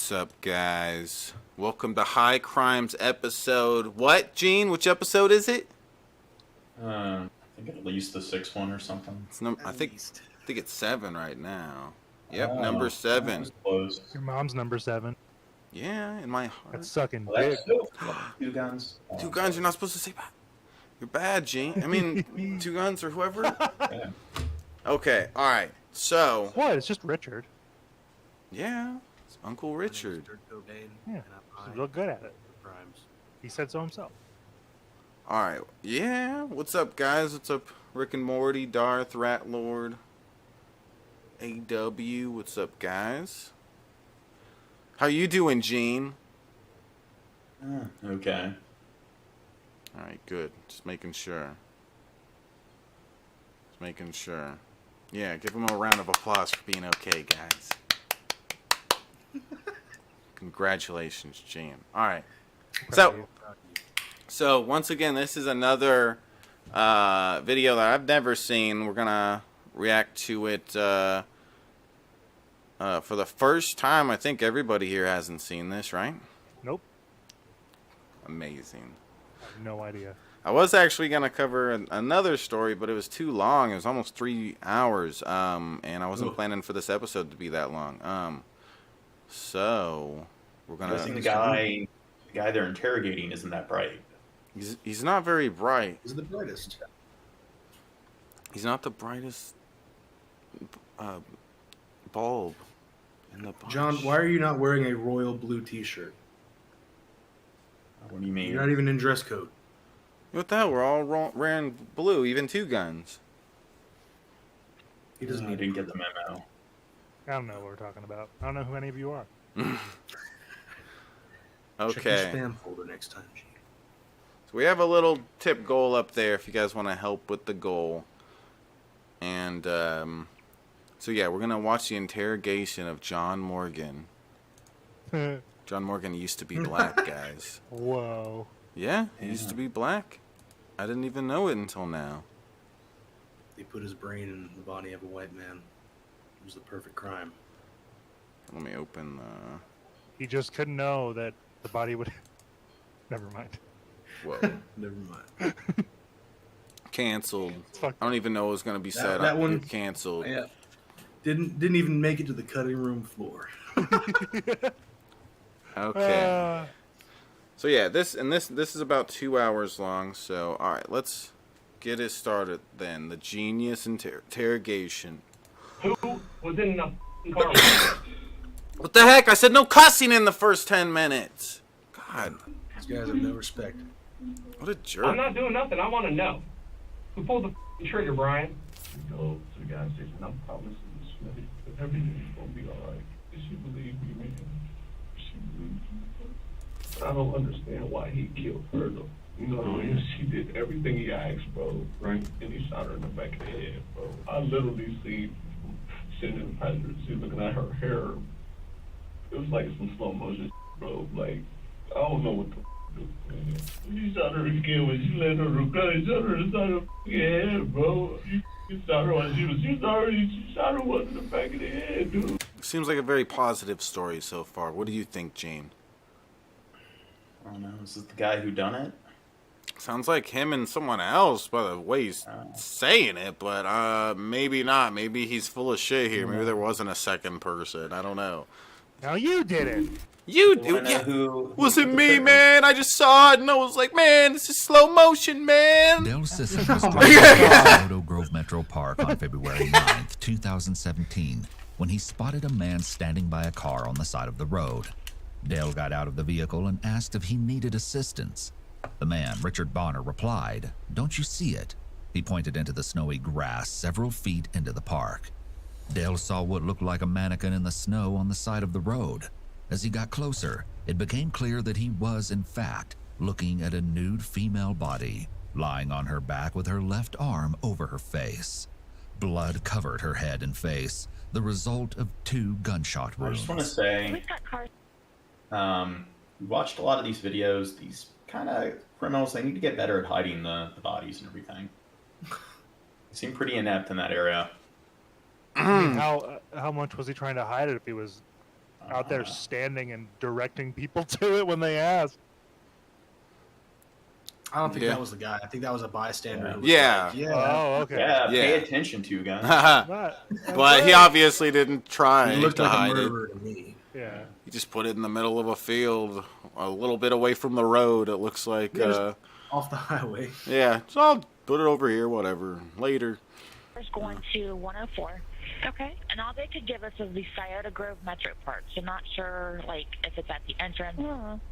What's up, guys? Welcome to High Crimes episode. What, Gene? Which episode is it? I think at least the sixth one or something. I think it's 7 right now. Yep, number 7. Close. Your mom's number 7. Yeah, in my heart. That's sucking Well, dick. that's still 2 guns. Two guns. You're not supposed to say bad. You're bad, Gene. I mean, 2 guns or whoever. Yeah. Okay. All right. So. What? It's just Richard. Yeah. It's Uncle Richard. Yeah. He's real good at it. He said so himself. All right. Yeah. What's up, guys? What's up, Rick and Morty, Darth, Rat Lord, AW? What's up, guys? How you doing, Gene? Okay. All right, good. Just making sure. Yeah, give him a round of applause for being okay, guys. Congratulations, Gene. All right. So once again, this is another video that I've never seen. We're gonna react to it for the first time. I think everybody here hasn't seen this, right? Nope. Amazing. I have no idea. I was actually gonna cover another story, but it was too long. It was almost 3 hours, and I wasn't planning for this episode to be that long. So we're gonna. I think the guy they're interrogating isn't that bright. He's not very bright. He's the brightest. He's not the brightest bulb in the bunch. John, why are you not wearing a royal blue T-shirt? What do you mean? You're not even in dress code. What the hell? We're all wearing blue, even 2 guns. He doesn't I need didn't get the memo. I don't know what we're talking about. I don't know who any of you are. Check your Okay. spam folder next time, Gene. So we have a little tip goal up there if you guys want to help with the goal. And so yeah, we're gonna watch the interrogation of John Morgan. John Morgan used to be black, guys. Whoa. Yeah, he used to be black. I didn't even know it until now. They put his brain in the body of a white man. It was the perfect crime. Let me open the... He just couldn't know that the body would... Never mind. Whoa. Never mind. Canceled. It's fucked. I don't even know what was going to be said. That one- Canceled. Yeah. Didn't even make it to the cutting room floor. Okay. So yeah, this is about 2 hours long. So all right, let's get it started then. The genius interrogation. Who was in the car? What the heck? I said no cussing in the first 10 minutes. God, These guys have no respect. what a I'm jerk. not doing nothing. I want to know. Who pulled the trigger, Brian? We go to the gas station. I'm promising this lady that everything's gonna be all right. Does she believe me, man? Does she believe me? I don't understand why he killed her, though. You know what I mean? She did everything he asked, bro, right? And he shot her in the back of the head, bro. I literally see sitting in the passenger seat looking at her hair. It was like some slow motion, bro. Like, I don't know what to do, man. She shot her again when she let her gun. He shot her inside her head, bro. You shot her when she shot her one in the back of the head, dude. Seems like a very positive story so far. What do you think, Gene? I don't know. Is this the guy who done it? Sounds like him and someone else by the way he's saying it, but maybe not. Maybe he's full of shit here. Maybe there wasn't a second person. I don't know. Now you did it. You Wanna know yeah. who Wasn't the me, trigger? man. I just saw it and I was like, man, this is slow motion, man. Dale Sisson was driving to Odo Grove Metro Park on February 9th, 2017, when he spotted a man standing by a car on the side of the road. Dale got out of the vehicle and asked if he needed assistance. The man, Richard Bonner, replied, "Don't you see it?" He pointed into the snowy grass several feet into the park. Dale saw what looked like a mannequin in the snow on the side of the road. As he got closer, it became clear that he was, in fact, looking at a nude female body, lying on her back with her left arm over her face. Blood covered her head and face, the result of 2 gunshot I wounds. just want to say, we watched a lot of these videos. These kind of criminals, they need to get better at hiding the bodies and everything. They seem pretty inept in that area. I mean, how much was he trying to hide it if he was out there standing and directing people to it when they ask. I don't think Yeah. that was the guy. I think that was a bystander. Who was Yeah. like, yeah. Oh, okay. Yeah, Yeah. pay attention to guys. But he obviously didn't try He looked to like a hide it. murderer to me. Yeah. He just put it in the middle of a field, a little bit away from the road. It looks like, Yeah, off the highway. yeah. So I'll put it over here, whatever. Later. First going to 104. Okay. And all they could give us is the Scioto Grove Metro Park. So not sure, like, if it's at the entrance.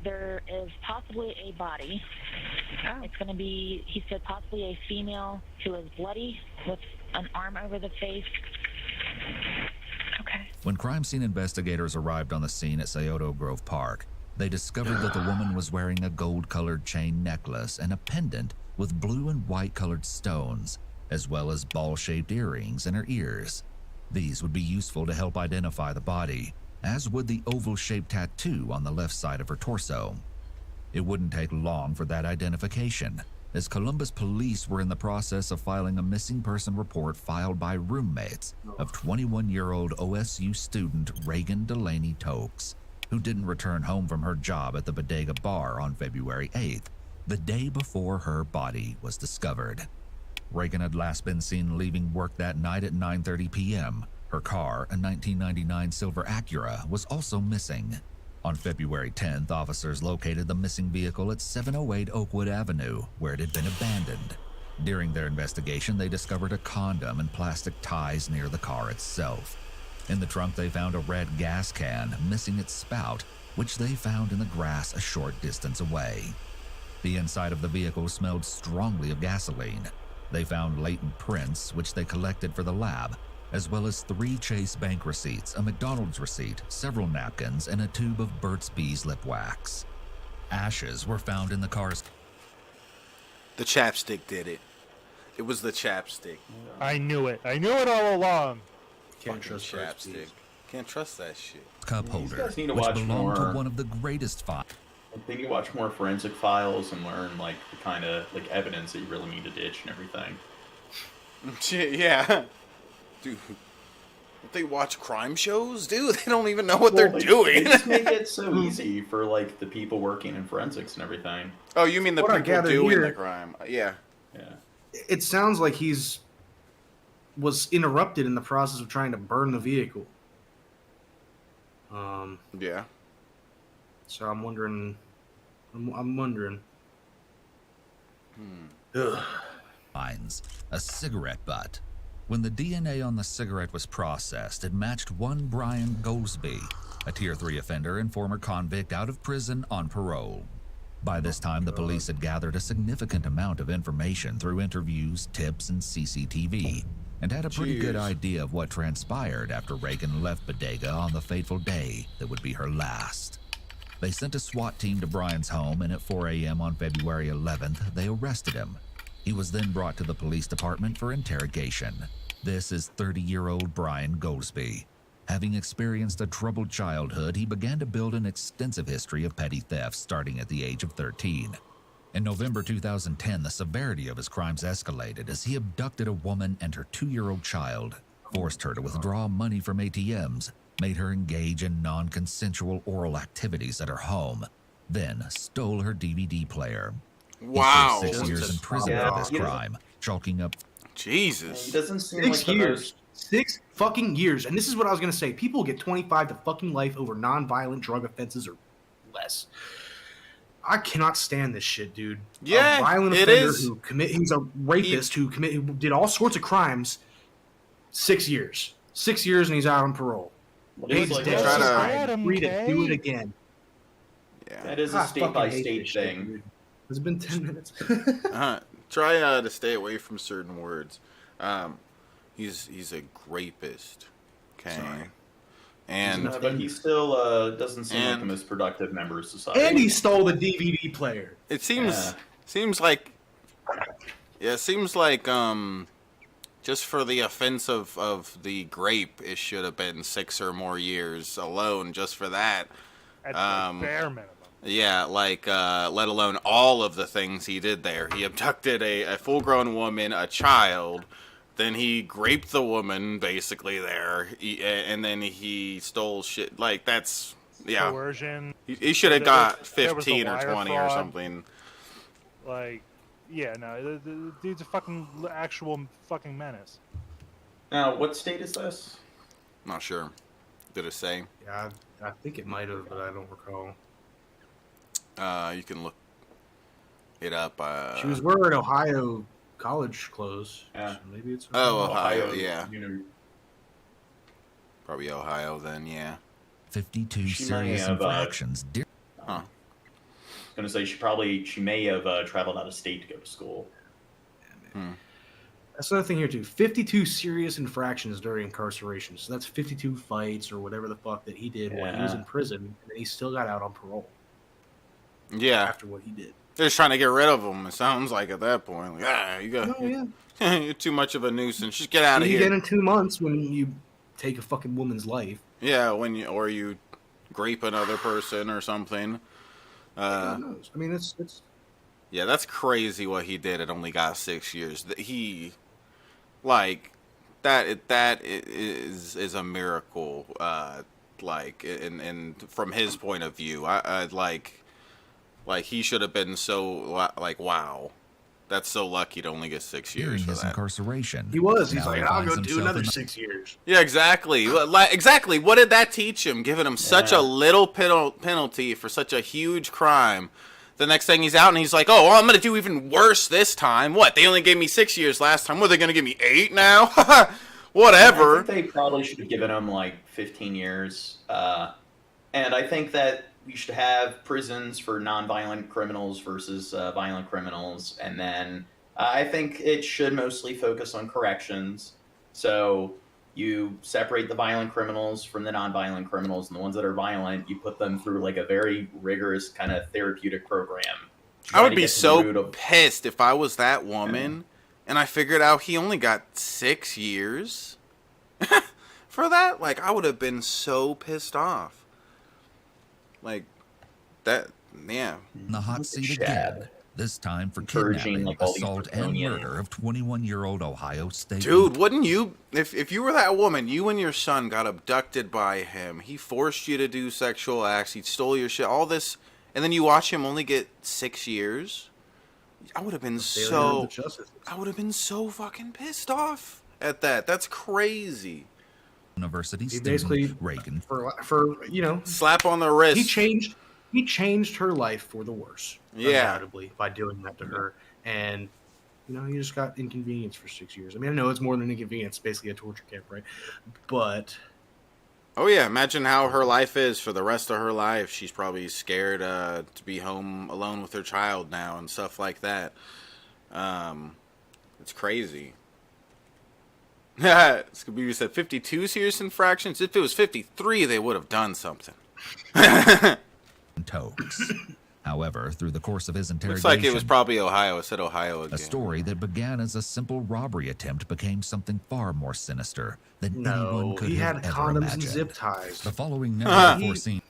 There is possibly a body. It's going to be, he said, possibly a female who is bloody with an arm over the face. Okay. When crime scene investigators arrived on the scene at Scioto Grove Park, they discovered that the woman was wearing a gold-colored chain necklace and a pendant with blue and white-colored stones, as well as ball-shaped earrings in her ears. These would be useful to help identify the body, as would the oval-shaped tattoo on the left side of her torso. It wouldn't take long for that identification, as Columbus police were in the process of filing a missing person report filed by roommates of 21-year-old OSU student Reagan Delaney Tokes, who didn't return home from her job at the Bodega Bar on February 8th, the day before her body was discovered. Reagan had last been seen leaving work that night at 9:30 p.m. Her car, a 1999 silver Acura, was also missing. On February 10th, officers located the missing vehicle at 708 Oakwood Avenue, where it had been abandoned. During their investigation, they discovered a condom and plastic ties near the car itself. In the trunk, they found a red gas can, missing its spout, which they found in the grass a short distance away. The inside of the vehicle smelled strongly of gasoline. They found latent prints, which they collected for the lab, as well as 3 Chase Bank receipts, a McDonald's receipt, several napkins, and a tube of Burt's Bees lip wax. Ashes were found in the car's... The chapstick did it. It was the chapstick. I knew it. I knew it all along. Can't Fucking trust Burt's chapstick. Bees. Can't trust that shit. cup These holder, guys need to which watch belonged more. to one of the greatest finds. They need to watch more forensic files and learn like the kind of like evidence that you really need to ditch and everything. Shit, yeah. Dude, don't they watch crime shows, dude? They don't even know what they're doing. They just make it so easy for like the people working in forensics and everything. Oh, you mean the What I people gather doing here- the crime? Yeah. Yeah. It sounds like was interrupted in the process of trying to burn the vehicle. Yeah. So I'm wondering. I'm wondering. Ugh. finds a cigarette butt. When the DNA on the cigarette was processed, it matched one Brian Golsby, a Tier 3 offender and former convict out of prison on parole. By this time, the police had gathered a significant amount of information through interviews, tips, and CCTV, and had a pretty good Jeez. idea of what transpired after Reagan left Bodega on the fateful day that would be her last. They sent a SWAT team to Brian's home, and at 4 a.m. on February 11th, they arrested him. He was then brought to the police department for interrogation. This is 30-year-old Brian Golsby. Having experienced a troubled childhood, he began to build an extensive history of petty theft starting at the age of 13. In November 2010, the severity of his crimes escalated as he abducted a woman and her 2-year-old child, forced her to withdraw money from ATMs, made her engage in non-consensual oral activities at her home, then stole her DVD player. Wow. He served 6 years in prison Yeah. for this crime, chalking up He Jesus. doesn't seem 6 like the years. most. 6 fucking years. And this is what I was gonna say. People get 25 to fucking life over non-violent drug offenses or less. I cannot stand this shit, dude. Yeah, A violent it offender is. he's a rapist who did all sorts of crimes. 6 years. 6 years and he's out on parole. It He's was like dead. trying to- Let him, Free to do it Kay. again. Yeah. That is I a state fucking by hate state this shit, thing. dude. It's been 10 minutes. Try to stay away from certain words. He's a rapist. Okay. Sorry. And But he still doesn't seem like And- the most productive member of society. And he stole the DVD player. it seems Yeah. seems like just for the offense of the grape, it should have been 6 or more years alone just for that. At Um, the bare minimum. Yeah, let alone all of the things he did there. He abducted a full-grown woman, a child, Then he raped the woman, basically, there. And then he stole shit. Like, that's... Yeah. Coercion. He should have got there was the 15 or wire 20 or fraud. something. Like, yeah, no, the dude's a fucking actual fucking menace. Now, what state is this? Not sure. Did it say? Yeah, I think it might have, but I don't recall. You can look it up. She was wearing Ohio college clothes. Yeah. So maybe it's Ohio, yeah. Uni- Probably Ohio then, yeah. 52 She may serious have, infractions. Huh. Gonna say she may have traveled out of state to go to school. That's another thing here too. 52 serious infractions during incarceration. So that's 52 fights or whatever the fuck that he did when he was Yeah. in prison, and then he still got out on parole Yeah. after what he did. They're just trying to get rid of him, it sounds like, at that point. Like, you got... Oh yeah. You're too much of a nuisance. Just get out of You here. get in 2 months when you take a fucking woman's life. Yeah, when you grape another person or something. Who knows? I mean, it's Yeah, that's crazy what he did. It only got 6 years. He, like, that is a miracle. Like, and from his point of view, I like he should have been so like, wow, that's so lucky to only get 6 years During for his that. incarceration. he was. He's Now like, he I'll finds go do himself another in 6 years. Yeah, exactly. Exactly. What did that teach him? Giving him such a little penalty for such a huge crime. The next thing he's out and he's like, oh, well, I'm going to do even worse this time. What? They only gave me 6 years last time. What, are they going to give me 8 now? Whatever. I think they probably should have given him like 15 years. And I think that we should have prisons for nonviolent criminals versus violent criminals. And then I think it should mostly focus on corrections. So you separate the violent criminals from the nonviolent criminals, and the ones that are violent, you put them through like a very rigorous kind of therapeutic program. I would to be get to the so root of- pissed if I was that woman and I figured out he only got 6 years for that. Like, I would have been so pissed off. Like, that, yeah. In the hot seat Chad. again. This time for Encouraging, kidnapping, like, all these assault, and draconian- murder of 21-year-old Ohio State. Dude, wouldn't you, if you were that woman, you and your son got abducted by him, he forced you to do sexual acts, he stole your shit, all this, and then you watch him only get 6 years? I would have been so fucking pissed off at that. That's crazy. University He student basically Reagan. for you know, Slap on the wrist. he changed her life for the worse. Yeah. Undoubtedly, by doing that to her. And you know, you just got inconvenienced for 6 years. I mean, I know it's more than inconvenience, it's basically a torture camp, right? But Oh yeah, imagine how her life is for the rest of her life. She's probably scared to be home alone with her child now and stuff like that. It's crazy. Scooby said 52 serious infractions. If it was 53, they would have done something. Tokes. However, through the course of his interrogation, Looks like it was probably Ohio. It said Ohio again. a story that began as a simple robbery attempt became something far more sinister than anyone no, could he had have ever condoms imagined. and zip ties. The following never before He- seen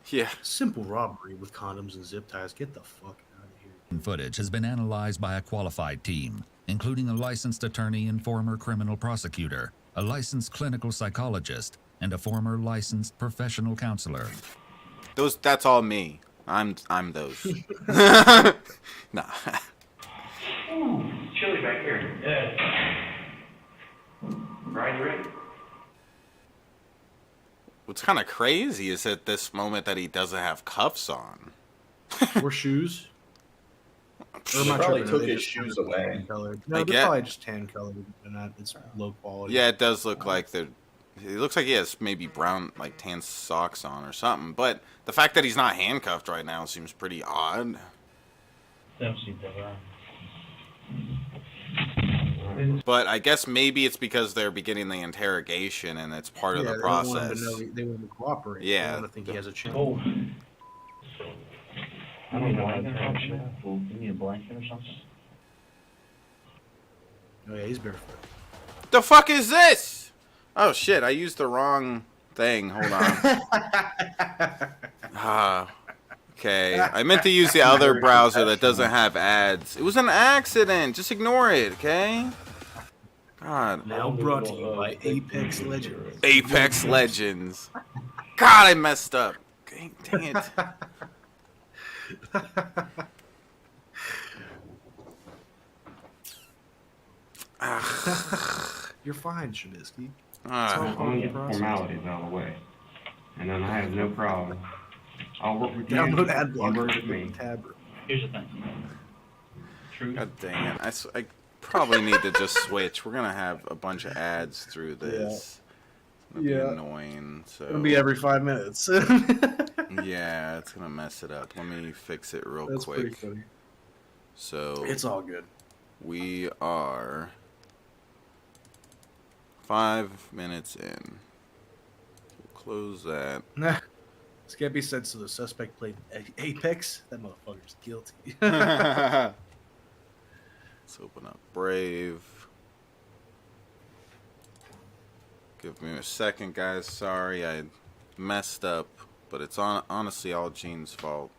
Yeah. Simple robbery with condoms and zip ties. Get the fuck out of here. footage has been analyzed by a qualified team, including a licensed attorney and former criminal prosecutor, a licensed clinical psychologist, and a former licensed professional counselor. That's all me. I'm those. Nah. Ooh, chilly back here. Yeah. Brian, you ready? What's kind of crazy is at this moment that he doesn't have cuffs on. Or shoes. Or They am I probably tripping? took They his just shoes tan away. colored. I No, they're get- probably just tan colored, and it's low quality. Yeah, it does look like they're. It looks like he has maybe brown, like tan socks on or something. But the fact that he's not handcuffed right now seems pretty odd. But I guess maybe it's because they're beginning the interrogation and it's part of the they want him process. to know they want him to cooperate. Yeah. They want to think he has a chance. Oh. I don't know. You need a blanket or something? Oh yeah, he's barefoot. The fuck is this? Oh shit! I used the wrong thing. Hold on. Okay. I meant to use the other browser that doesn't have ads. It was an accident. Just ignore it, okay? God. Now brought to you by Apex Legends. Apex Legends. God, I messed up. Dang it. You're fine, Trubisky. Ah. I'm gonna get the formalities out of the way, and then I have no problem. I'll work with you. Download ad You blocker work with me. tab. Here's the thing. Truth. God dang it. I probably need to just switch. We're going to have a bunch of ads through this. It's going to be annoying. So. It'll be every 5 minutes. Yeah, it's going to mess it up. Let me fix it real That's pretty quick. funny. So It's all good. we are 5 minutes in. We'll close that. Scampy said, so the suspect played Apex? That motherfucker's guilty. Let's open up Brave. Give me a second, guys. Sorry, I messed up, but it's honestly all Gene's fault.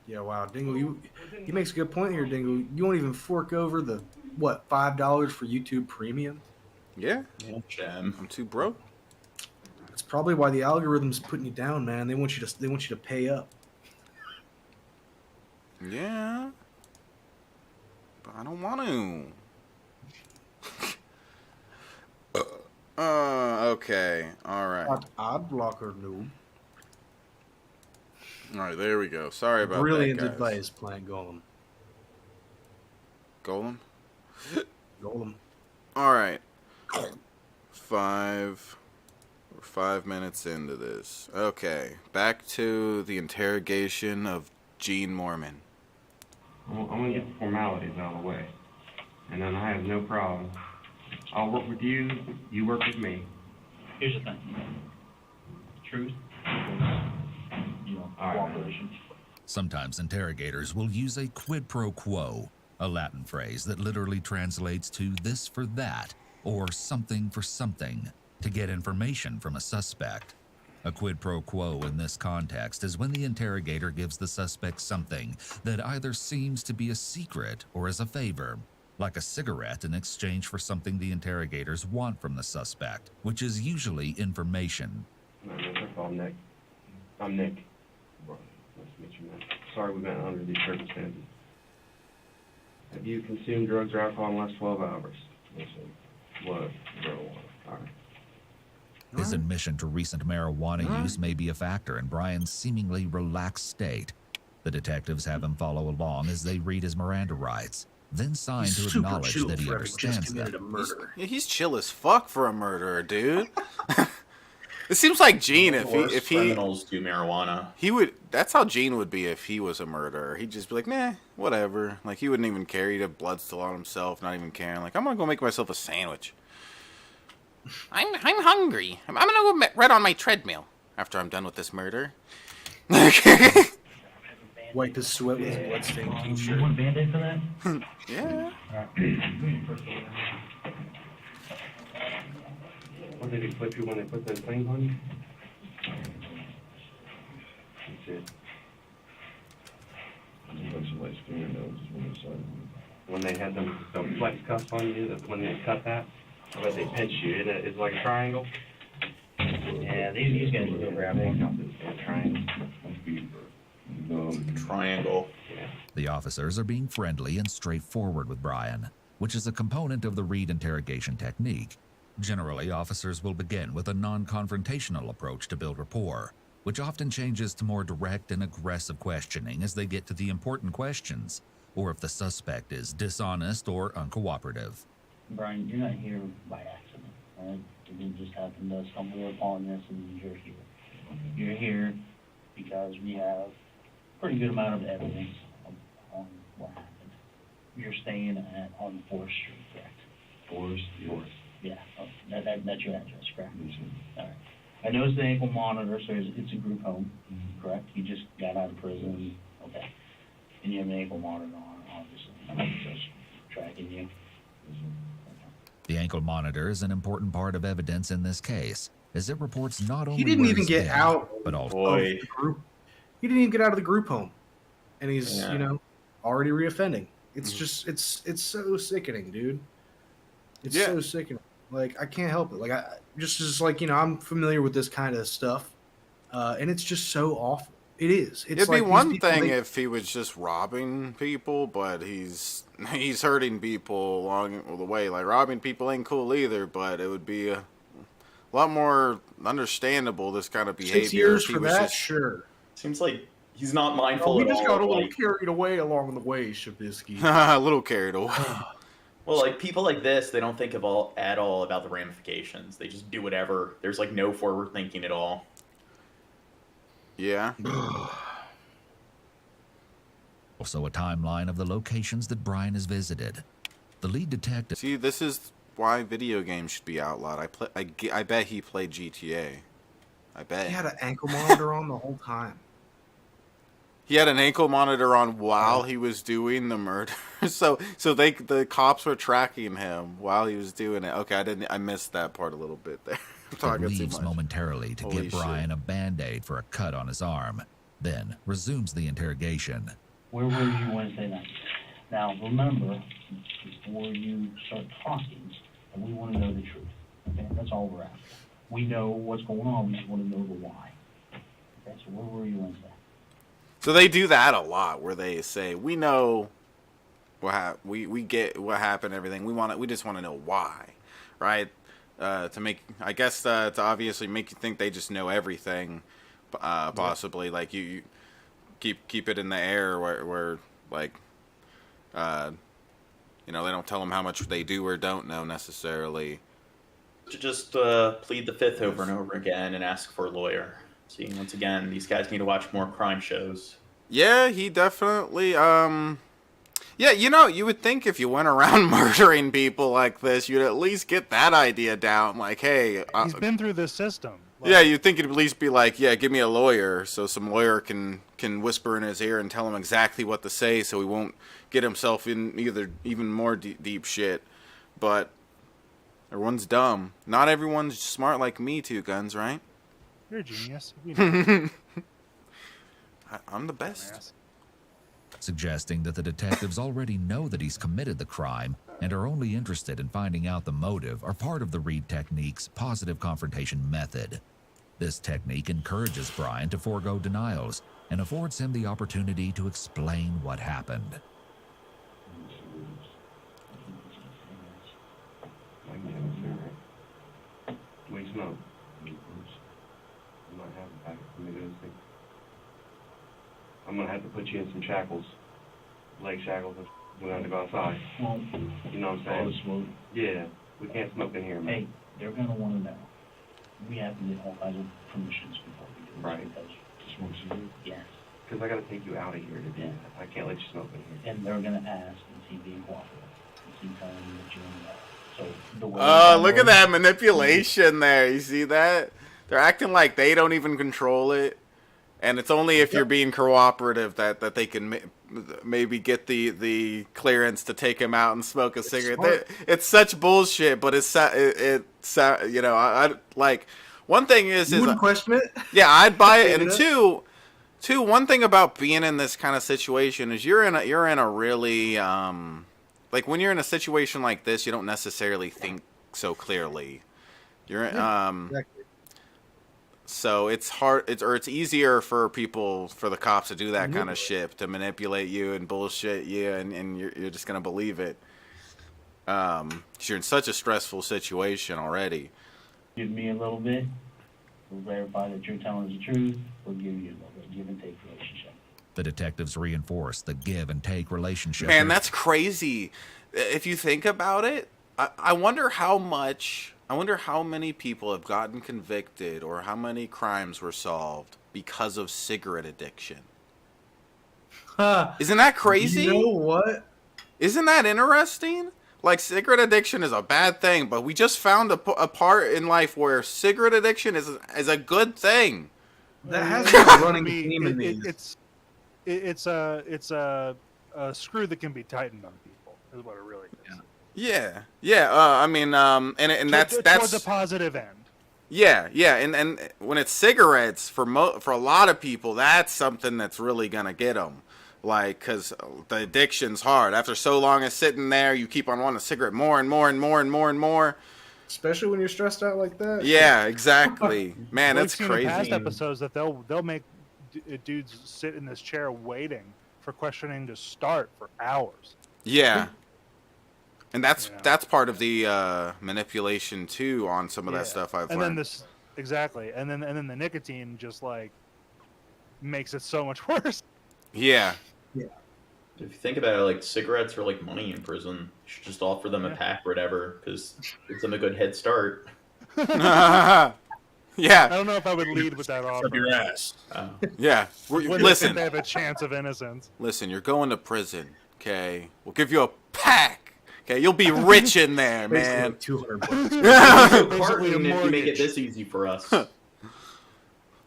Yeah, wow, Dingle, he makes a good point here, Dingle. You won't even fork over the $5 for YouTube Premium? Yeah, Gem. I'm too broke. It's probably why the algorithm's putting you down, man. They want you to pay up. Yeah, but I don't want to. Okay, all right. Ad blocker noob. All right, there we go. Sorry about Brilliant that, guys. advice, playing Golem. Golem? Golem. All right. We're 5 minutes into this. Okay, back to the interrogation of Gene Mormon. I'm gonna get the formalities out of the way, and then I have no problem. I'll work with you. You work with me. Here's the thing. Truth. Cooperation. Sometimes interrogators will use a quid pro quo, a Latin phrase that literally translates to this for that, or something for something, to get information from a suspect. A quid pro quo in this context is when the interrogator gives the suspect something that either seems to be a secret or is a favor, like a cigarette in exchange for something the interrogators want from the suspect, which is usually information. No, I'm Nick. I'm Nick. Nice to meet you, man. Sorry we met under these circumstances. Have you consumed drugs or alcohol in the last 12 hours? Listen, what? Marijuana. All right. His admission to recent marijuana use may be a factor in Brian's seemingly relaxed state. The detectives have him follow along as they read his Miranda rights, then sign to Super acknowledge chill that he for having just understands committed them. a murder. He's chill as fuck for a murderer, dude. It seems like Gene, if he criminals do marijuana. he would. That's how Gene would be if he was a murderer. He'd just be like, nah, whatever. Like he wouldn't even care. He'd have blood still on himself, not even caring. Like I'm gonna go make myself a sandwich. I'm hungry. I'm gonna go right on my treadmill after I'm done with this murder. Wipe his sweat with his bloodstained You t-shirt. want a Band-Aid for that? Yeah. What did they flip you when they put those things on you? That's it. When they had them flex cuffs on you, when they cut that, I bet they pinch you. It's like a triangle. Yeah, these guys will grab one. Triangle. Triangle. The officers are being friendly and straightforward with Brian, which is a component of the Reed interrogation technique. Generally, officers will begin with a non-confrontational approach to build rapport, which often changes to more direct and aggressive questioning as they get to the important questions, or if the suspect is dishonest or uncooperative. Brian, you're not here by accident, all right? You didn't just happen to stumble upon this and you're here. You're here because we have a pretty good amount of evidence on what happened. You're staying on 4th Street, correct? 4th? Yeah, that's your address, correct? All right. I noticed the ankle monitor, so it's a group home, correct? You just got out of prison, okay. And you have an ankle monitor on, obviously. I'm just tracking you. The ankle monitor is an important part of evidence in this case, as it reports not only He didn't where even he's get been, out but also Boy. of the group. He didn't even get out of the group home, and he's Yeah. already reoffending. It's just it's so sickening, dude. It's Yeah. so sickening. Like, I can't help it. Like, I just like, I'm familiar with this kind of stuff, and it's just so awful. It is. It's It'd like be these one people, thing if he was just robbing people, but he's hurting people along the way. Like, robbing people ain't cool either, but it would be a lot more understandable, this kind of behavior. 6 years if he for was that, just- sure. Seems like he's not mindful We at just all. got a little like, carried away along the way, Shabisky. a little carried away. well, like people like this, they don't think at all about the ramifications. They just do whatever. There's like no forward thinking at all. Yeah. Also, a timeline of the locations that Brian has visited. The lead detective. See, this is why video games should be outlawed. I bet he played GTA. I bet. He had an ankle monitor on the whole time. He had an ankle monitor on while he was doing the murder. so the cops were tracking him while he was doing it. Okay, I missed that part a little bit there. I'm talking too leaves much. momentarily to Holy give Brian a Band-Aid for a cut on his arm, then resumes the interrogation. Where were you Wednesday night? Now, remember, before you start talking, and we want to know the truth. Okay, that's all we're after. We know what's going on, we just want to know the why. Okay, so where were you Wednesday? So they do that a lot, where they say, "We know we get what happened, everything. We just want to know why," right? To make, I guess, to obviously make you think they just know everything, possibly. Like you keep it in the air where like, they don't tell them how much they do or don't know necessarily. To just plead the fifth over and over again and ask for a lawyer. See, once again, these guys need to watch more crime shows. Yeah, he definitely. Yeah, you would think if you went around murdering people like this, you'd at least get that idea down. Like, hey, He's been through this system. yeah, you'd think it'd at least be like, yeah, give me a lawyer, so some lawyer can whisper in his ear and tell him exactly what to say, so he won't get himself in even more deep shit. But everyone's dumb. Not everyone's smart like me, Two Guns, right? You're a genius. We know. I'm the best. Suggesting that the detectives already know that he's committed the crime and are only interested in finding out the motive are part of the Reed technique's positive confrontation method. This technique encourages Brian to forego denials and affords him the opportunity to explain what happened. Do we smoke? I might have a pack for me to think. I'm gonna have to put you in some shackles, leg shackles. We're gonna have to go outside. Well, You know what I'm all the saying? smoke. Yeah, we can't smoke in here, man. Hey, they're gonna want to know. We have to get all kinds of permissions before we do this. Right. Because, Smoke some. yes, Because I gotta take you out of here to do Yeah. that. I can't let you smoke in here. and they're gonna ask and see being cooperative, and see telling you that you're in there. So the way. Oh, look at that manipulation there. You see that? They're acting like they don't even control it. And it's only if you're being cooperative that they can maybe get the clearance to take him out and smoke a cigarette. It's such bullshit, but it's I like, one thing You is wouldn't question it? yeah, I'd buy it. And Yeah. two, one thing about being in this kind of situation is you're in a really like, when you're in a situation like this, you don't necessarily think so clearly. You're Exactly. So it's hard. It's easier for the cops to do that kind of shit, to manipulate you and bullshit you, and you're just gonna believe it. 'Cause you're in such a stressful situation already. Give me a little bit. We'll verify that you're telling us the truth. We'll give you a little bit. Give and take relationship. The detectives reinforce the give and take relationship. Man, that's crazy. If you think about it, I wonder how many people have gotten convicted, or how many crimes were solved because of cigarette addiction. Isn't that crazy? You know what? Isn't that interesting? Like, cigarette addiction is a bad thing, but we just found a part in life where cigarette addiction is a good thing. That has been a running Be- theme in it- these. it's a screw that can be tightened on people. Is what it really is. Yeah. I mean, and that's towards the positive end. Yeah, and when it's cigarettes, for a lot of people, that's something that's really gonna get them. Like, because the addiction's hard. After so long of sitting there, you keep on wanting a cigarette more and more and more and more and more. Especially when you're stressed out like that. Yeah, exactly. Man, We've that's seen crazy. in past episodes that they'll make dudes sit in this chair waiting for questioning to start for hours. Yeah. And that's Yeah. that's part of the manipulation too on some of that Yeah. stuff I've And learned. then this exactly, and then the nicotine just like makes it so much worse. Yeah. If you think about it, like cigarettes are like money in prison. You should just offer them a Yeah. pack or whatever, because gives them a good head start. I Yeah. don't know if I would lead with that offer. Up your ass. Yeah. When they think Listen. they have a chance of innocence. Listen, you're going to prison, okay? We'll give you a pack, okay? You'll be rich in there, Basically, man. like $200. Basically a Carton, if you make mortgage. it this easy for us.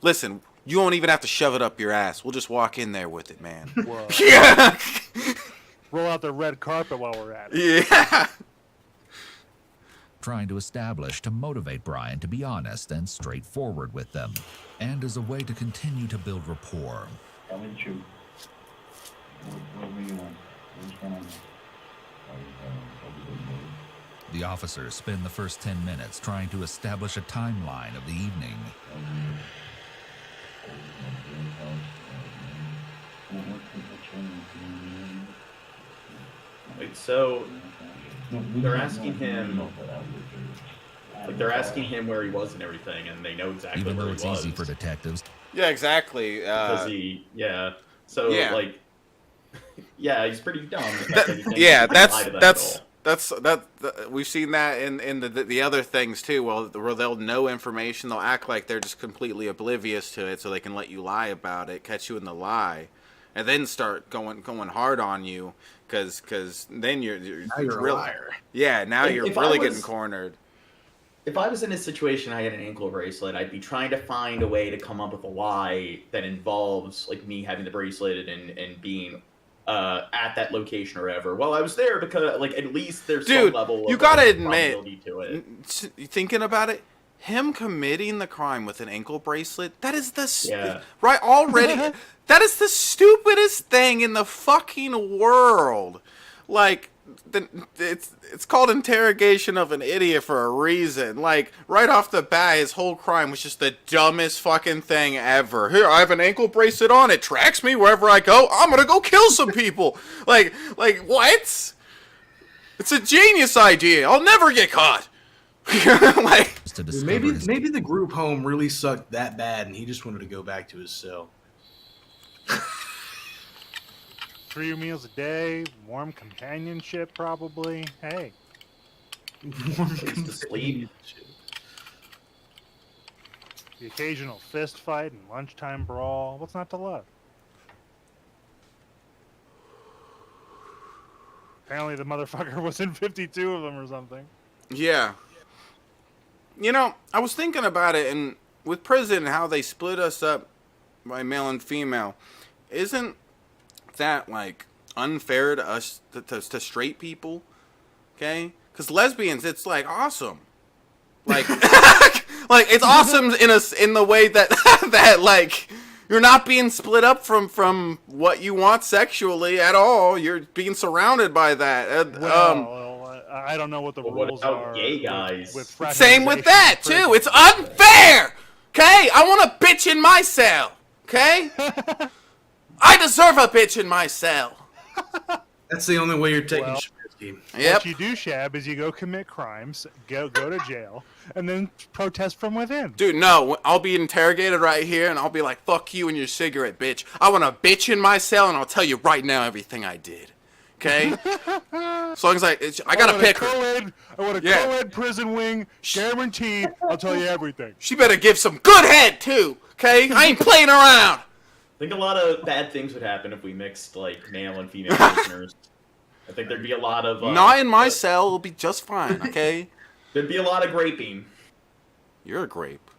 Listen, you won't even have to shove it up your ass. We'll just walk in there with it, man. Whoa. Yeah. Roll out the red carpet while we're at it. Yeah. Trying to establish to motivate Brian to be honest and straightforward with them, and as a way to continue to build rapport. Tell me the truth. What were you on? What's going on? The officers spend the first 10 minutes trying to establish a timeline of the evening. Like, so they're asking him, like they're asking him where he was and everything, and they know exactly Even where though he it's was. easy for detectives, Yeah, exactly. Because yeah. So Yeah. like, yeah, he's pretty dumb. The fact that he thinks Yeah, he can lie to that girl. we've seen that in the other things too. Well, where they'll know information, they'll act like they're just completely oblivious to it, so they can let you lie about it, catch you in the lie, and then start going hard on you, because then you're Now you're a real, liar. Yeah, now If- you're if I really was- getting cornered. If I was in a situation I had an ankle bracelet, I'd be trying to find a way to come up with a lie that involves like me having the bracelet and being at that location or whatever. Well, I was there because like at least there's Dude, some level you of gotta like, admit, probability to it. Thinking about it, him committing the crime with an ankle bracelet, that is the Yeah. right already. That is the stupidest thing in the fucking world. Like, it's called interrogation of an idiot for a reason. Like, right off the bat, his whole crime was just the dumbest fucking thing ever. Here, I have an ankle bracelet on. It tracks me wherever I go. I'm gonna go kill some people. like what? It's a genius idea. I'll never get caught. Like, to discover Maybe his maybe the group home really sucked that bad, and he just wanted to go back to his cell. 3 meals a day, warm companionship, probably. Hey, Place to sleep. the occasional fist fight and lunchtime brawl. What's not to love? Apparently, the motherfucker was in 52 of them or something. yeah. You know, I was thinking about it, and with prison, how they split us up by male and female, isn't that like unfair to us to straight people? Okay, because lesbians, it's like awesome, like like it's awesome in the way that that like you're not being split up from what you want sexually at all. You're being surrounded by that. I don't know what the But what rules about are. gay guys? With Same with fraternization that in prison. too. It's unfair. Okay, I want a bitch in my cell. Okay, I deserve a bitch in my cell. That's the only way you're taking Well, Shibitsky. Yep. What you do, Shab, is you go commit crimes, go to jail, and then protest from within. Dude, no, I'll be interrogated right here, and I'll be like, fuck you and your cigarette, bitch. I want a bitch in my cell, and I'll tell you right now everything I did. Okay? As long as I gotta pick her. I want a Yeah. co-ed prison wing, guaranteed. I'll tell you everything. She better give some good head, too. Okay? I ain't playing around. I think a lot of bad things would happen if we mixed like male and female prisoners. I think there'd be a lot of Not in my cell. It'll be just fine, okay? There'd be a lot of graping. You're a grape.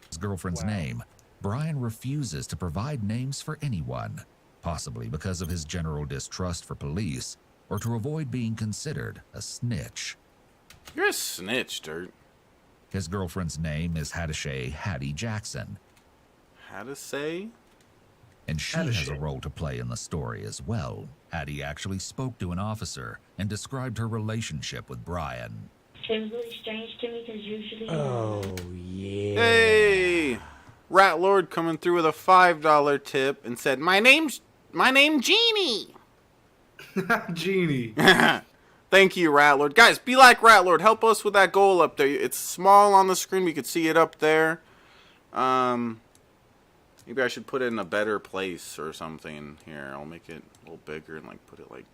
his girlfriend's name, Brian refuses to provide names for anyone, possibly because of his general distrust for police or to avoid being considered a snitch. You're a snitch, Dirt. His girlfriend's name is Hadishay Hattie Jackson. How to say? And she That is has a shit. role to play in the story as well. Addie actually spoke to an officer and described her relationship with Brian. It was really strange to me because usually. Yeah. Hey, Rat Lord coming through with a $5 tip and said, "My name's Jeannie." Genie. Thank you, Rat Lord. Guys, be like Rat Lord. Help us with that goal up there. It's small on the screen. We could see it up there. Maybe I should put it in a better place or something. Here, I'll make it a little bigger and like put it like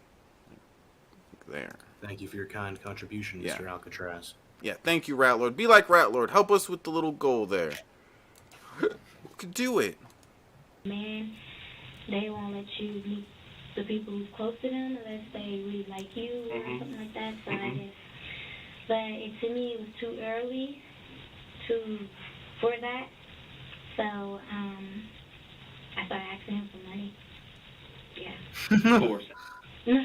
there. Thank you for your kind contribution, Yeah. Mr. Alcatraz. Yeah, thank you, Rat Lord. Be like Rat Lord. Help us with the little goal there. We could do it. Man, they won't let you meet the people who's close to them unless they really like you or something like that. So I guess, but to me, it was too early for that. So I started asking him for money. Yeah. Of course. No.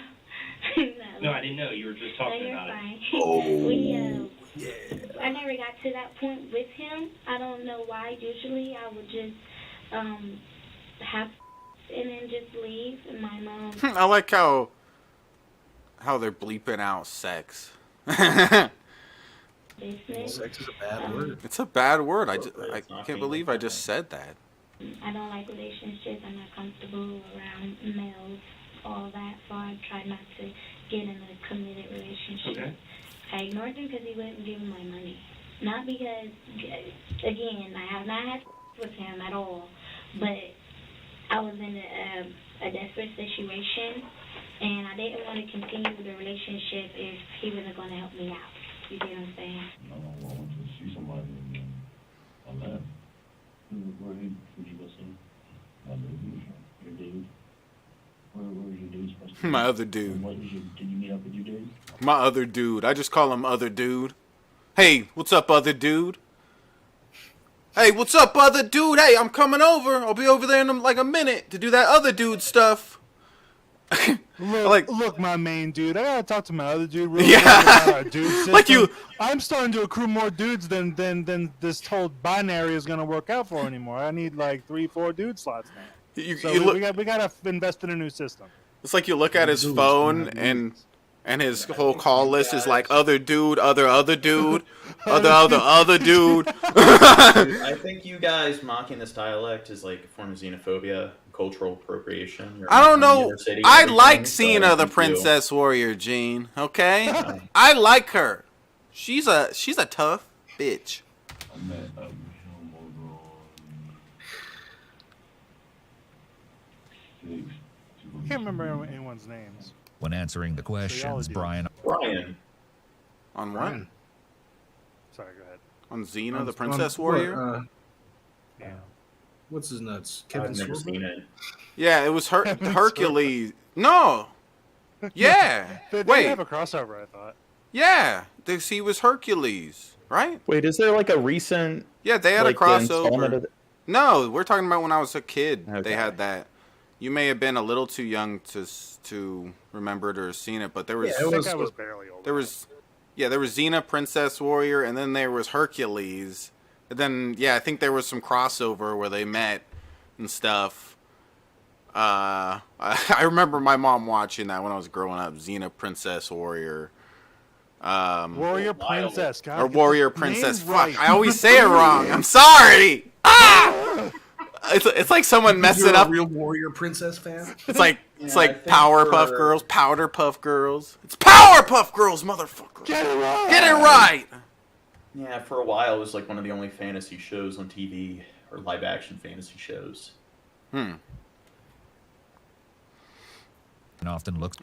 No, I didn't know. You were just talking you're about fine. it. I never got to that point with him. I don't know why. Usually I would just have and then just leave. And my mom. I like how they're bleeping out sex. Business. Sex is a bad word. It's a bad word. I It's not can't being believe I just said that. I don't like relationships. I'm not comfortable around males, all that. So I try not to get in a committed relationship. Okay. I ignored him because he wouldn't give me my money. Not because, again, I have not had with him at all, but I was in a desperate situation, and I didn't want to continue the relationship if he wasn't going to help me out. You get what I'm saying? I went to see somebody and then I left. Where did you go see? My dude. Your dude? Where was your dude supposed to be? My other dude. Did you meet up with your dude? My other dude. I just call him other dude. Hey, what's up, other dude? Hey, what's up, other dude? Hey, I'm coming over. I'll be over there in like a minute to do that other dude stuff. Look, my main dude. I gotta talk to my other dude. Real Yeah. quick about our dude system. Like you- I'm starting to accrue more dudes than this whole binary is gonna work out for anymore. I need like 3-4 dude slots now. So we gotta invest in a new system. It's like you look at his phone and his whole call list is like other dude, other dude, other dude. I think you guys mocking this dialect is like a form of xenophobia, cultural appropriation. You're I don't from know. New York City I and like everything, seeing so the thank you. Princess Warrior, Gene. Okay, I like her. She's a tough bitch. I met him over on 6. I can't remember anyone's names. When answering the questions, do. Brian Brian. On what? Brian. Sorry, go ahead. On Xena, the On- Princess on- Warrior? Yeah. What's his nuts? I've Kevin never Sorbo? seen it. Yeah, it was Hercules. No. Yeah. They Wait. have a crossover, I thought. Yeah. He was Hercules, right? Wait, is there like a recent Yeah, they had like a the installment crossover. of the- No, we're talking about when I was a kid. Okay. They had that. You may have been a little too young to remember it or seen it, but there was Yeah, it I was- think I was barely old. there was Xena, Princess Warrior, and then there was Hercules. And then I think there was some crossover where they met and stuff. I remember my mom watching that when I was growing up. Xena, Princess Warrior. Warrior Princess. God, Or get Warrior the name Princess. right. Fuck, I always say it wrong. I'm sorry. Ah! It's like someone messing You're up. a real Warrior Princess fan? It's like Yeah, I think Powerpuff for- Girls, Powderpuff Girls. It's Powerpuff Girls, motherfucker. Get it right. Get it right. Yeah, for a while it was like one of the only fantasy shows on TV, or live action fantasy shows. often looks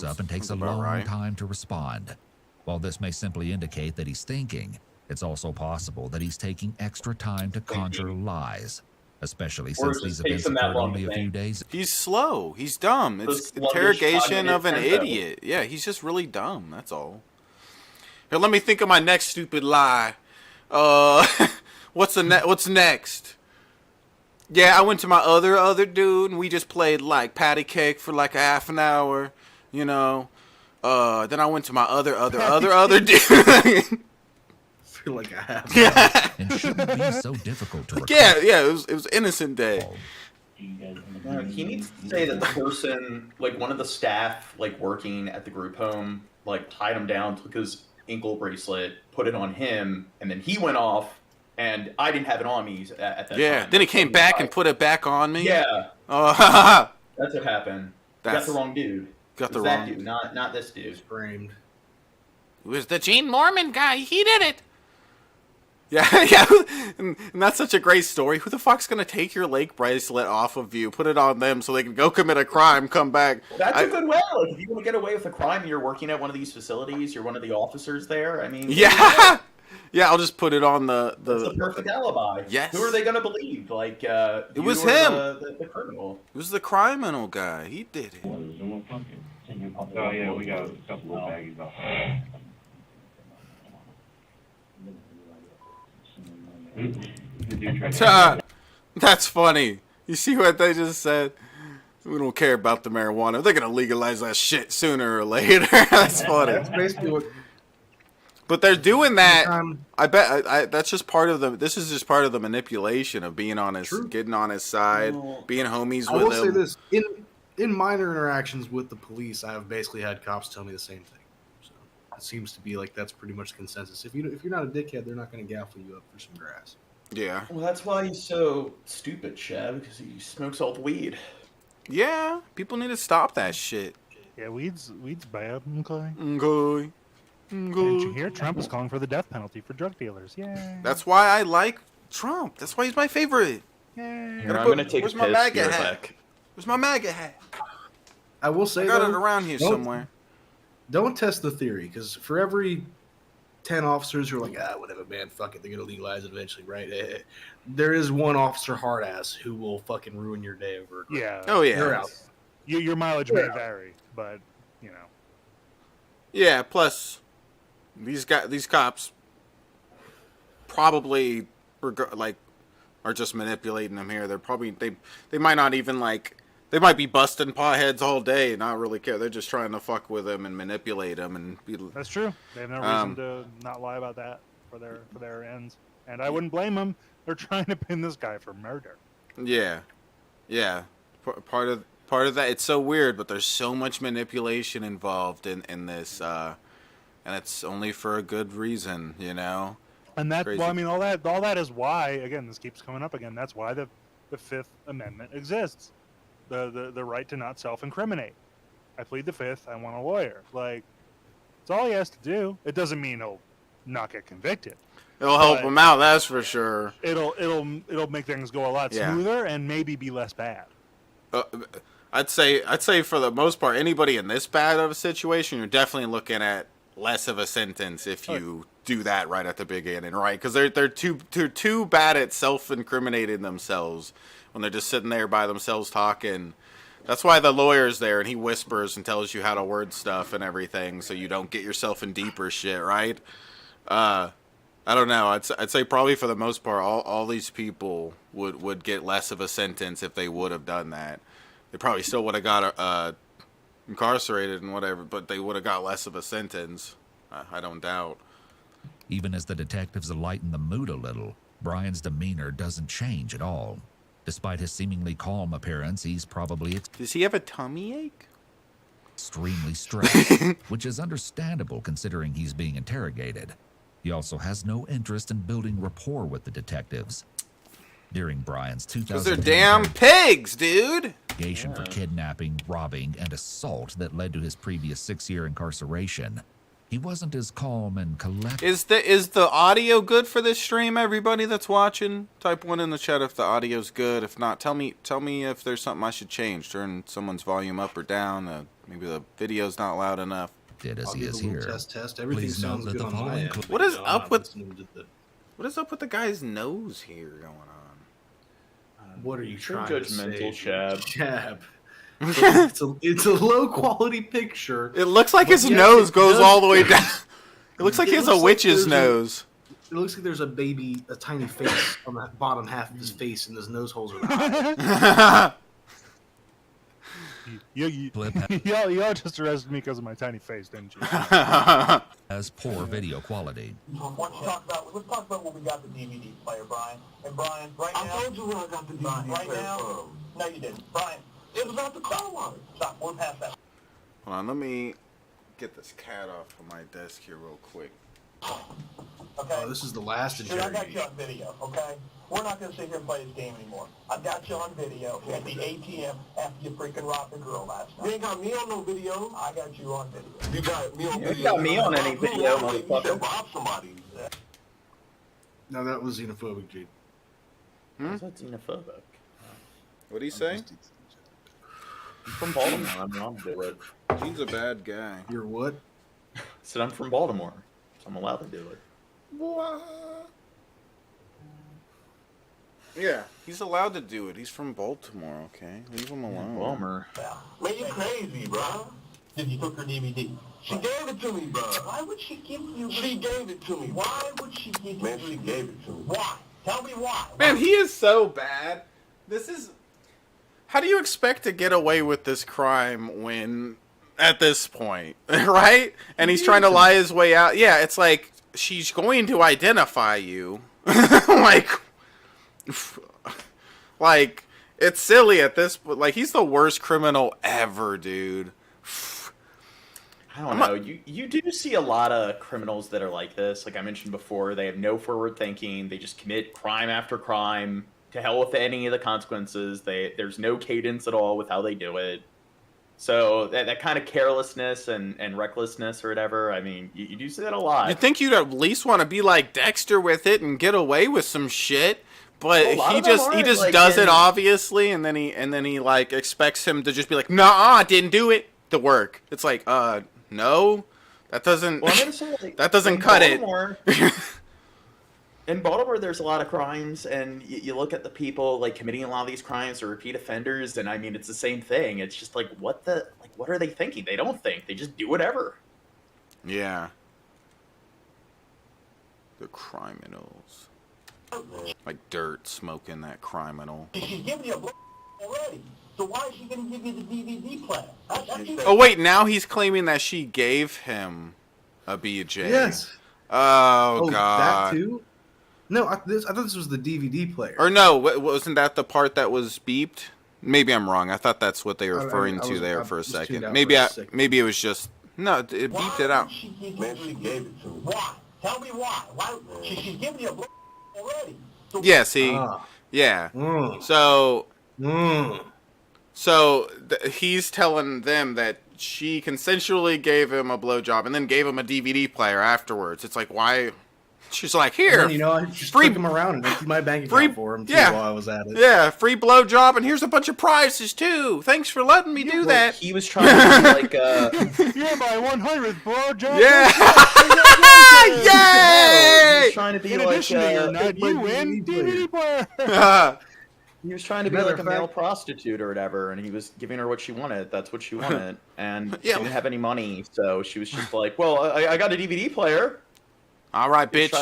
up and takes a sounds about long right. time to respond. While this may simply indicate that he's thinking, it's also possible that he's taking extra time to conjure lies, especially Or since it these just takes events him that occurred long only to a few think. days. He's slow. He's dumb. The It's sluggish interrogation of an cognitive tempo. idiot. Yeah, he's just really dumb. That's all. Here, let me think of my next stupid lie. What's next? Yeah, I went to my other dude, and we just played like patty cake for like a half an hour. You know. Then I went to my other dude. feel like I have. Yeah. And shouldn't be so difficult to recall. Yeah, it was innocent day. Do you guys end up He needs to say that the person, like one of the staff, like working at the group home, like tied him down, took his ankle bracelet, put it on him, and then he went off, and I didn't have it on me at that time. Then he came back and put it back on me? Yeah. Oh, That's what happened. Got the wrong dude. Got the that wrong dude, not this dude. Framed. It was the Gene Mormon guy. He did it. Yeah, yeah. And that's such a great story. Who the fuck's going to take your leg bracelet off of you, put it on them so they can go commit a crime, come back? Well, that's a good way. Like, if you want to get away with a crime and you're working at one of these facilities, you're one of the officers there, I mean... Yeah! Yeah, I'll just put it on the... It's the perfect alibi. Yes. Who are they going to believe? Like, it was him. The criminal. It was the criminal guy. He did it. Oh, yeah, we got a couple of baggies off. That's funny. You see what they just said? We don't care about the marijuana. They're gonna legalize that shit sooner or later. That's funny. That's basically what. But they're doing that. I bet. That's just part of the. This is just part of the manipulation of being on his, getting on his side, being homies with him. I will say this: in minor interactions with the police, I have basically had cops tell me the same thing. So it seems to be like that's pretty much consensus. If you're not a dickhead, they're not going to gaffle you up for some grass. Yeah. Well, that's why he's so stupid, Chev, because he smokes all the weed. Yeah, people need to stop that shit. Yeah, weed's bad. Okay. Okay. Didn't you hear? Trump is calling for the death penalty for drug dealers. Yeah. That's why I like Trump. That's why he's my favorite. Yeah. Here, I'm going to take where's a my piss. MAGA hat? Where's my MAGA hat? I will say, I got it around here somewhere. Don't test the theory, because for every 10 officers who are like, whatever, man, fuck it, they're going to legalize it eventually, right? There is one officer hard ass who will fucking ruin your day over. Yeah. Oh, yeah. They're out. Your mileage may vary, but, you know. Yeah, plus, these cops probably are just manipulating them here. They're probably, they might not even they might be busting potheads all day and not really care. They're just trying to fuck with them and manipulate them and be. That's true. They have no reason to not lie about that for their ends. And I wouldn't blame them. They're trying to pin this guy for murder. Yeah, yeah. Part of that. It's so weird, but there's so much manipulation involved in this, and it's only for a good reason, you know. And that, Crazy. well, I mean, all that is why. Again, this keeps coming up again. That's why the Fifth Amendment exists. The right to not self-incriminate. I plead the Fifth. I want a lawyer. Like, it's all he has to do. It doesn't mean he'll not get convicted. It'll help him out, that's for sure. It'll make things go a lot smoother and maybe be less bad. I'd say for the most part, anybody in this bad of a situation, you're definitely looking at less of a sentence if you do that right at the beginning, right? Because they're too bad at self-incriminating themselves when they're just sitting there by themselves talking. That's why the lawyer's there and he whispers and tells you how to word stuff and everything, so you don't get yourself in deeper shit, right? I don't know. I'd say probably for the most part, all these people would get less of a sentence if they would have done that. They probably still would have got incarcerated and whatever, but they would have got less of a sentence. I don't doubt. Even as the detectives lighten the mood a little, Brian's demeanor doesn't change at all. Despite his seemingly calm appearance, he's probably Does he have a tummy ache? Extremely stressed, which is understandable considering he's being interrogated. He also has no interest in building rapport with the detectives. During Brian's 2000 Because they're damn pigs, dude! Investigation for kidnapping, robbing, and assault that led to his previous 6-year incarceration, he wasn't as calm and collected. Is the audio good for this stream, everybody that's watching? Type 1 in the chat if the audio's good. If not, tell me if there's something I should change. Turn someone's volume up or down. Maybe the video's not loud enough. Did as he is here. Test. Everything sounds good on my end. What is up with the guy's nose here going on? What are you trying to say? Judgmental, Chab. Chab. It's a low quality picture. It looks like his nose goes all the way down. It looks like he has a witch's nose. It looks like there's a tiny face on the bottom half of his face, and his nose holes are the Y'all just arrested me because of my tiny face, didn't you? Has poor video quality. Let's talk about what we got the DVD player, Brian. And Brian, right now... I told you where I got the DVD player from. No, you didn't. Brian, it was out the car wash. Stop, we're past that. Hold on, let me get this cat off of my desk here real quick. Okay? Oh, this is the last Sure, I got interrogation. you on video, okay? We're not going to sit here and play this game anymore. I got you on video at the ATM after you freaking robbed the girl last night. You ain't got me on no video. I got you on video. You got me on video. You got me on any video, motherfucker. You rob somebody. No, that was xenophobic, Jade. How's that xenophobic? What'd he say? I'm from Baltimore. I'm allowed to do it. He's a bad guy. You're what? So I'm from Baltimore. So I'm allowed to do it. What? Yeah, he's allowed to do it. He's from Baltimore, okay? Leave him alone. Baltimore. Man, you crazy, bro. You took her DVD. She gave it to me, bro. Why would she give you? She gave it to me. Why would she give you? Man, she gave it to me. Why? Tell me why. Man, he is so bad. This is... How do you expect to get away with this crime when... At this point, right? And he's trying to lie his way out. Yeah, it's like, she's going to identify you. Like, it's silly at this point. Like, he's the worst criminal ever, dude. I don't know. You do see a lot of criminals that are like this. Like I mentioned before, they have no forward thinking. They just commit crime after crime. To hell with any of the consequences. There's no cadence at all with how they do it. So that kind of carelessness and recklessness or whatever, I mean, you do see that a lot. You'd think you'd at least want to be like Dexter with it and get away with some shit, but he just like, does it obviously, and then he like expects him to just be like, nah, didn't do it to work. It's like, no, that doesn't that doesn't cut it. In Baltimore, there's a lot of crimes, and you look at the people like committing a lot of these crimes or repeat offenders, and I mean, it's the same thing. It's just like, what are they thinking? They don't think. They just do whatever. Yeah. The criminals. Like dirt smoking that criminal. She's giving you a blow already. So why is she going to give you the DVD player? Oh wait, now he's claiming that she gave him a BJ. Yes. Oh God. That too? No, I thought this was the DVD player. Or no, wasn't that the part that was beeped? Maybe I'm wrong. I thought that's what they were referring to there for a second. Maybe it was just no. It beeped it out. Man, she gave it to me. Why? Tell me why. Why? She's giving you a blow already. So Yeah. See. Yeah. So he's telling them that she consensually gave him a blowjob and then gave him a DVD player afterwards. It's like, why? She's like, here. And, I just took him around and emptied my bank account for him too while I was at it. Yeah, free blowjob, and here's a bunch of prizes too. Thanks for letting me do that. He was trying to be like, you're my 100th blowjob. Yeah. Yay! He was trying to be like, you win DVD player. He was trying to be like a male prostitute or whatever, and he was giving her what she wanted. That's what she wanted, and she didn't have any money, so she was just like, "Well, I got a DVD player." All right, bitch.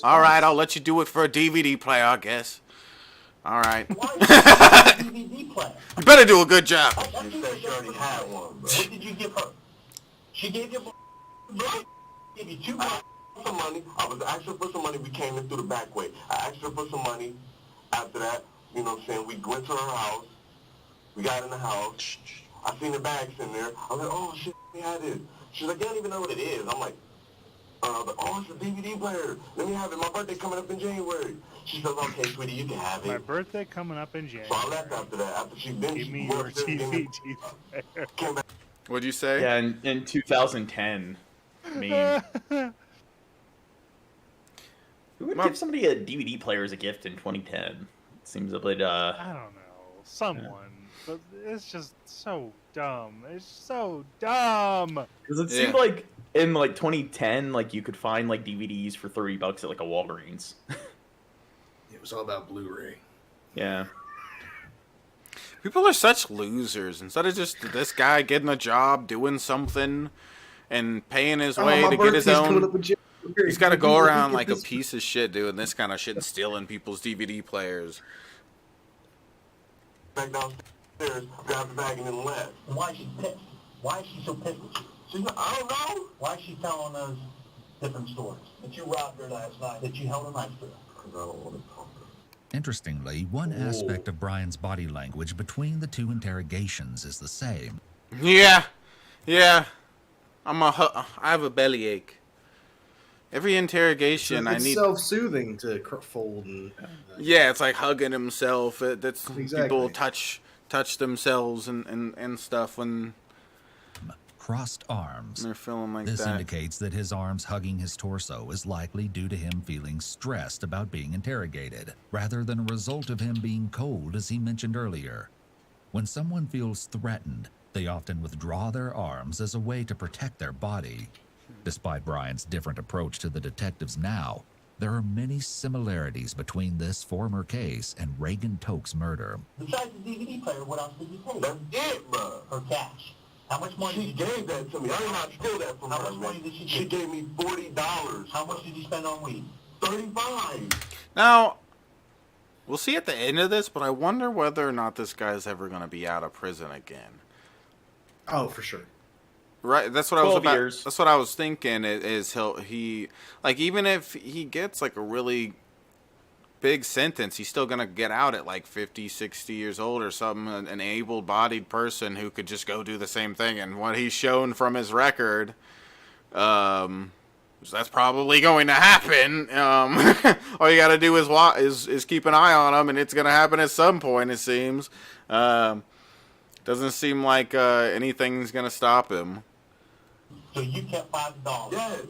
All right, I'll let you do it for a DVD player, I guess. All right. DVD player. You better do a good job. She said she already had one. What did you give her? She gave you gave you some money. I was asking for some money. We came in through the back way. I asked her for some money. After that, you know what I'm saying, we went to her house. We got in the house. I seen the bags in there. I was like, oh, shit, we had it. She's like, I don't even know what it is. I'm like, oh, it's a DVD player. Let me have it. My birthday coming up in January. She says, okay, sweetie, you can have it. My birthday coming up in January. So I left after that. After she been, give me your DVD player. What'd you say? Yeah, in 2010. I mean, who would give somebody a DVD player as a gift in 2010? It seems a bit, I don't know. Someone. But it's just so dumb. It's so dumb. Because it seemed like in like 2010, like you could find like DVDs for $30 at like a Walgreens. It was all about Blu-ray. Yeah. People are such losers. Instead of just this guy getting a job, doing something, and paying his way to get his own, he's got to go around like a piece of shit doing this kind of shit and stealing people's DVD players. upstairs, grabbed the bag, and then left. Why is she pissed? Why is she so pissed with you? I don't know. Why is she telling us different stories? That you robbed her last night, that you held a knife to her. Because I don't want to talk to her. Interestingly, one aspect of Brian's body language between the two interrogations is the same. Yeah. I have a bellyache. Every interrogation, it's I need self-soothing to fold and. Yeah, it's like hugging himself. That's Exactly. People touch themselves and stuff when Crossed arms. they're feeling like This that. indicates that his arms hugging his torso is likely due to him feeling stressed about being interrogated, rather than a result of him being cold, as he mentioned earlier. When someone feels threatened, they often withdraw their arms as a way to protect their body. Despite Brian's different approach to the detectives now, there are many similarities between this former case and Reagan Toke's murder. Besides the DVD player, what else did you take? That's it, bro. Her cash. How much money She did you gave that to me. I did not steal that from How her, much man. money did she give? She gave me $40. How much did you spend on weed? $35. Now, we'll see at the end of this, but I wonder whether or not this guy's ever going to be out of prison again. Oh, for sure. Right, that's what I was 12 about. years. That's what I was thinking. Is he like, even if he gets like a really big sentence, he's still gonna get out at like 50, 60 years old or something. An able-bodied person who could just go do the same thing, and what he's shown from his record, that's probably going to happen. All you got to do is keep an eye on him, and it's gonna happen at some point. It seems. Doesn't seem like anything's gonna stop him. So you kept $5. Yes.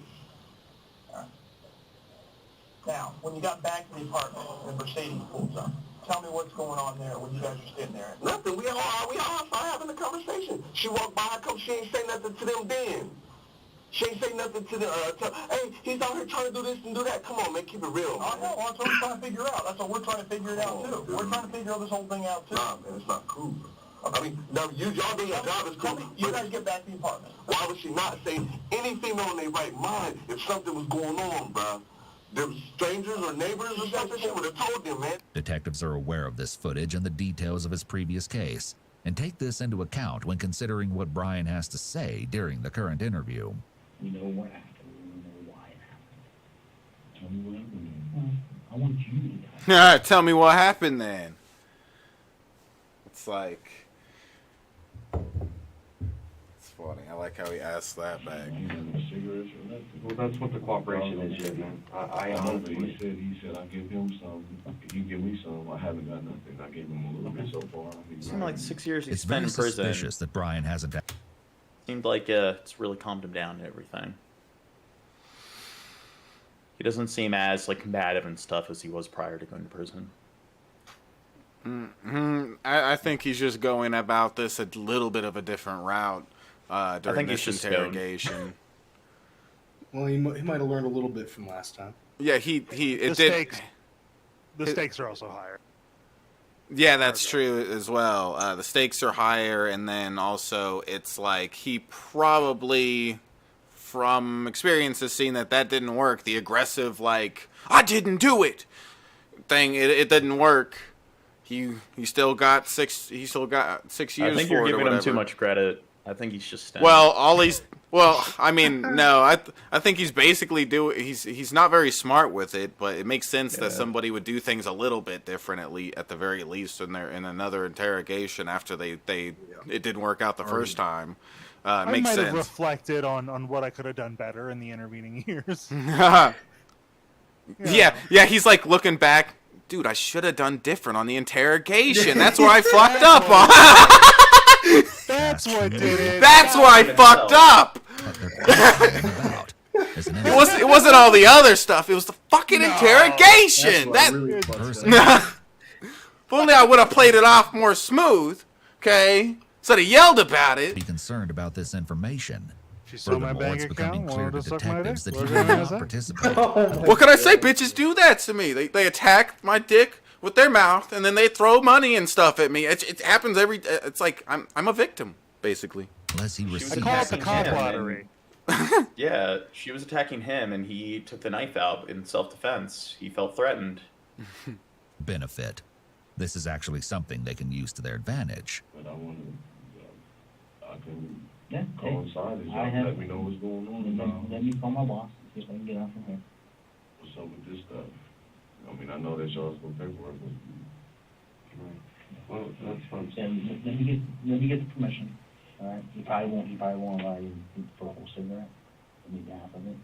Now, when you got back to the apartment and Mercedes pulls up, tell me what's going on there when you guys are sitting there. Nothing. We all started having a conversation. She walked by, I come, she ain't say nothing to them then. She ain't say nothing to the, hey, he's out here trying to do this and do that. Come on, man, keep it real, man. I know, that's what we're trying to figure out. That's what we're trying to figure it out, too. Dude. We're trying to figure this whole thing out, too. Nah, man, it's not cool. I mean, now, y'all doing your job is cool. You guys get back to the apartment. Why would she not say any female in their right mind if something was going on, bruh? Them strangers or neighbors or something, she would have told them, man. Detectives are aware of this footage and the details of his previous case, and take this into account when considering what Brian has to say during the current interview. We know what happened. We know why it happened. Tell me what happened. I want you to die. Tell me what happened then. It's like, it's funny. I like how he asked that back. Cigarettes or nothing. Well, that's what the cooperation is, yeah, man. I honestly, He said, I give him some. You give me some. I haven't got nothing. I gave him a little bit so far. It seemed like 6 years he It's spent very in prison. suspicious that Brian hasn't. Seemed like it's really calmed him down and everything. He doesn't seem as like combative and stuff as he was prior to going to prison. I think he's just going about this a little bit of a different route during think this he's just interrogation. Well, he might have learned a little bit from last time. Yeah, The stakes are also higher. Yeah, that's true as well. The stakes are higher, and then also it's like he probably, from experience, has seen that didn't work. The aggressive, like, I didn't do it thing, it didn't work. He still got 6 years for it I think you're or giving him whatever. too much credit. I think he's just Well, I mean, no, I think he's basically he's not very smart with it, but it makes sense that somebody would do things a little bit differently at the very least in another interrogation after it didn't work out the first time. I Makes might have sense. reflected on what I could have done better in the intervening years. Yeah, he's like looking back, dude, I should have done different on the interrogation. That's where I fucked up on. That's what did it. That's where I fucked up. It wasn't all the other stuff. It was the fucking interrogation. If only I would have played it off more smooth, okay? Instead of yelled about it. Be concerned about this information. She stole my Furthermore, bank it's becoming account. clear to Wanted to suck my detectives dick. that he What will was I not gonna participate. What can I say? Bitches do that to me. They attack my dick with their mouth, and then they throw money and stuff at me. It happens every. It's like I'm a victim, basically. Unless he was receives I call it the attacking cock him, lottery. Yeah, she was attacking him, and he took the knife out in self-defense. He felt threatened. benefit. This is actually something they can use to their advantage. But I want to, I can Yeah. coincide as I y'all have- let me know what's going on. Let me call my boss, see if I can get out from here. What's up with this stuff? I mean, I know that y'all's going paperwork. Right. Well, that's fine. Yeah, let me get the permission. All right. He probably won't allow you for a whole cigarette. Let me get half of it.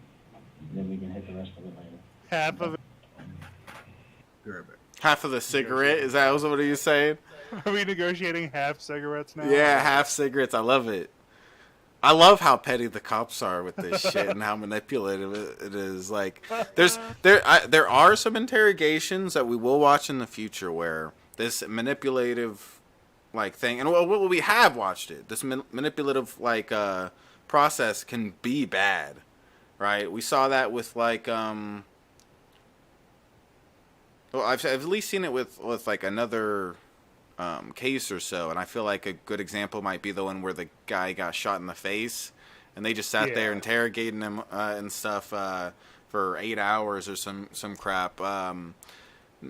And then we can hit the rest of it later. Half of it. Half of the cigarette? Is that what are you saying? Are we negotiating half cigarettes now? Yeah, half cigarettes. I love it. I love how petty the cops are with this shit and how manipulative it is. Like, there are some interrogations that we will watch in the future where this manipulative, like, thing, and we have watched it. This manipulative, like, process can be bad, right? We saw that with, like, well, I've at least seen it with like another case or so, and I feel like a good example might be the one where the guy got shot in the face, and they just sat there interrogating him and stuff for 8 hours or some crap.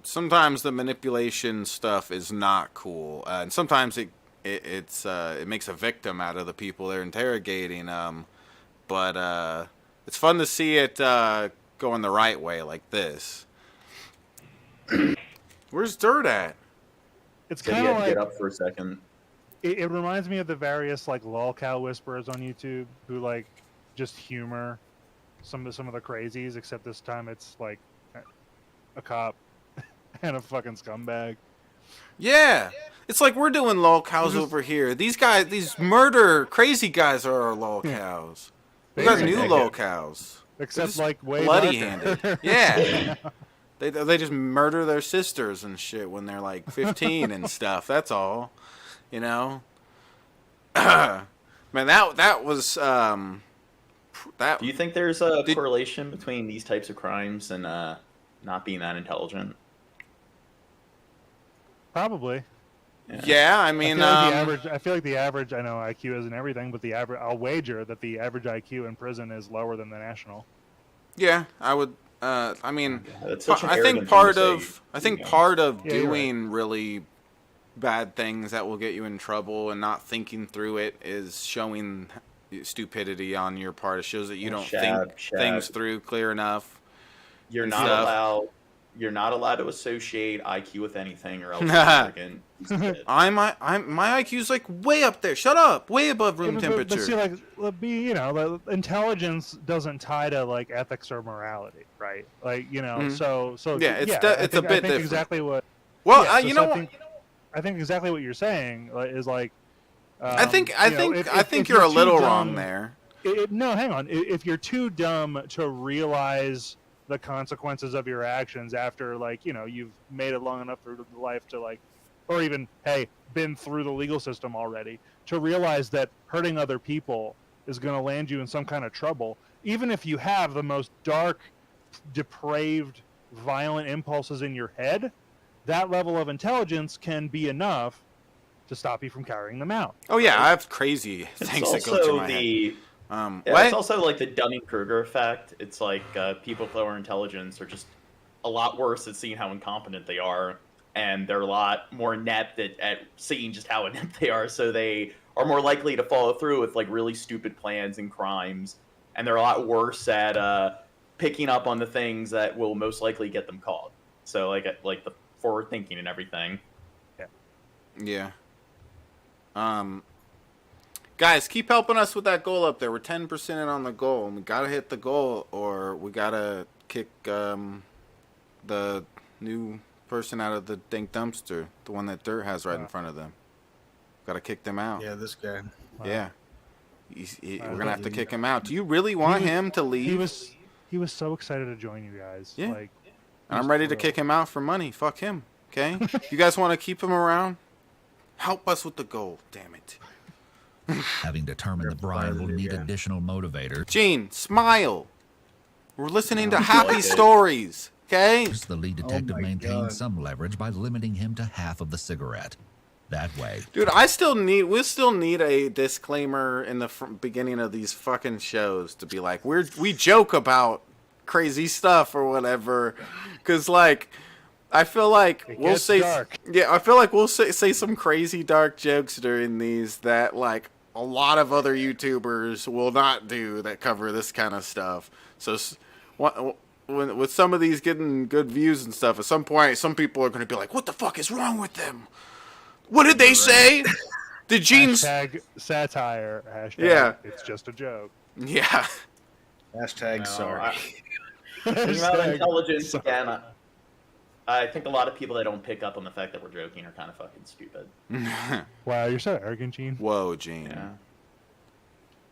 Sometimes the manipulation stuff is not cool, and sometimes it makes a victim out of the people they're interrogating. But it's fun to see it going the right way like this. Where's Dirt at? It's So he kind had of to like get up for a second. it reminds me of the various like lolcow whisperers on YouTube who like just humor some of the crazies, except this time it's like a cop and a fucking scumbag. Yeah, it's like we're doing lolcows over here. These guys, these murder crazy guys are our lolcows. We got new lolcows. Except like way bloody-handed. darker. Yeah. They just murder their sisters and shit when they're like 15 and stuff. That's all, you know. Man, that was that. Do you think there's a correlation between these types of crimes and not being that intelligent? Probably. Yeah, I mean, I feel like the average. I know IQ isn't everything, but the average. I'll wager that the average IQ in prison is lower than the national. Yeah, I would. I mean, That's such an I think arrogant part thing to of say. part of Yeah, you're doing really bad things that will get you in trouble and not thinking through it is showing stupidity on your part. It shows that you don't think things through clear enough. You're and not stuff. allowed. You're not allowed to associate IQ with anything, or else you're arrogant. My IQ's like way up there. Shut up, way above room temperature. But see, like, intelligence doesn't tie to like ethics or morality, right? Like, so yeah, it's a bit different. Exactly what. Well, yeah, you know what? I think exactly what you're saying is like. I think you're a little wrong there. No, hang on. If you're too dumb to realize the consequences of your actions after, like, you've made it long enough through life to, like, or even, hey, been through the legal system already, to realize that hurting other people is going to land you in some kind of trouble, even if you have the most dark, depraved, violent impulses in your head, that level of intelligence can be enough to stop you from carrying them out. Oh yeah, I have crazy things that go through my head. It's also like the Dunning-Kruger effect. It's like people with lower intelligence are just a lot worse at seeing how incompetent they are, and they're a lot more inept at seeing just how inept they are, so they are more likely to follow through with like really stupid plans and crimes, and they're a lot worse at picking up on the things that will most likely get them caught. So like the forward thinking and everything. Yeah. Guys, keep helping us with that goal up there. We're 10% in on the goal, and we gotta hit the goal, or we gotta kick the new person out of the Dank Dumpster, the one that Dirt has right in front of them. Gotta kick them out. Yeah, this guy. Yeah, we're gonna have to kick him out. Do you really want him to leave? He was so excited to join you guys. Yeah. Like, and I'm ready to kick him out for money. Fuck him. Okay. You guys want to keep him around? Help us with the goal. Damn it. Having determined that Brian will need additional motivators, Gene, smile. We're listening to happy stories, okay? the lead detective maintains some leverage by limiting him to half of the cigarette. That way, Dude, we still need a disclaimer in the beginning of these fucking shows to be like, we joke about crazy stuff or whatever, because like, I feel like It we'll gets say dark. yeah. I feel like we'll say some crazy dark jokes during these that like a lot of other YouTubers will not do that cover this kind of stuff. So when with some of these getting good views and stuff, at some point, some people are going to be like, "What the fuck is wrong with them? What did they say? Did Gene's Hashtag satire. Hashtag Yeah. it's just a joke. yeah." Hashtag No, sorry. Thinking about Hashtag intelligence sorry. again, I think a lot of people that don't pick up on the fact that we're joking are kind of fucking stupid. Wow, you're so arrogant, Gene. Whoa, Gene. Yeah.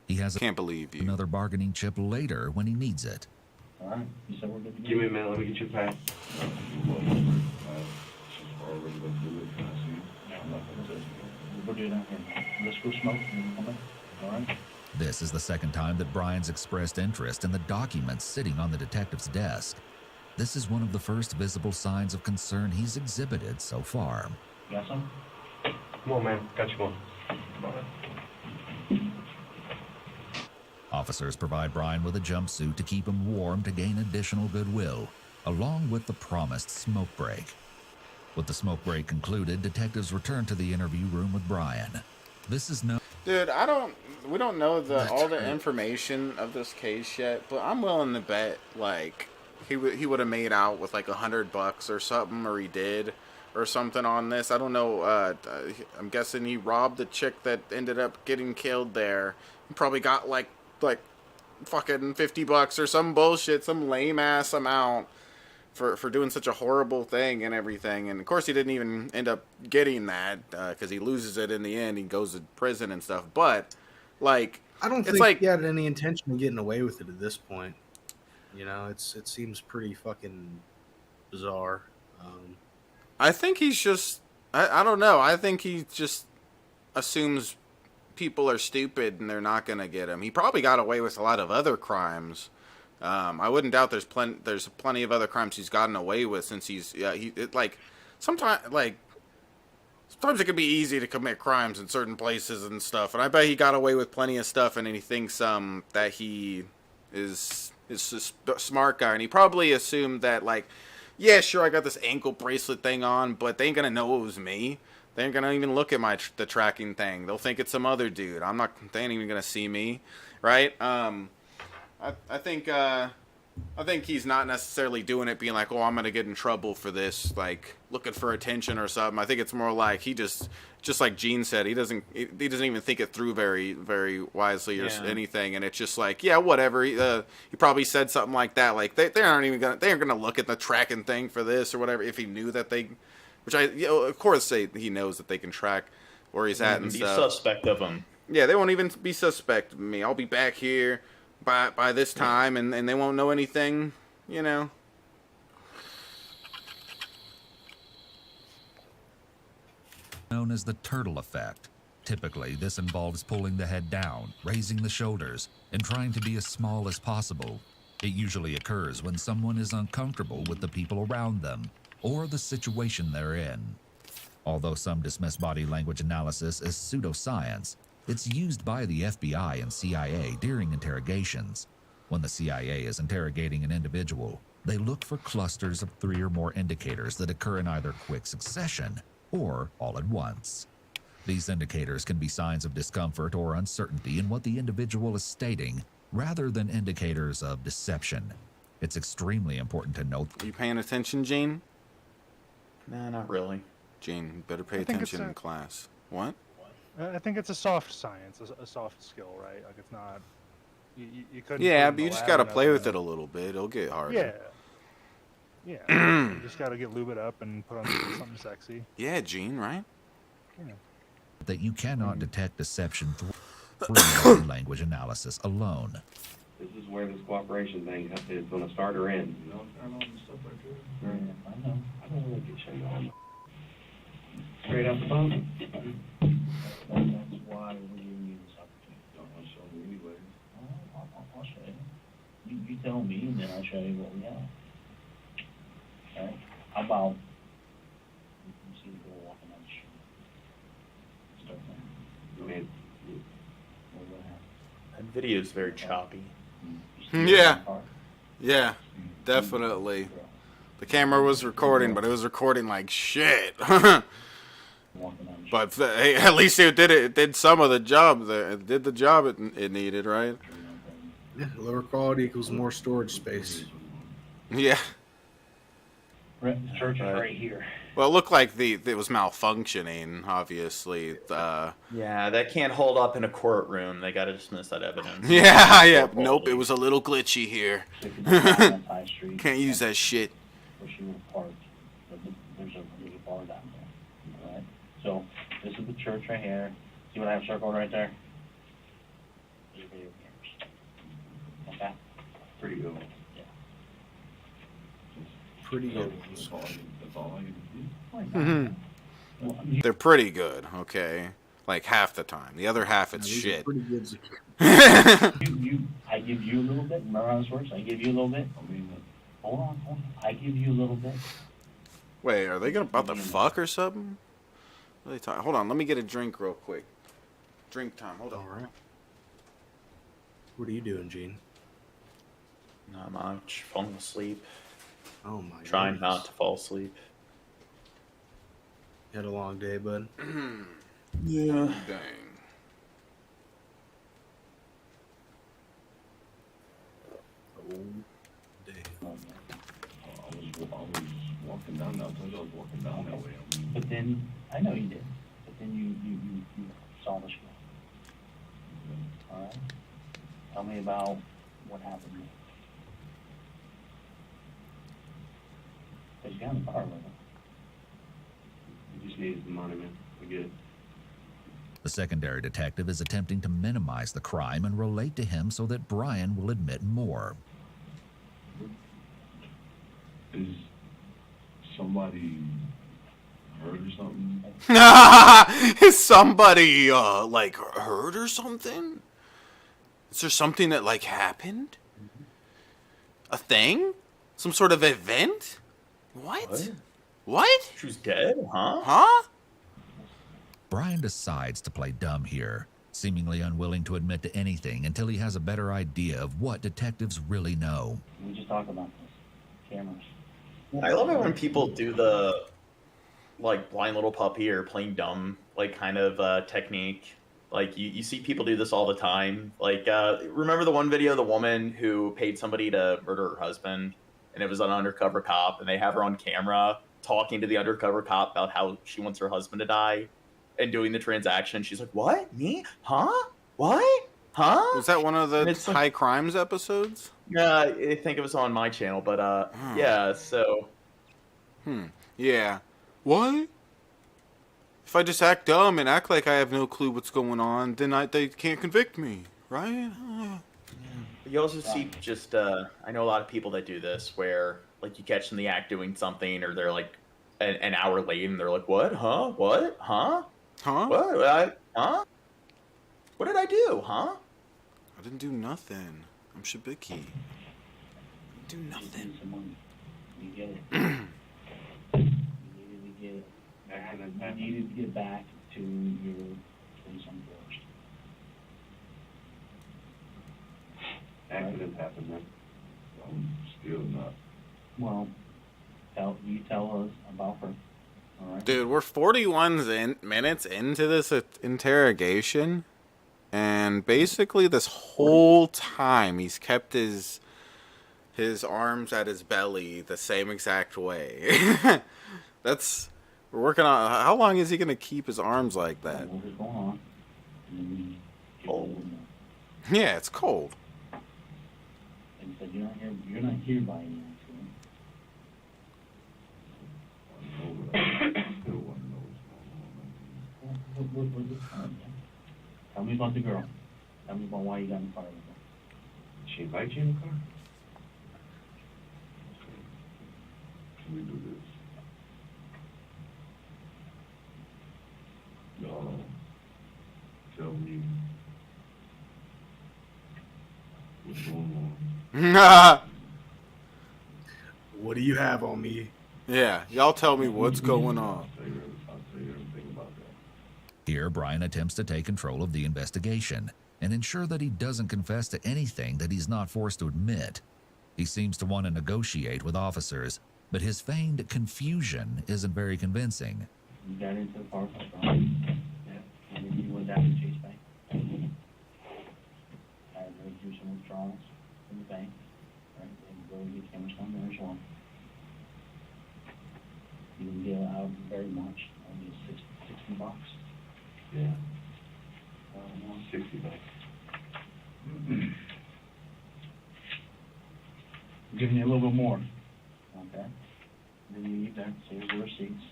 He has Can't believe you. another bargaining chip later when he needs it. All right, you said we're good to go. Give me a minute, let me get your pass. We're doing that here. Let's go smoke and come back. All right? This is the second time that Brian's expressed interest in the documents sitting on the detective's desk. This is one of the first visible signs of concern he's exhibited so far. Got some? Come on, man, got you one. Officers provide Brian with a jumpsuit to keep him warm to gain additional goodwill, along with the promised smoke break. With the smoke break concluded, detectives return to the interview room with Brian. This is no... Dude, we don't know all the information of this case yet, but I'm willing to bet, like, he would have made out with, like, $100 or something, or he did, or something on this. I don't know, I'm guessing he robbed the chick that ended up getting killed there. He probably got, like, fucking $50 or some bullshit, some lame-ass amount for doing such a horrible thing and everything. And, of course, he didn't even end up getting that, because he loses it in the end. He goes to prison and stuff, but... Like, I don't think like, he had any intention of getting away with it at this point. You know, it seems pretty fucking bizarre. I think he's just, I don't know. I think he just assumes people are stupid and they're not going to get him. He probably got away with a lot of other crimes. I wouldn't doubt there's plenty of other crimes he's gotten away with since sometimes it can be easy to commit crimes in certain places and stuff, and I bet he got away with plenty of stuff, and he thinks that he is a smart guy, and he probably assumed that, like, yeah, sure, I got this ankle bracelet thing on, but they ain't gonna know it was me. They ain't gonna even look at the tracking thing. They'll think it's some other dude. They ain't even gonna see me, right? I think he's not necessarily doing it being like, oh, I'm going to get in trouble for this, like, looking for attention or something. I think it's more like he just like Gene said, he doesn't even think it through very, very wisely or anything. And it's just like, yeah, whatever. He probably said something like that. Like, they aren't going to look at the tracking thing for this or whatever if he knew that of course he knows that they can track where he's at and be stuff. Suspect of him. Yeah, they won't even be suspect of me. I'll be back here by this time, and they won't know anything, you know. Known as the turtle effect. Typically, this involves pulling the head down, raising the shoulders, and trying to be as small as possible. It usually occurs when someone is uncomfortable with the people around them, or the situation they're in. Although some dismiss body language analysis as pseudoscience, it's used by the FBI and CIA during interrogations. When the CIA is interrogating an individual, they look for clusters of 3 or more indicators that occur in either quick succession or all at once. These indicators can be signs of discomfort or uncertainty in what the individual is stating, rather than indicators of deception. It's extremely important to note. Are you paying attention, Gene? Nah, not really. Gene, you better pay attention in class. What? I think it's a soft science, a soft skill, right? Like, it's not... You couldn't... Yeah, but you just got to play with it a little bit. It'll get harder. Yeah. You just got to lube it up and put on something sexy. Yeah, Gene, right? Yeah. That you cannot detect deception through body language analysis alone. This is where this cooperation thing is going to start or end. You know, turn on and stuff like that. Right. I know. I don't want to get you on. Straight out the phone. That's why we're giving you this opportunity. Don't want to show me anyway. I'll show you. You tell me, and then I'll show you what we have. All right? How about you can see the girl walking down the street. Start there. Go ahead. What happened? That video is very choppy. Yeah. Yeah, definitely. The camera was recording, but it was recording like shit. But hey, at least it did it. It did some of the job there. It did the job it needed, right? Yeah, lower quality equals more storage space. Yeah. The church is right here. Well, it looked like it was malfunctioning, obviously. Yeah, that can't hold up in a courtroom. They got to dismiss that evidence. Yeah. Nope, it was a little glitchy here. Can't use that shit. Where she was parked, but there's a bar down there. All right. So this is the church right here. See what I have circled right there? These are video cameras. Okay. Pretty good. Yeah. Pretty good. That's all I can Mm-hmm. They're pretty good, okay? Like half the time. The other half, it's shit. Pretty good. I give you a little bit. Remember how this works? I give you a little bit. Hold on. I give you a little bit. Wait, are they about to fuck or something? What are they talking? Hold on, let me get a drink real quick. Drink time. Hold on. All right. What are you doing, Gene? Not much. Falling asleep. Oh my. Trying goodness. not to fall asleep. You had a long day, bud. Yeah. Dang. Oh, dang. I was walking down that. I told you I was walking down that way. But then, I know you did. But then you saw the scroll. All right. Tell me about what happened. Because you got in the car with him. You just needed the money, man. I get it. The secondary detective is attempting to minimize the crime and relate to him so that Brian will admit more. Is somebody hurt or something? Is somebody, like, hurt or something? Is there something that, like, happened? A thing? Some sort of event? What? She was dead? Huh? Huh? Brian decides to play dumb here, seemingly unwilling to admit to anything until he has a better idea of what detectives really know. We just talked about this. Cameras. I love it when people do the, like, blind little puppy or playing dumb, like, kind of technique. Like, you see people do this all the time. Like, remember the one video of the woman who paid somebody to murder her husband? And it was an undercover cop, and they have her on camera talking to the undercover cop about how she wants her husband to die and doing the transaction. She's like, what? Me? Huh? What? Huh? Was that one of the Like, high crimes episodes? Yeah, I think it was on my channel, but yeah, so. Yeah. What? If I just act dumb and act like I have no clue what's going on, then they can't convict me, right? You also see just, I know a lot of people that do this where, like, you catch them in the act doing something, or they're, like, an hour late, and they're like, what? Huh? What? Huh? Huh? What? Huh? What did I do? Huh? I didn't do nothing. I'm Shabiki. Do nothing. Some money. You get it. You needed to get back to your 20-some first. Accidents happen, man. I'm still not. Well, you tell us about her. All right. Dude, we're 41 minutes into this interrogation, and basically this whole time he's kept his arms at his belly the same exact way. We're working on, how long is he going to keep his arms like that? What is going on? Cold. Yeah, it's cold. And said you're not here by any accident. I know, but I still want to know what's going on. What this time? Tell me about the girl. Tell me about why you got in the car with her. Did she invite you in the car? Can we do this? No. Tell me what's going on. What do you have on me? Yeah, y'all tell me what's going on. I'll tell you everything about that. Here, Brian attempts to take control of the investigation and ensure that he doesn't confess to anything that he's not forced to admit. He seems to want to negotiate with officers, but his feigned confusion isn't very convincing. You got into the park, right? Yeah. And then you went down to Chase Bank. I had to do some withdrawals from the bank. Right? And go get cameras on there as well. You didn't get out very much. Only $60. Yeah. 60 bucks. I'm giving you a little bit more. Okay? Then you leave there. So here's the receipts.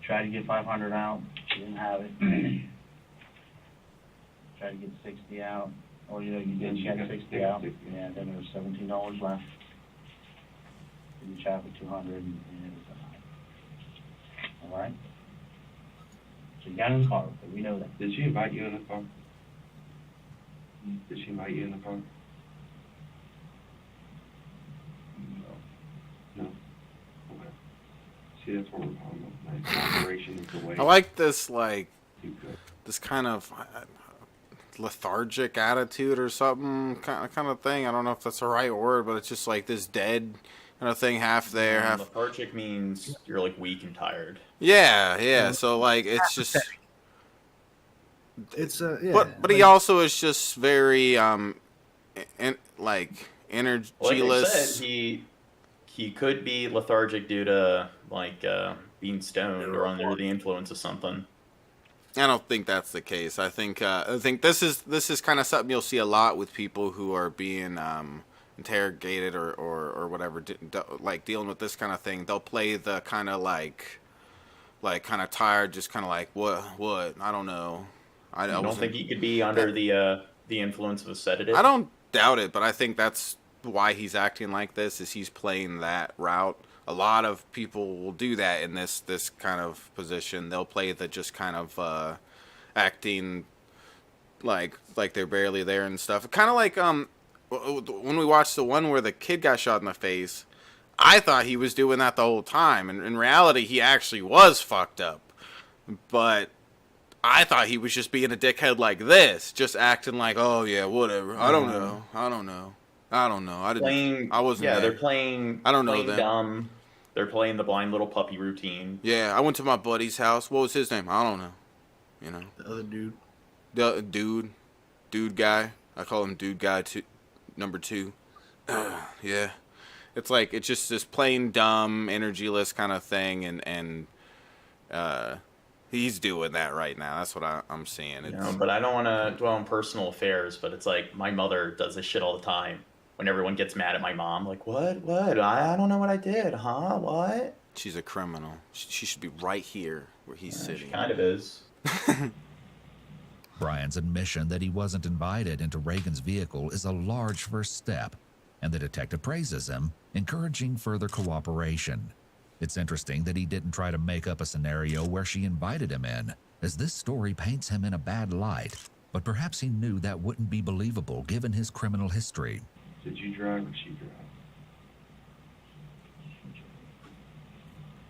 Try to get 500 out. You didn't have it. Try to get 60 out. Or you did get 60 out. Yeah, then there was $17 left. Then you chop it 200 and it was all right? So you got in the car, but we know that. Did she invite you in the car? Did she invite you in the car? No. Okay. See, that's what we're talking about. Cooperation is the way. I like this, this kind of lethargic attitude or something, kind of thing. I don't know if that's the right word, but it's just like this dead kind of thing, half there, half. Lethargic means you're like weak and tired. Yeah. So like it's just. It's yeah. But he also is just very energyless. Like I said, he could be lethargic due to being stoned or under the influence of something. I don't think that's the case. I think this is kind of something you'll see a lot with people who are being interrogated or whatever, like dealing with this kind of thing. They'll play the kind of like kind of tired, just kind of like what I don't know. I don't think he could be under the influence of a sedative. I don't doubt it, but I think that's why he's acting like this. Is he's playing that route. A lot of people will do that in this kind of position. They'll play the just kind of acting like they're barely there and stuff. Kind of like when we watched the one where the kid got shot in the face. I thought he was doing that the whole time, and in reality, he actually was fucked up. But I thought he was just being a dickhead like this, just acting like, oh yeah, whatever. I don't know. I didn't. I wasn't. Yeah, there. they're playing. I don't know playing them. Dumb. They're playing the blind little puppy routine. Yeah, I went to my buddy's house. What was his name? I don't know. You know. The other dude. The dude guy. I call him dude guy number 2. Yeah, it's like it's just this plain dumb, energyless kind of thing, and he's doing that right now. That's what I'm seeing. But I don't want to dwell on personal affairs, but it's like my mother does this shit all the time. When everyone gets mad at my mom, like, what? I don't know what I did, huh? What? She's a criminal. She should be right here where he's sitting. She kind of is. Brian's admission that he wasn't invited into Reagan's vehicle is a large first step, and the detective praises him, encouraging further cooperation. It's interesting that he didn't try to make up a scenario where she invited him in, as this story paints him in a bad light, but perhaps he knew that wouldn't be believable given his criminal history. Did you drive or she drive?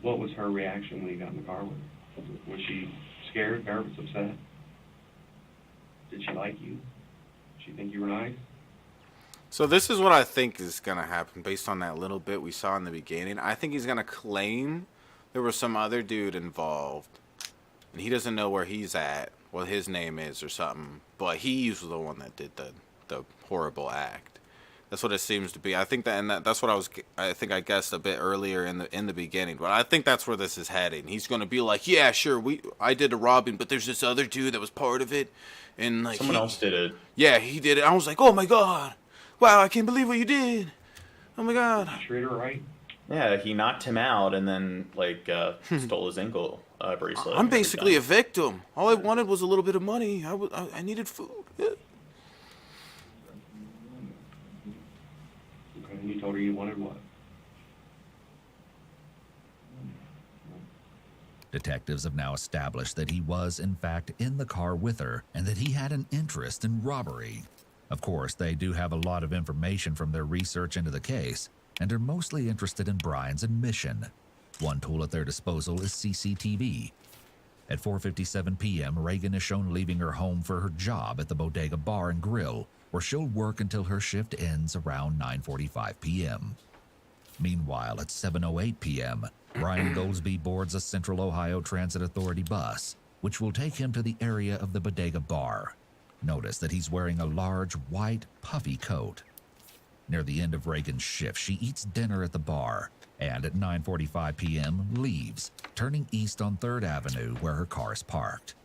What was her reaction when you got in the car with her? Was she scared, nervous, upset? Did she like you? Did she think you were nice? So this is what I think is going to happen based on that little bit we saw in the beginning. I think he's going to claim there was some other dude involved, and he doesn't know where he's at, what his name is or something, but he's the one that did the horrible act. That's what it seems to be. I think that's what I guessed a bit earlier in the beginning. But I think that's where this is heading. He's going to be like, yeah, sure, I did a robbing, but there's this other dude that was part of it, and like someone else did it. Yeah, he did it. I was like, oh my god, wow, I can't believe what you did. Oh my god. Did you treat her right? Yeah, he knocked him out and then stole his ankle bracelet. I'm basically a victim. All I wanted was a little bit of money. I needed food. Yeah. And you told her you wanted what? Detectives have now established that he was, in fact, in the car with her and that he had an interest in robbery. Of course, they do have a lot of information from their research into the case and are mostly interested in Brian's admission. One tool at their disposal is CCTV. At 4:57 p.m., Reagan is shown leaving her home for her job at the Bodega Bar and Grill, where she'll work until her shift ends around 9:45 p.m. Meanwhile, at 7:08 p.m., Brian Golsby boards a Central Ohio Transit Authority bus, which will take him to the area of the Bodega Bar. Notice that he's wearing a large, white, puffy coat. Near the end of Reagan's shift, she eats dinner at the bar, and at 9:45 p.m. leaves, turning east on 3rd Avenue where her car is parked.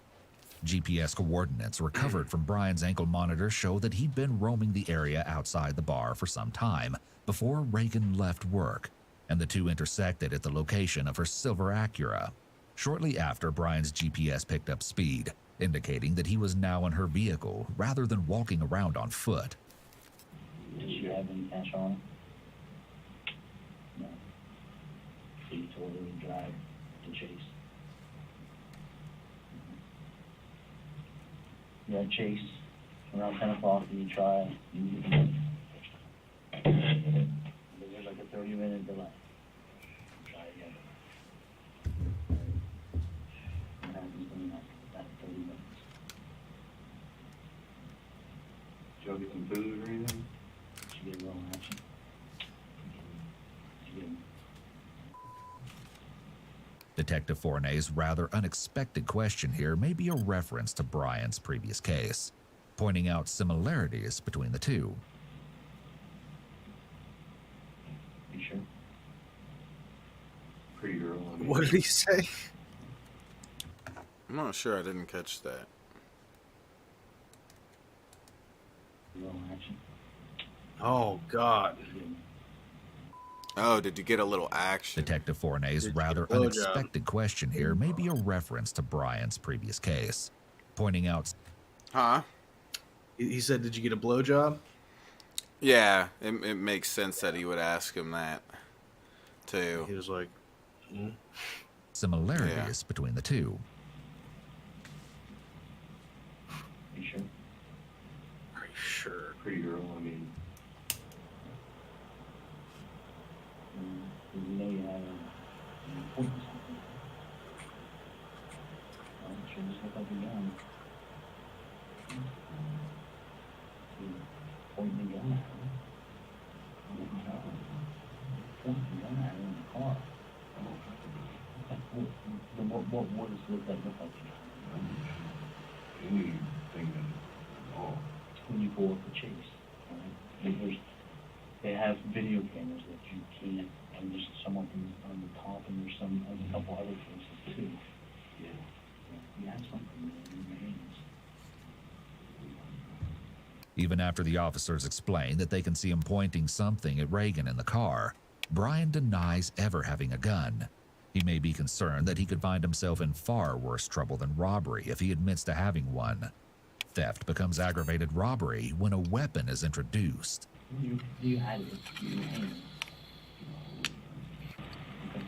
GPS coordinates recovered from Brian's ankle monitor show that he'd been roaming the area outside the bar for some time before Reagan left work, and the two intersected at the location of her silver Acura. Shortly after, Brian's GPS picked up speed, indicating that he was now in her vehicle rather than walking around on foot. Did you have any cash on him? No. So you told her to drive to Chase? You had Chase around 10 o'clock and you try and you there's like a 30-minute delay. Try again. What happens when that 30 minutes? Did y'all get some food or anything? Did you get a little action? Did you get Detective Fournet's rather unexpected question here may be a reference to Brian's previous case, pointing out similarities between the two. You sure? Pretty girl. I mean, What did he say? I'm not sure. I didn't catch that. A little action? Oh, God. Oh, did you get a little action? Detective Fournet's rather blowjob? unexpected question here may be a reference to Brian's previous case, pointing out Huh? He said, did you get a blowjob? Yeah, it makes sense that he would ask him that, too. He was like, similarities between the two. You sure? Are you sure? pretty girl. I mean, Did you know you had an appointment or something? Well, it sure just looked like a gun. You pointing the gun at her. Pointing the gun at her in the car. What does it look like to you? anything at all. When you go up the Chase, right? They have video cameras that you can't, and there's some of them on the top, and there's a couple other places too. Yeah. You have something in your hands. Even after the officers explain that they can see him pointing something at Reagan in the car, Brian denies ever having a gun. He may be concerned that he could find himself in far worse trouble than robbery if he admits to having one. Theft becomes aggravated robbery when a weapon is introduced. You had it in your hands. Okay.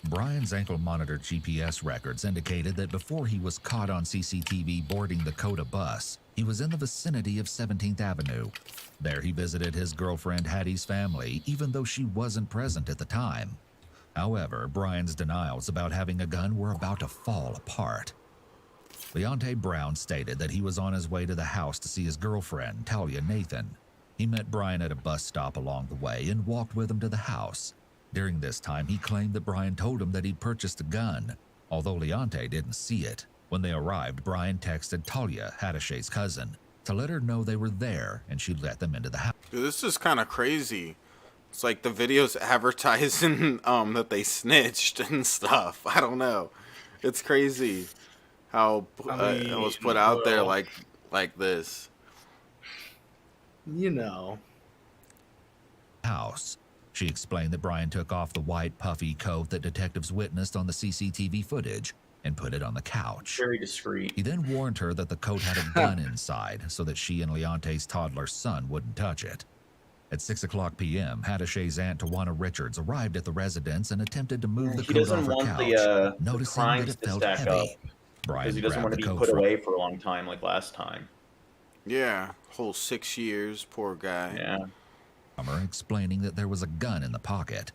Brian's ankle-monitored GPS records indicated that before he was caught on CCTV boarding the Coda bus, he was in the vicinity of 17th Avenue. There he visited his girlfriend Hattie's family, even though she wasn't present at the time. However, Brian's denials about having a gun were about to fall apart. Leonte Brown stated that he was on his way to the house to see his girlfriend, Talia Nathan. He met Brian at a bus stop along the way and walked with him to the house. During this time, he claimed that Brian told him that he'd purchased a gun, although Leonte didn't see it. When they arrived, Brian texted Talia, Hadashay's cousin, to let her know they were there and she'd let them into the house. Dude, this is kind of crazy. It's like the videos advertising that they snitched and stuff. I don't know. It's crazy how it was put out there like this. You know. House. She explained that Brian took off the white puffy coat that detectives witnessed on the CCTV footage and put it on the couch. Very discreet. He then warned her that the coat had a gun inside so that she and Leonte's toddler son wouldn't touch it. At 6:00 p.m., Hadashay's aunt Tawana Richards arrived at the residence and attempted to move the coat off her couch, noticing that it felt heavy. Brian because he doesn't want to be put away for a long time like last time. Yeah, whole 6 years, poor guy. Yeah. Explaining that there was a gun in the pocket.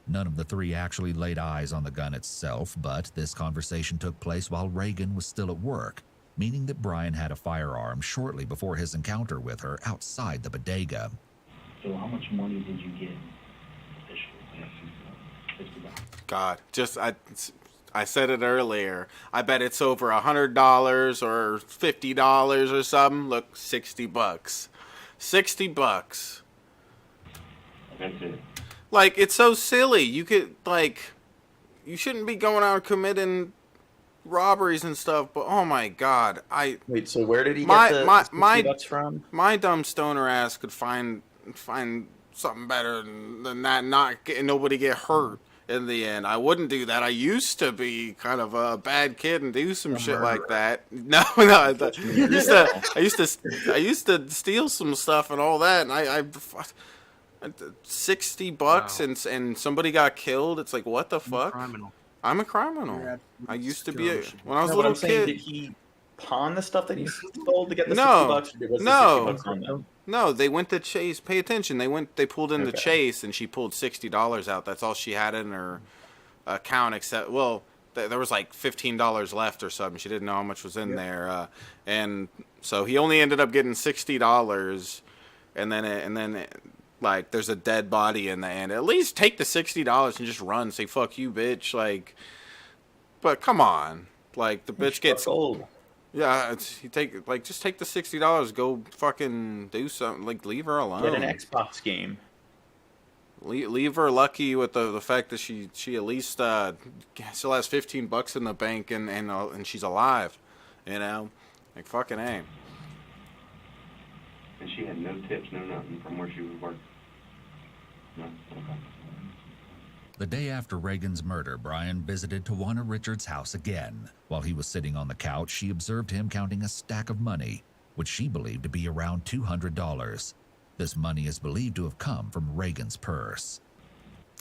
None of the three actually laid eyes on the gun itself, but this conversation took place while Reagan was still at work, meaning that Brian had a firearm shortly before his encounter with her outside the bodega. So how much money did you get God, I said it earlier. I bet it's over $100 or $50 or something. Look, $60. $60. That's it. Like, it's so silly. You could, like, you shouldn't be going out committing robberies and stuff, but oh my God, Wait, so where did he get the $60 from? My dumb stoner ass could find something better than that, nobody get hurt in the end. I wouldn't do that. I used to be kind of a bad kid and do some shit like that. No, I used to steal some stuff and all that, and I $60 Wow. and somebody got killed. It's like, what the fuck? Criminal. I'm a criminal. Yeah, I used to it's be terrible. when I was a No, but little I'm saying, kid. did he pawn the stuff that he stole to get the No. $60? Or was the No. $60 on them? No, they went to Chase. Pay attention. They pulled into Okay. Chase, and she pulled $60 out. That's all she had in her account. Except, well, there was like $15 left or something. She didn't know how much was in there, and so he only ended up getting $60. And then like, there's a dead body in the end. At least take the $60 and just run. Say fuck you, bitch. Like, but come on, like the bitch gets old. Yeah, just take the $60. Go fucking do something. Like, leave her alone. Get an Xbox game. Leave her lucky with the fact that she at least still has $15 in the bank and she's alive. You know, like fucking A. And she had no tips, no nothing from where she was working. No. Okay. The day after Reagan's murder, Brian visited Tawana Richards' house again. While he was sitting on the couch, she observed him counting a stack of money, which she believed to be around $200. This money is believed to have come from Reagan's purse.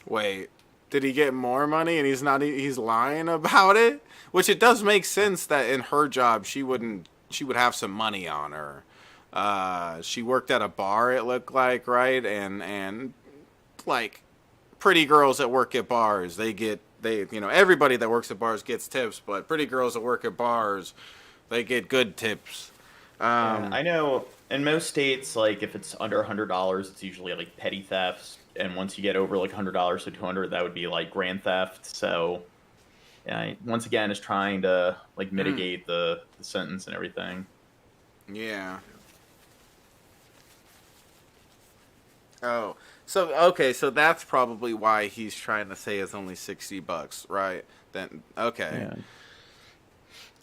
Wait, did he get more money and he's lying about it? Which it does make sense that in her job she would have some money on her. She worked at a bar, it looked like, right? And like, pretty girls that work at bars, everybody that works at bars gets tips, but pretty girls that work at bars, they get good tips. Yeah, I know in most states, like, if it's under $100, it's usually like petty thefts, and once you get over like $100 to $200, that would be like grand theft. So, yeah, once again, is trying to like mitigate the sentence and everything. Yeah. Oh, so that's probably why he's trying to say it's only $60, right? Then okay. Yeah.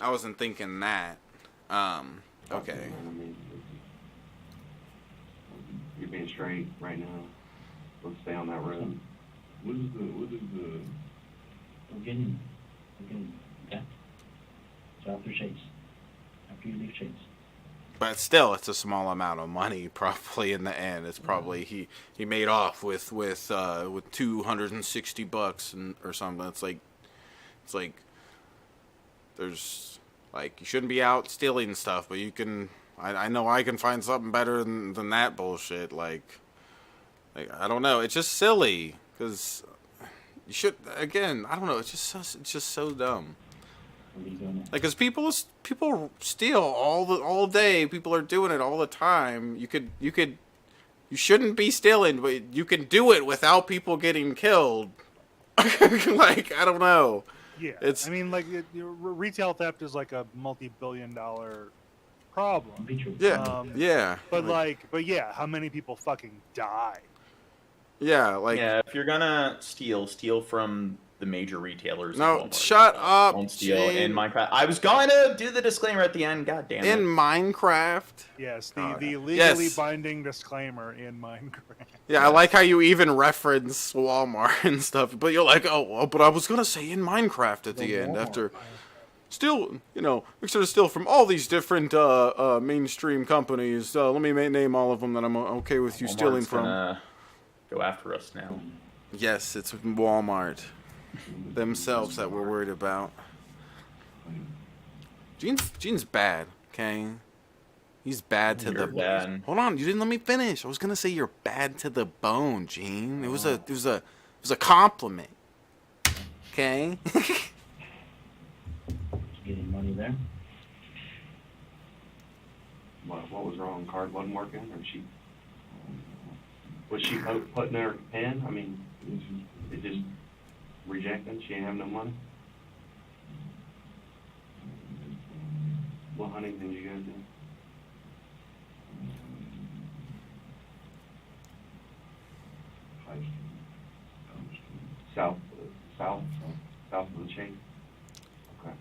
I wasn't thinking that. Okay. I mean, you're being straight right now. Let's stay on that road. What is the? We're getting, okay. So after Chase. After you leave Chase. But still, it's a small amount of money. Probably in the end, it's probably he made off with $260 or something. It's like there's like, you shouldn't be out stealing stuff, but you can. I know I can find something better than that bullshit. Like I don't know. It's just silly because you should. Again, I don't know. It's just so dumb. Like, cause people steal all day. People are doing it all the time. You shouldn't be stealing, but you can do it without people getting killed. Like, I don't know. Yeah, It's. I mean, like, retail theft is like a multi-billion-dollar problem. Yeah, yeah. But yeah, how many people fucking die? Yeah, like. Yeah, if you're gonna steal from the major retailers. No, Walmart. shut up. Don't steal Gene. in Minecraft. I was going to do the disclaimer at the end. God damn it. In Minecraft. Yes, the legally Yes. binding disclaimer in Minecraft. Yeah, I like how you even reference Walmart and stuff, but you're like, oh, but I was gonna say in Minecraft at the end after. Still, make sure to steal from all these different mainstream companies. Let me name all of them that I'm okay with you stealing Walmart's from. gonna go after us now. Yes, it's Walmart themselves that we're worried about. Gene's bad, okay? He's bad to You're the. bad. Hold on, you didn't let me finish. I was gonna say you're bad to the bone, Gene. It was a compliment. Okay. Getting money there. What was wrong? Card wasn't working, or was she putting her pen? I mean, it just rejecting? She ain't have no money? What hunting did you guys do? South of the Chase. Okay.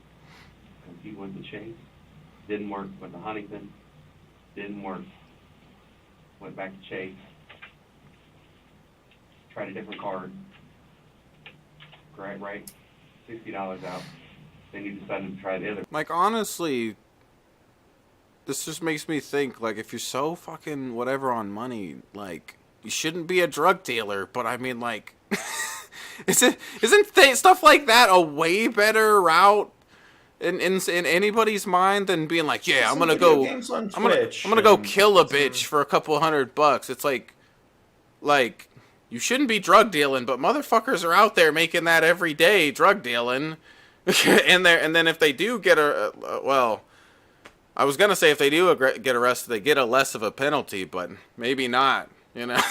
Because he went to Chase, didn't work, went to Huntington, didn't work, went back to Chase, tried a different card, right, $60 out. Then you decided to try the other. Like, honestly, this just makes me think, like, if you're so fucking whatever on money, like, you shouldn't be a drug dealer. But I mean, like, isn't stuff like that a way better route in anybody's mind than being like, yeah, I'm gonna go kill a bitch for a couple $100? It's like you shouldn't be drug dealing, but motherfuckers are out there making that every day, drug dealing. and then if they do get I was gonna say if they do get arrested, they get a less of a penalty, but maybe not. You know,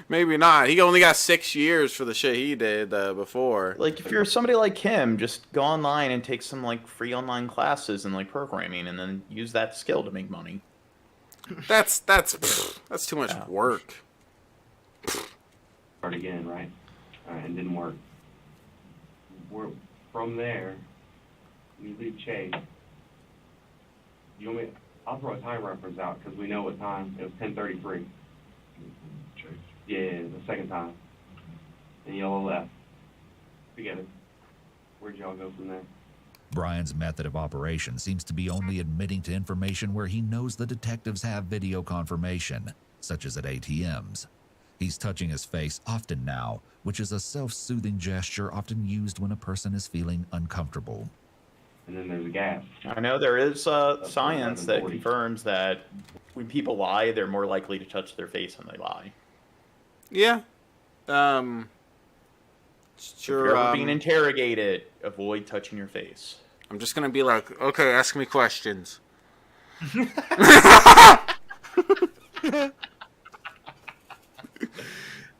maybe not. He only got 6 years for the shit he did before. Like, if you're somebody like him, just go online and take some like free online classes in like programming, and then use that skill to make money. That's too much work. Start again, right? And didn't work. From there, we leave Chase. You want me? I'll throw a time reference out because we know what time. It was 10:33. Yeah, the second time. And y'all left together. Where'd y'all go from there? Brian's method of operation seems to be only admitting to information where he knows the detectives have video confirmation, such as at ATMs. He's touching his face often now, which is a self-soothing gesture often used when a person is feeling uncomfortable. And then there's a gap. I know there is science that confirms that when people lie, they're more likely to touch their face when they lie. Yeah. Sure. If you're ever being interrogated, avoid touching your face. I'm just gonna be like, okay, ask me questions.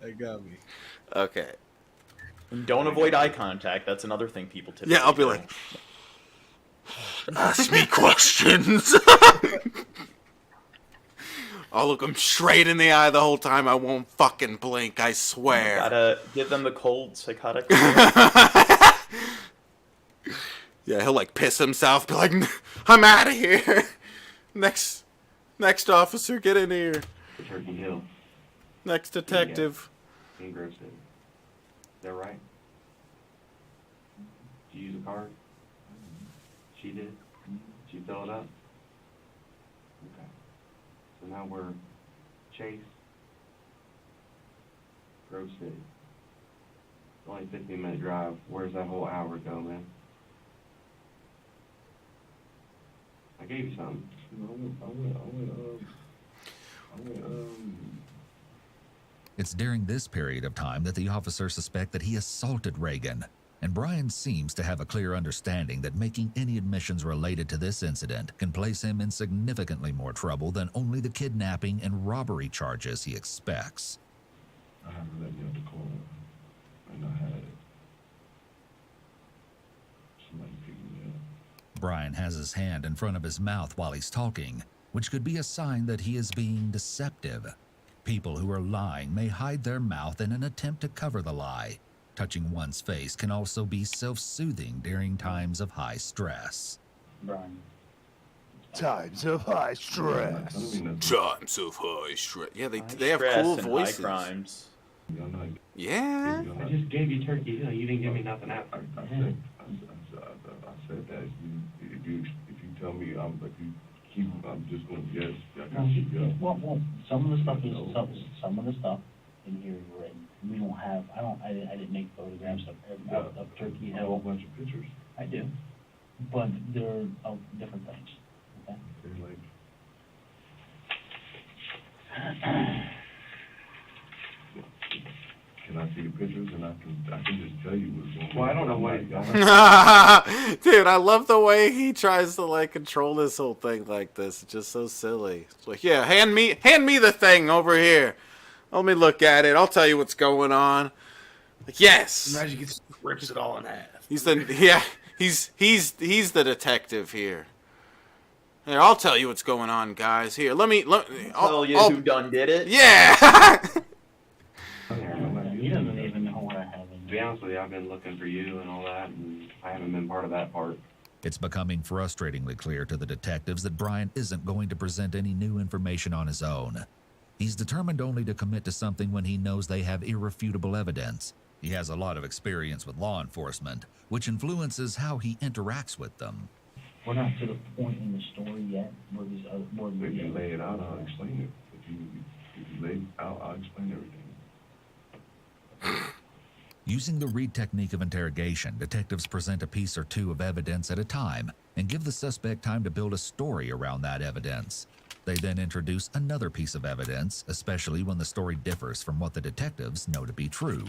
That got me. Okay. And don't avoid eye contact. That's another thing people typically Yeah, I'll be do. like, ask me questions. I'll look them straight in the eye the whole time. I won't fucking blink, I swear. You gotta give them the cold, psychotic. Yeah, he'll like piss himself, be like, I'm out of here. Next officer, get in here. Turkey Hill. Next detective. In Grove City. Is that right? Did you use a card? She did? Did you fill it up? Okay. So now we're Chase, Grove City. It's only a 15-minute drive. Where's that whole hour go, man? I gave you something. It's during this period of time that the officers suspect that he assaulted Reagan, and Brian seems to have a clear understanding that making any admissions related to this incident can place him in significantly more trouble than only the kidnapping and robbery charges he expects. I haven't let me out the car, and I had somebody pick me up. Brian has his hand in front of his mouth while he's talking, which could be a sign that he is being deceptive. People who are lying may hide their mouth in an attempt to cover the lie. Touching one's face can also be self-soothing during times of high stress. Brian. Times of high stress. Times of high stress. Yeah, they have Stress cool and voices. High crimes. Yeah. I just gave you Turkey Hill. You didn't give me nothing after. I said that if you tell me I'm just gonna guess. I Well, some of the stuff is some of the stuff in here is written. We don't have. I didn't make photographs of Turkey a Hill. whole bunch of pictures. I do, but they're of different things. Okay. They're like, can I see the pictures and I can just tell you what's going on? Well, I don't know why. Dude, I love the way he tries to like control this whole thing like this. It's just so silly. It's like, yeah, hand me the thing over here. Let me look at it. I'll tell you what's going on. Like, yes. Imagine he gets rips it all in half. He's the detective here. Here, I'll tell you what's going on, guys. Here, let me. Tell you who done did it. Yeah. He doesn't even know what I have in To be honest with you, I've been looking for you and all that, and I haven't been part of that part. It's becoming frustratingly clear to the detectives that Brian isn't going to present any new information on his own. He's determined only to commit to something when he knows they have irrefutable evidence. He has a lot of experience with law enforcement, which influences how he interacts with them. We're not to the point in the story yet where these other If you lay it out, I'll explain it. If you lay it out, I'll explain everything. Using the read technique of interrogation, detectives present a piece or two of evidence at a time and give the suspect time to build a story around that evidence. They then introduce another piece of evidence, especially when the story differs from what the detectives know to be true.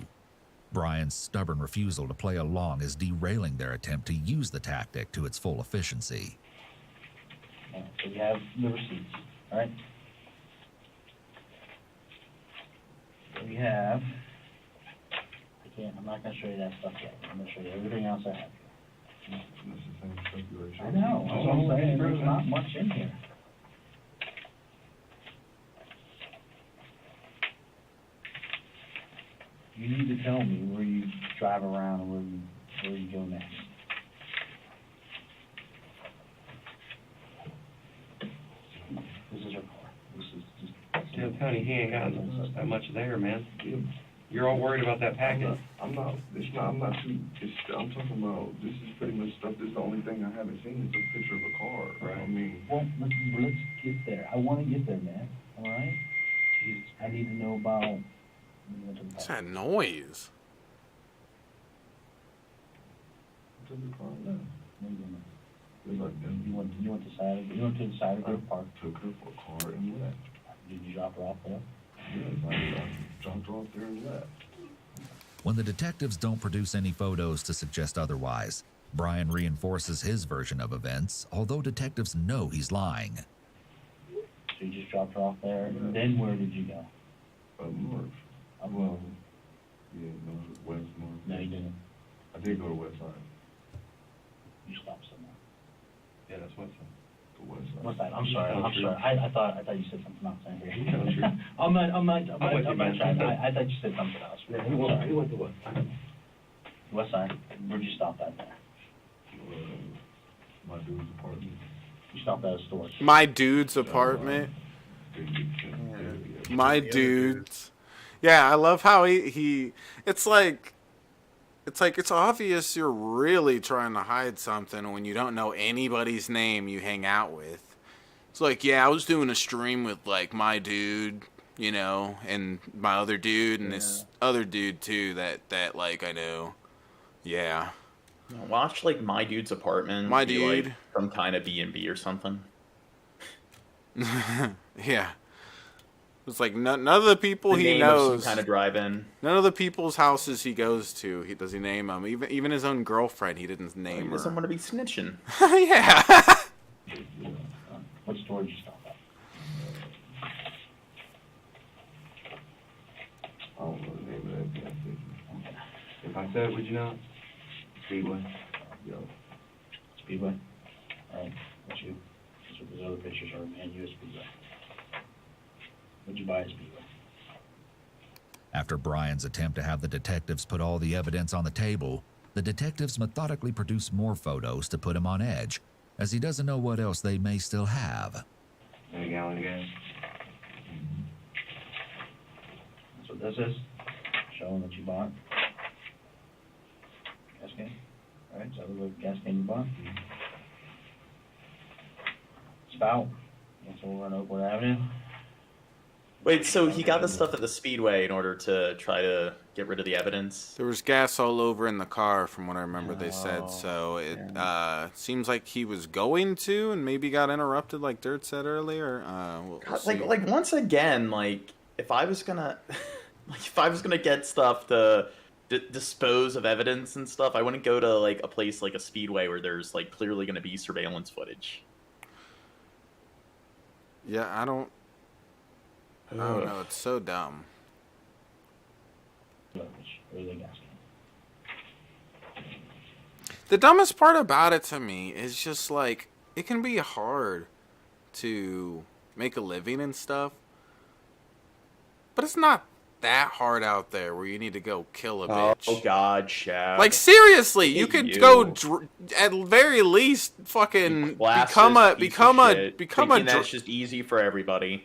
Brian's stubborn refusal to play along is derailing their attempt to use the tactic to its full efficiency. So we have the receipts, all right? So we have, I'm not going to show you that stuff yet. I'm going to show you everything else I have here. That's the same stuff you already showed. I know, that's what I'm saying, there's not much in here. You need to tell me where you drive around and where you go next. This is her car. This is just. Yeah, Tony, he ain't got that much there, man. You're all worried about that packet. I'm not too, I'm talking about, this is pretty much stuff, this is the only thing I haven't seen is a picture of a car. Right. I mean. Well, let's get there. I want to get there, man. All right? Jesus. I need to know about. What's that noise? You went to the side of the park. Took her for a car and left. Did you drop her off there? Yes, I dropped her off there and left. When the detectives don't produce any photos to suggest otherwise, Brian reinforces his version of events, although detectives know he's lying. So you just dropped her off there, and then where did you go? North. Well, yeah, north, west, north. No, you didn't. I did go to west side. You stopped somewhere. Yeah, that's what's up. The west side. What's that? I'm sorry. I thought you said something else in here. Country. I'm not trying. I thought you said something else. Yeah, he went to west side. West side. Where'd you stop at there? My dude's apartment. You stopped at a store. My dude's apartment. My dude's. Yeah, I love how he it's obvious you're really trying to hide something when you don't know anybody's name you hang out with. It's like, yeah, I was doing a stream with, like, my dude, you know, and my other dude, and this other dude, too, that like, I know. Yeah. Watch, like, My Dude's Apartment. My be, Dude. Like, some kind of B&B or something. Yeah. It's like none of the people he knows. Kind of drive-in. None of the people's houses he goes to, does he name them? Even his own girlfriend, he didn't name her. He doesn't want to be snitching. Yeah. What store did you stop at? I don't know the name of that gas station. If I said it, would you know? Speedway. Yo. Speedway? Alright, that's you. That's what those other pictures are, man. You a Speedway. What'd you buy at Speedway? After Brian's attempt to have the detectives put all the evidence on the table, the detectives methodically produce more photos to put him on edge, as he doesn't know what else they may still have. And a gallon of gas. That's what this is. Showing that you bought. Gas can. Alright, so that was a gas can you bought. Spout. That's over on Oakwood Avenue. Wait, so he got the stuff at the Speedway in order to try to get rid of the evidence? There was gas all over in the car, from what I remember they said. So it seems like he was going to, and maybe got interrupted, like Dirt said earlier. We'll see. Like once again, like if I was gonna get stuff to dispose of evidence and stuff, I wouldn't go to like a place like a Speedway where there's like clearly gonna be surveillance footage. Yeah, I don't know. It's so dumb. Or the gas can. The dumbest part about it to me is just like it can be hard to make a living and stuff, but it's not that hard out there where you need to go kill a bitch. Oh God, Shaq. Like seriously, you could go at very least fucking become a that's just easy for everybody.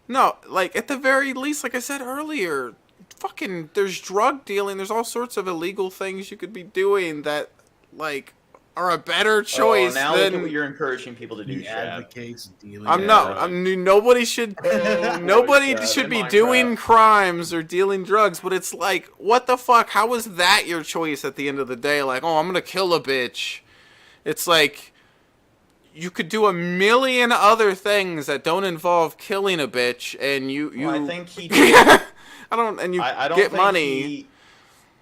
No, like at the very least, like I said earlier, fucking there's drug dealing, there's all sorts of illegal things you could be doing that like are a better choice now than look at what you're encouraging people to do. Advocates dealing. Nobody should be doing crimes or dealing drugs, but it's like, what the fuck? How is that your choice at the end of the day? Like, oh, I'm gonna kill a bitch. It's like you could do a million other things that don't involve killing a bitch, and you. Well, I think he did. I don't get think money. He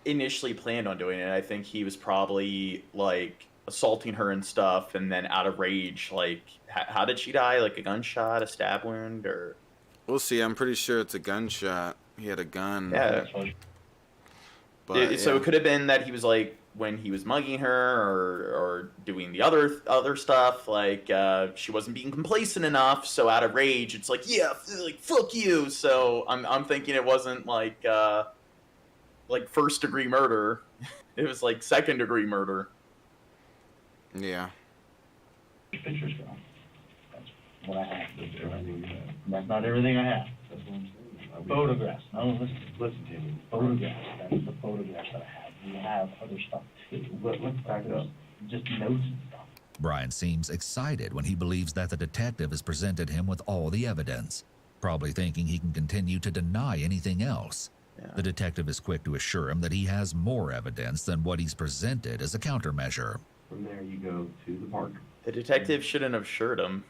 initially planned on doing it. I think he was probably like assaulting her and stuff, and then out of rage, like, how did she die? Like a gunshot, a stab wound, or? We'll see. I'm pretty sure it's a gunshot. He had a gun. Yeah. But, so it could have been that he was like when he was mugging her or doing the other stuff, like she wasn't being complacent enough. So out of rage, it's like, yeah, like fuck you. So I'm thinking it wasn't like first degree murder. It was like second degree murder. Yeah. Pictures go. That's what I have. That's not everything I have. That's what I'm saying. Photographs. No, listen to me. Photographs. That's the photographs that I have. We have other stuff too. Let's back it up. Just notes and stuff. Brian seems excited when he believes that the detective has presented him with all the evidence, probably thinking he can continue to deny anything else. Yeah. The detective is quick to assure him that he has more evidence than what he's presented as a countermeasure. From there, you go to the park. The detective shouldn't have assured him.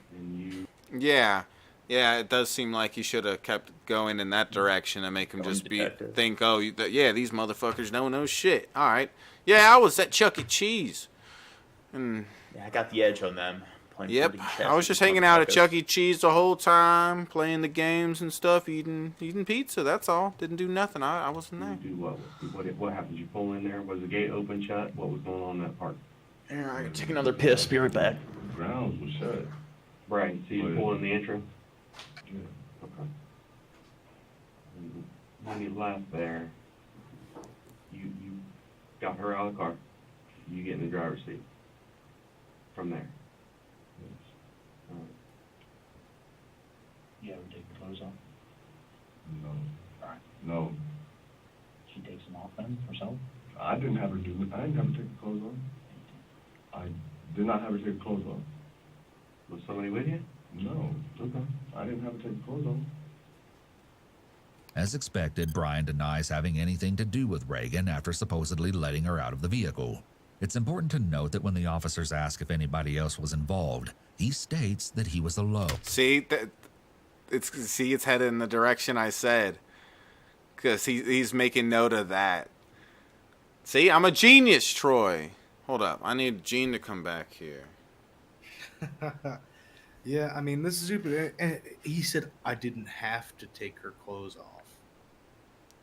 Yeah, it does seem like he should have kept going in that direction and make him just think, oh, yeah, these motherfuckers don't know shit. All right, yeah, I was at Chuck E. Cheese, and yeah, I got the edge on them. Yep, I was just hanging out at Chuck E. Cheese the whole time, playing the games and stuff, eating pizza. That's all. Didn't do nothing. I wasn't there. You do what happened? You pull in there? Was the gate open, shut? What was going on in that park? Yeah, I gotta take another piss. Be right back. The grounds was shut. Right. So you pull in the entrance. Yeah. Okay. And when you left there, you got her out of the car. You get in the driver's seat. From there. Yes. All right. You ever take your clothes off? No. All right. No. She takes them off then herself? I didn't have her do it. I didn't have her take the clothes off. I did not have her take the clothes off. Was somebody with you? No. Okay. I didn't have her take the clothes off. As expected, Brian denies having anything to do with Reagan after supposedly letting her out of the vehicle. It's important to note that when the officers ask if anybody else was involved, he states that he was alone. See, it's headed in the direction I said, because he's making note of that. See, I'm a genius, Troy. Hold up, I need Gene to come back here. Yeah, I mean, this is stupid. And he said I didn't have to take her clothes off.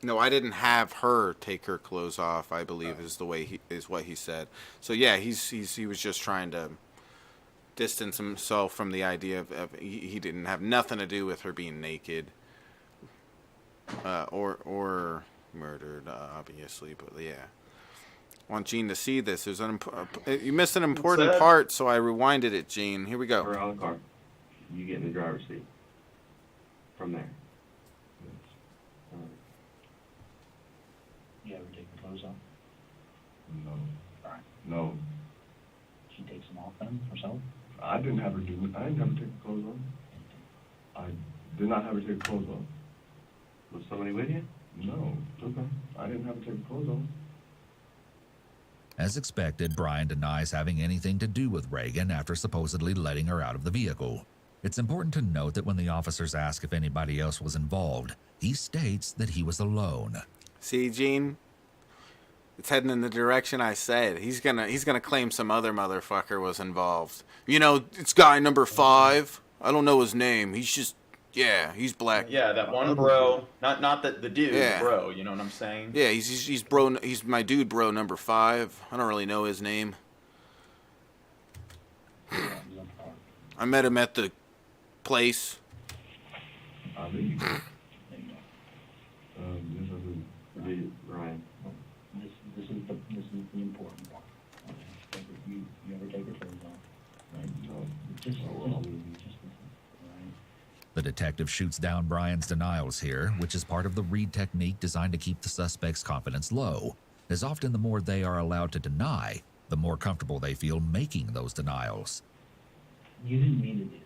No, I didn't have her take her clothes off, I believe is what he said. So yeah, he was just trying to distance himself from the idea of he didn't have nothing to do with her being naked or murdered, obviously. But yeah, I want Gene to see this. You missed an important part, so I rewinded it, Gene. Here we go. Her out of the car. You get in the driver's seat. From there. Yes. You ever take the clothes off? No. All right. No. She takes them off then herself? I didn't have her do it. I didn't have her take the clothes off. I did not have her take the clothes off. Was somebody with you? No. Okay. I didn't have her take the clothes off. As expected, Brian denies having anything to do with Reagan after supposedly letting her out of the vehicle. It's important to note that when the officers ask if anybody else was involved, he states that he was alone. See, Gene? It's heading in the direction I said. He's gonna claim some other motherfucker was involved. You know, it's guy number 5. I don't know his name. He's just, yeah, he's black. Yeah, that one bro. Not the dude, yeah. Bro. You know what I'm saying? Yeah, he's my dude, bro, number 5. I don't really know his name. I met him at the place. I think you did. This isn't really Ryan. This is the important part. Okay? You ever take your clothes off? Right? No. Just The detective shoots down Brian's denials here, which is part of the read technique designed to keep the suspect's confidence low, as often the more they are allowed to deny, the more comfortable they feel making those denials. You didn't mean to do this.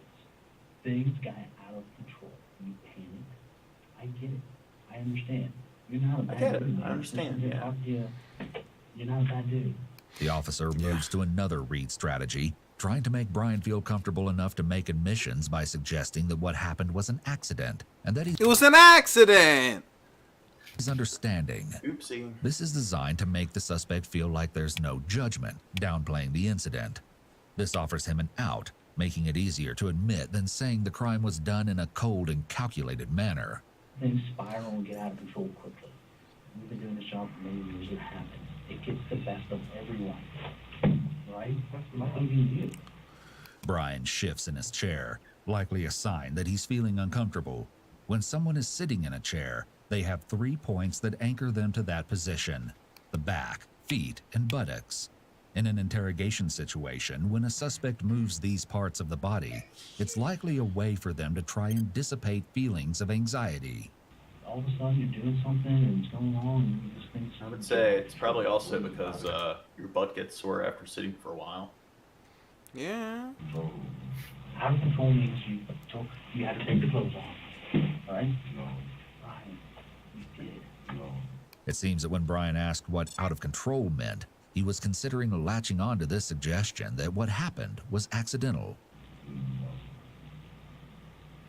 Things got out of control. You panicked. I get it. I understand. You're not a bad get it. dude. I understand, Listen to yeah. talk to you. You're not a bad dude. The officer moves to another read strategy, trying to make Brian feel comfortable enough to make admissions by suggesting that what happened was an accident and that It was an accident! he's understanding. Oopsie. This is designed to make the suspect feel like there's no judgment, downplaying the incident. This offers him an out, making it easier to admit than saying the crime was done in a cold and calculated manner. Things spiral and get out of control quickly. We've been doing this job for many years. It happens. It gets the best of everyone. Right? What do you do? Brian shifts in his chair, likely a sign that he's feeling uncomfortable. When someone is sitting in a chair, they have 3 points that anchor them to that position: the back, feet, and buttocks. In an interrogation situation, when a suspect moves these parts of the body, it's likely a way for them to try and dissipate feelings of anxiety. All of a sudden you're doing something and it's going on and you just think... I would say it's probably also because your butt gets sore after sitting for a while. Yeah. Out of control means you had to take the clothes off. Right? No. Brian, you did. No. It seems that when Brian asked what out of control meant, he was considering latching on to this suggestion that what happened was accidental.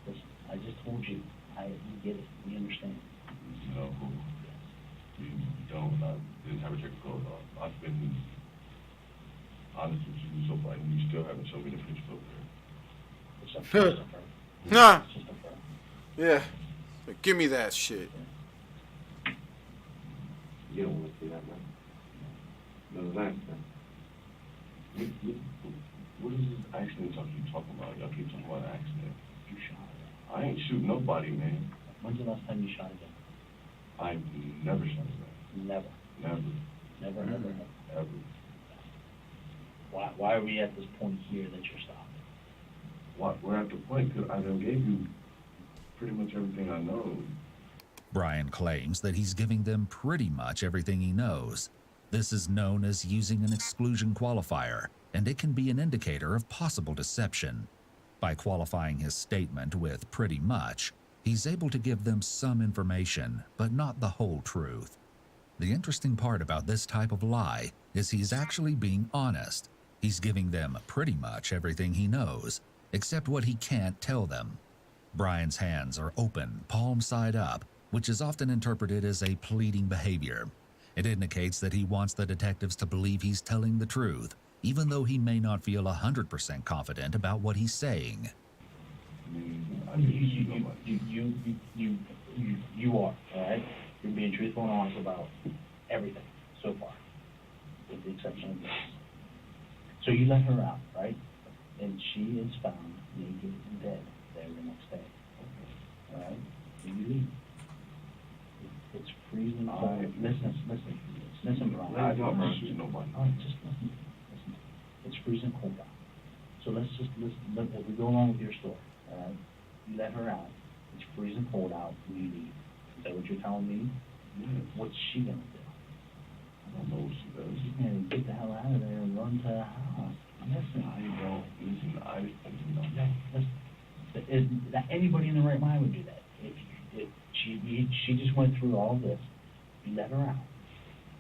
Listen, I just told you. You get it. You understand. No. You don't. I didn't have to take the clothes off. I've been honest with you so far, and you still haven't shown me the pictures over there. It's a first. Nah. It's just a first. Yeah. Give me that shit. You don't want to see that, man. No, that's what is this accident talk you talking about? Y'all keep talking about an accident. You shot it. I ain't shoot nobody, man. When's the last time you shot again? I've never shot a gun. Never. Never. Never, never, never. Ever. Why are we at this point here that you're stopped? What? We're at the point because I done gave you pretty much everything I know. Brian claims that he's giving them pretty much everything he knows. This is known as using an exclusion qualifier, and it can be an indicator of possible deception. By qualifying his statement with pretty much, he's able to give them some information, but not the whole truth. The interesting part about this type of lie is he's actually being honest. He's giving them pretty much everything he knows, except what he can't tell them. Brian's hands are open, palm side up, which is often interpreted as a pleading behavior. It indicates that he wants the detectives to believe he's telling the truth, even though he may not feel 100% confident about what he's saying. You are, all right? You're being truthful and honest about everything so far, with the exception of this. So you let her out, right? And she is found naked and dead there the next day. All right? And you leave. It's freezing cold. Listen, Brian. I don't shoot nobody. All right, just listen. It's freezing cold out. So let's just listen. If we go along with your story, all right? You let her out. It's freezing cold out. You leave. Is that what you're telling me? Yes. What's she gonna do? I don't know what she does. She's gonna get the hell out of there and run to the house. Listen, anybody in the right mind would do that. If she just went through all this, you let her out.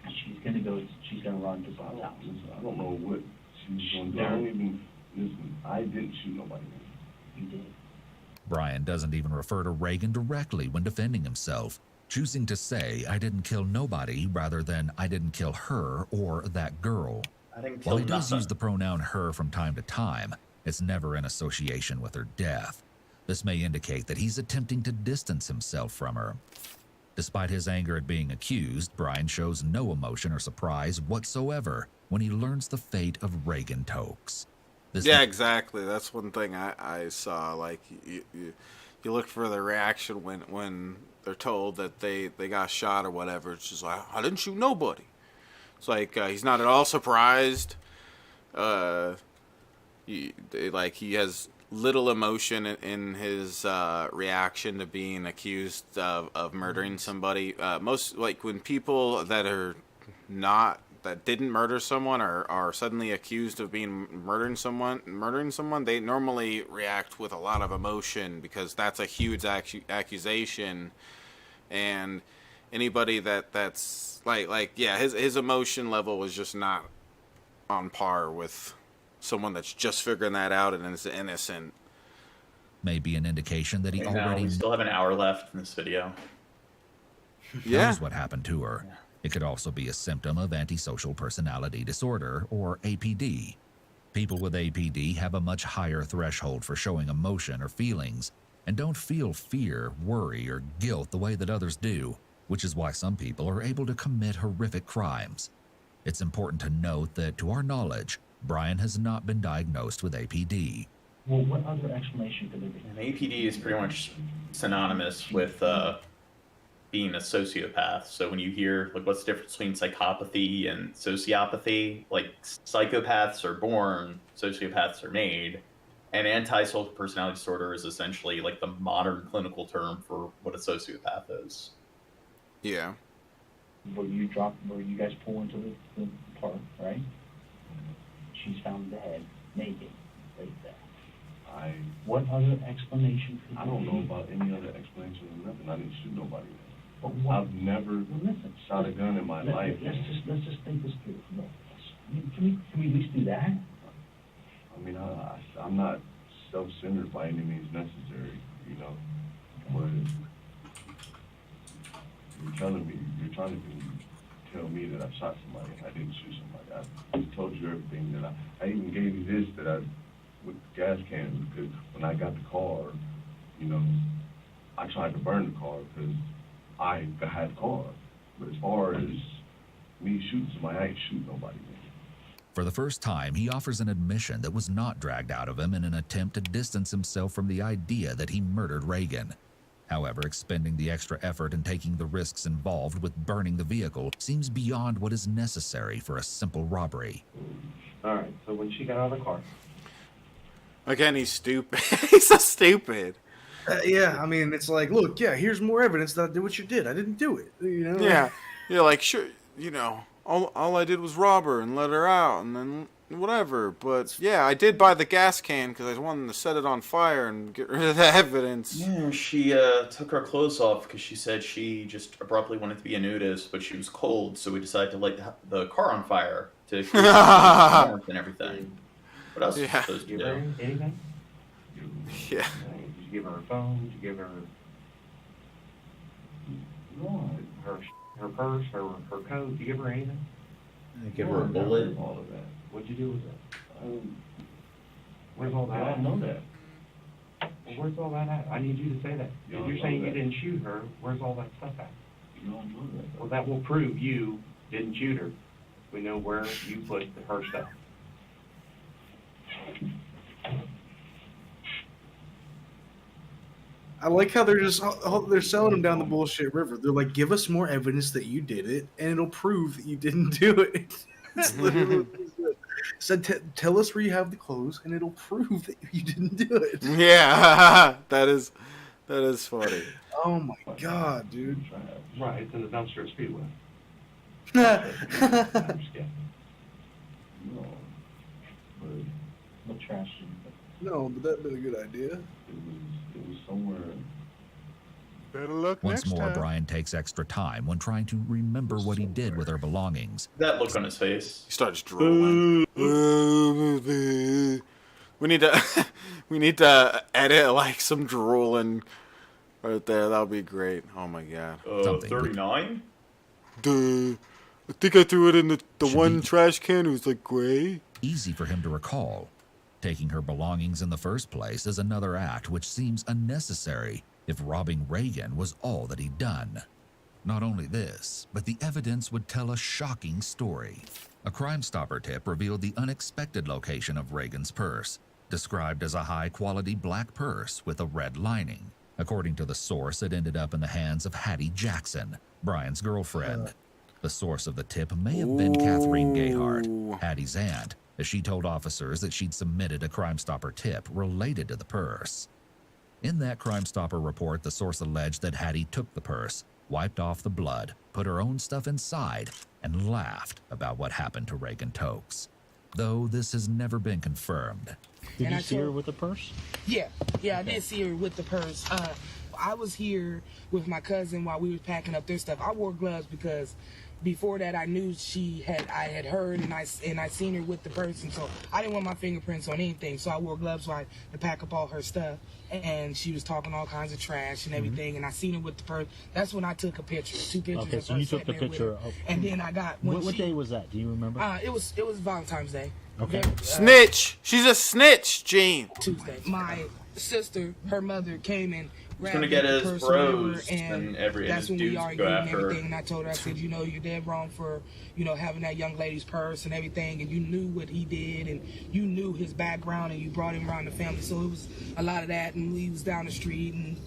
She's gonna run to someone's house. I don't know what she's going to do. I don't even, listen, I didn't shoot nobody. You did. Brian doesn't even refer to Reagan directly when defending himself, choosing to say, "I didn't kill nobody," rather than "I didn't kill her or that girl." I didn't kill While he does nothing. use the pronoun her from time to time, it's never in association with her death. This may indicate that he's attempting to distance himself from her. Despite his anger at being accused, Brian shows no emotion or surprise whatsoever when he learns the fate of Reagan Tokes. Yeah, exactly. That's one thing I saw. Like, you look for the reaction when they're told that they got shot or whatever. It's just like, I didn't shoot nobody. It's like, he's not at all surprised. He has little emotion in his reaction to being accused of murdering somebody. Most, like, when people that didn't murder someone are suddenly accused of murdering someone, they normally react with a lot of emotion because that's a huge accusation, and anybody that's his emotion level was just not on par with someone that's just figuring that out and is innocent. May be an indication that he we still have an hour left in this video. knows what happened to her. It could also be a symptom of antisocial personality disorder, or APD. People with APD have a much higher threshold for showing emotion or feelings, and don't feel fear, worry, or guilt the way that others do, which is why some people are able to commit horrific crimes. It's important to note that, to our knowledge, Brian has not been diagnosed with APD. Well, what other explanation could there be? And APD is pretty much synonymous with being a sociopath. So when you hear, like, what's the difference between psychopathy and sociopathy? Like, psychopaths are born, sociopaths are made, and antisocial personality disorder is essentially like the modern clinical term for what a sociopath is. Yeah. Where you guys pull into the park, right? She's found dead, naked, like that. What other explanation could I there don't be? know about any other explanation or nothing. I didn't shoot nobody. But what? I've never shot a gun in my life. Let's just think this through. No, can we at least do that? I mean, I'm not self-centered by any means necessary, you know. But you're trying to tell me that I shot somebody and I didn't shoot somebody. I told you everything that I even gave you this with the gas can, because when I got the car, you know, I tried to burn the car because I had the car. But as far as me shooting somebody, I ain't shooting nobody. For the first time, he offers an admission that was not dragged out of him in an attempt to distance himself from the idea that he murdered Reagan. However, expending the extra effort and taking the risks involved with burning the vehicle seems beyond what is necessary for a simple robbery. All right, so when she got out of the car. Again, he's stupid. He's so stupid. Yeah, I mean, it's like, look, yeah, here's more evidence that I did what you did. I didn't do it. You know? Yeah. Yeah, like, sure, you know, all I did was rob her and let her out and then whatever. But, yeah, I did buy the gas can because I wanted to set it on fire and get rid of the evidence. Yeah, she took her clothes off because she said she just abruptly wanted to be a nudist, but she was cold, so we decided to light the car on fire to keep warmth and everything. What else was you supposed to do? Anything? Yeah. Did you give her a phone? Did you give her her purse, her coat? Did you give her anything? Give her a bullet. All of that. What'd you do with that? Where's all that? I don't know that. Well, where's all that at? I need you to say that. If you're saying you didn't shoot her, where's all that stuff at? You don't know that. Well, that will prove you didn't shoot her. We know where you put her stuff. I like how they're selling them down the bullshit river. They're like, give us more evidence that you did it, and it'll prove that you didn't do it. It's literally what they said. Tell us where you have the clothes, and it'll prove that you didn't do it. Yeah, that is funny. Oh my god, dude! Right, it's in the dumpster at Speedway. The trash. No, but that'd been a good idea. It was somewhere. Better luck Once next more, time. Brian takes extra time when trying to remember what he did with her belongings. That look on his face. He starts drooling. We need to edit like some drooling right there. That'll be great. Oh my god. 39? I think I threw it in the one trash can. It was like gray. Easy for him to recall. Taking her belongings in the first place is another act which seems unnecessary if robbing Reagan was all that he'd done. Not only this, but the evidence would tell a shocking story. A Crime Stopper tip revealed the unexpected location of Reagan's purse, described as a high-quality black purse with a red lining. According to the source, it ended up in the hands of Hattie Jackson, Brian's girlfriend. The source of the tip may have been Catherine Gayhart, Hattie's aunt, as she told officers that she'd submitted a Crime Stopper tip related to the purse. In that Crime Stopper report, the source alleged that Hattie took the purse, wiped off the blood, put her own stuff inside, and laughed about what happened to Reagan Tokes. Though this has never been confirmed. Did you see her with the purse? Yeah, I did see her with the purse. I was here with my cousin while we were packing up their stuff. I wore gloves because before that I knew I had heard and I seen her with the purse, and so I didn't want my fingerprints on anything, so I wore gloves to pack up all her stuff. And she was talking all kinds of trash and everything, and I seen her with the purse. That's when I took a picture, 2 pictures. Okay, so you took the picture of... And then I got... What day was that? Do you remember? It was Valentine's Day. Okay. Snitch! She's a snitch, Gene! Tuesday. My sister, her mother, came and He's gonna get his bros, and that's when we dudes argued go and after her. everything. And I told her, I said, you're dead wrong for, having that young lady's purse and everything. And you knew what he did, and you knew his background, and you brought him around the family. So it was a lot of that. And we was down the street, and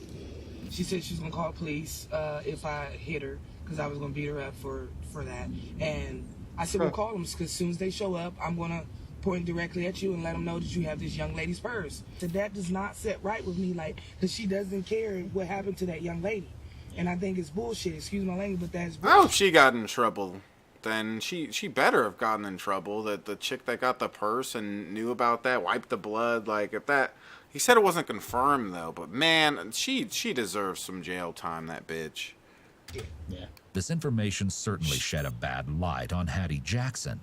she said she was gonna call the police if I hit her, because I was gonna beat her up for that. And I said, well, call them, because as soon as they show up, I'm gonna point directly at you and let them know that you have this young lady's purse. So that does not sit right with me, because she doesn't care what happened to that young lady. And I think it's bullshit. Excuse my language, but that's bullshit. I hope she got in trouble. Then she better have gotten in trouble. That the chick that got the purse and knew about that, wiped the blood, if that... He said it wasn't confirmed, though, but man, she deserves some jail time, that bitch. Yeah. This information certainly shed a bad light on Hattie Jackson.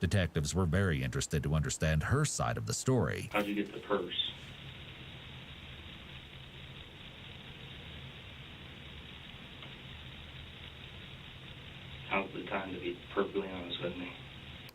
Detectives were very interested to understand her side of the story. How'd you get the purse? Now's the time to be perfectly honest with me.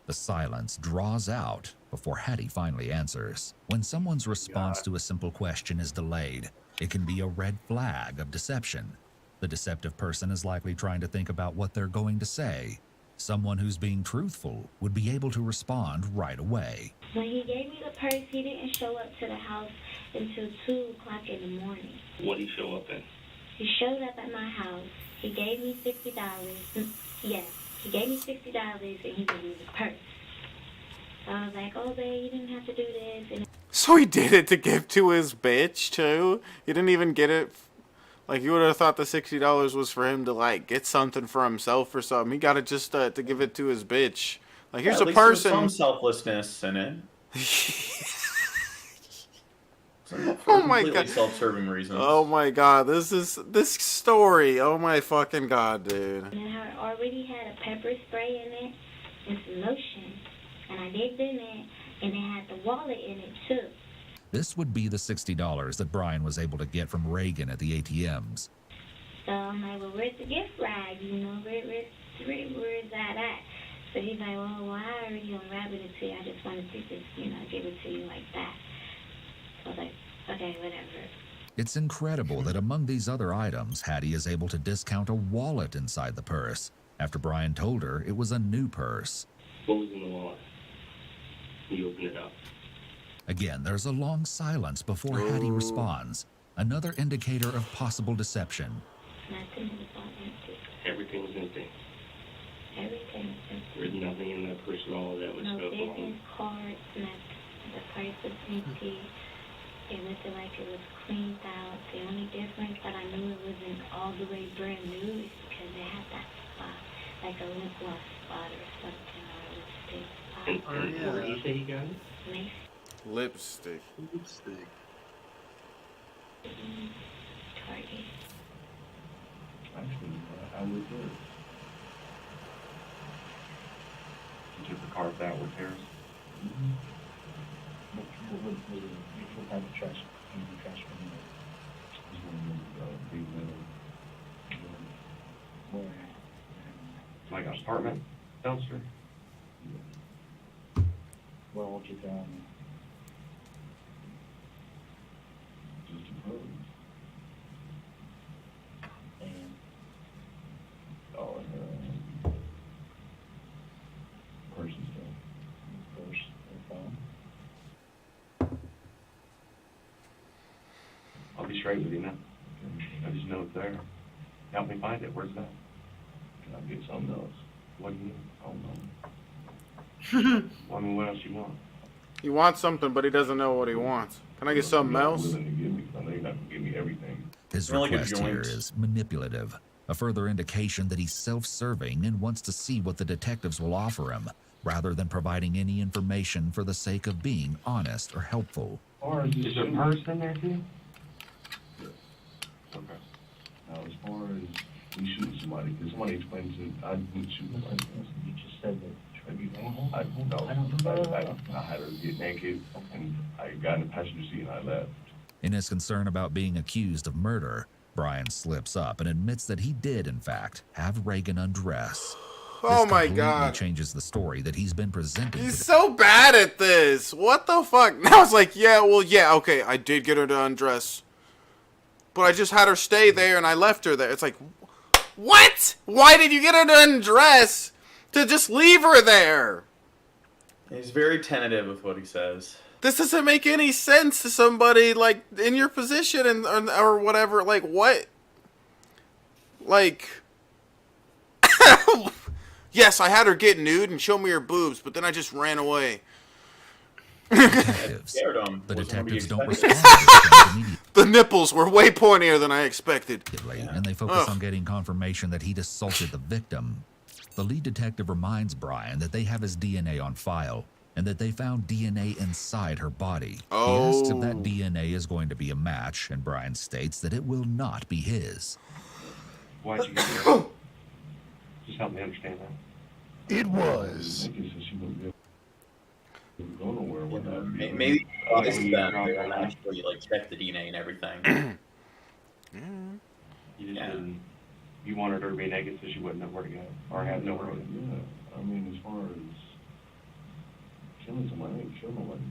The silence draws out before Hattie finally answers. When someone's response to a simple question is delayed, it can be a red flag of deception. The deceptive person is likely trying to think about what they're going to say. Someone who's being truthful would be able to respond right away. When he gave me the purse, he didn't show up to the house until 2 o'clock in the morning. What'd he show up in? He showed up at my house. He gave me $60. Yes, he gave me $60 and he gave me the purse. So I was like, oh, babe, you didn't have to do this. And So he did it to give to his bitch, too? He didn't even get it... you would have thought the $60 was for him to, get something for himself or something. He got it just to give it to his bitch. Here's at a least there was person... some selflessness in it. Oh my god. Self-serving reasons. Oh my god, this story. Oh my fucking god, dude. And I already had a pepper spray in it and some lotion. And I digged in it, and it had the wallet in it, too. This would be the $60 that Brian was able to get from Reagan at the ATMs. So I'm like, well, where's the gift flag? Where's that at? So he's like, well, I already unwrapped it to you. I just wanted to just, give it to you like that. So I was like, okay, whatever. It's incredible that among these other items, Hattie is able to discount a wallet inside the purse after Brian told her it was a new purse. What was in the wallet? You opened it up. Again, there's a long silence before Hattie responds, another indicator of possible deception. Nothing was all empty. Everything was empty. Everything was empty. There was nothing in that purse at all that was No so business cards, nothing. The purse was empty. It looked like it was cleaned out. The only difference that I knew it wasn't all the way brand new is because it had that spot, like a lip gloss spot or something, or a lipstick spot. And where did he say he got it? Mason. Lipstick. Target. Actually, I would do it. You took the car back with Harris? What type of trash? Trash Like an apartment dumpster? Where would you go? Just a pose. And be straight with you now. I just know it's there. Help me find it. Where's that? Can I get something else? What do you need? I don't know. Well, I mean, what else you want? He wants something, but he doesn't know what he wants. Can I get something else? Willing to give me, I know you're not gonna give me everything. His request here is manipulative, a further indication that he's self-serving and wants to see what the detectives will offer him, rather than providing any information for the sake of being honest or helpful. Or is there a purse in there too? Okay. Now, as far as me shooting somebody, can somebody explain to me, I didn't shoot somebody. You just said that. I had her get naked, and I got in the passenger seat and I left. In his concern about being accused of murder, Brian slips up and admits that he did, in fact, have Reagan undress. Oh this my completely God. changes the story that he's been presenting. He's so bad at this. What the fuck? Now it's like, yeah, okay, I did get her to undress. But I just had her stay there and I left her there. It's like, what? Why did you get her to undress? To just leave her there. He's very tentative with what he says. This doesn't make any sense to somebody like in your position or whatever. Like what? Like, yes, I had her get nude and show me her boobs, but then I just ran away. Detectives. The detectives don't respond. The nipples were way pointier than I expected. And they focus on getting confirmation that he'd assaulted the victim. The lead detective reminds Brian that they have his DNA on file and that they found DNA inside her body. Oh. He asks if that DNA is going to be a match, and Brian states that it will not be his. Why'd you get here? Just help me understand that. It was. Maybe they don't actually like check the DNA and everything. You just didn't. You wanted her to be naked so she wouldn't know where to go or have nowhere to go. Yeah, I mean, as far as killing somebody, I ain't killing nobody,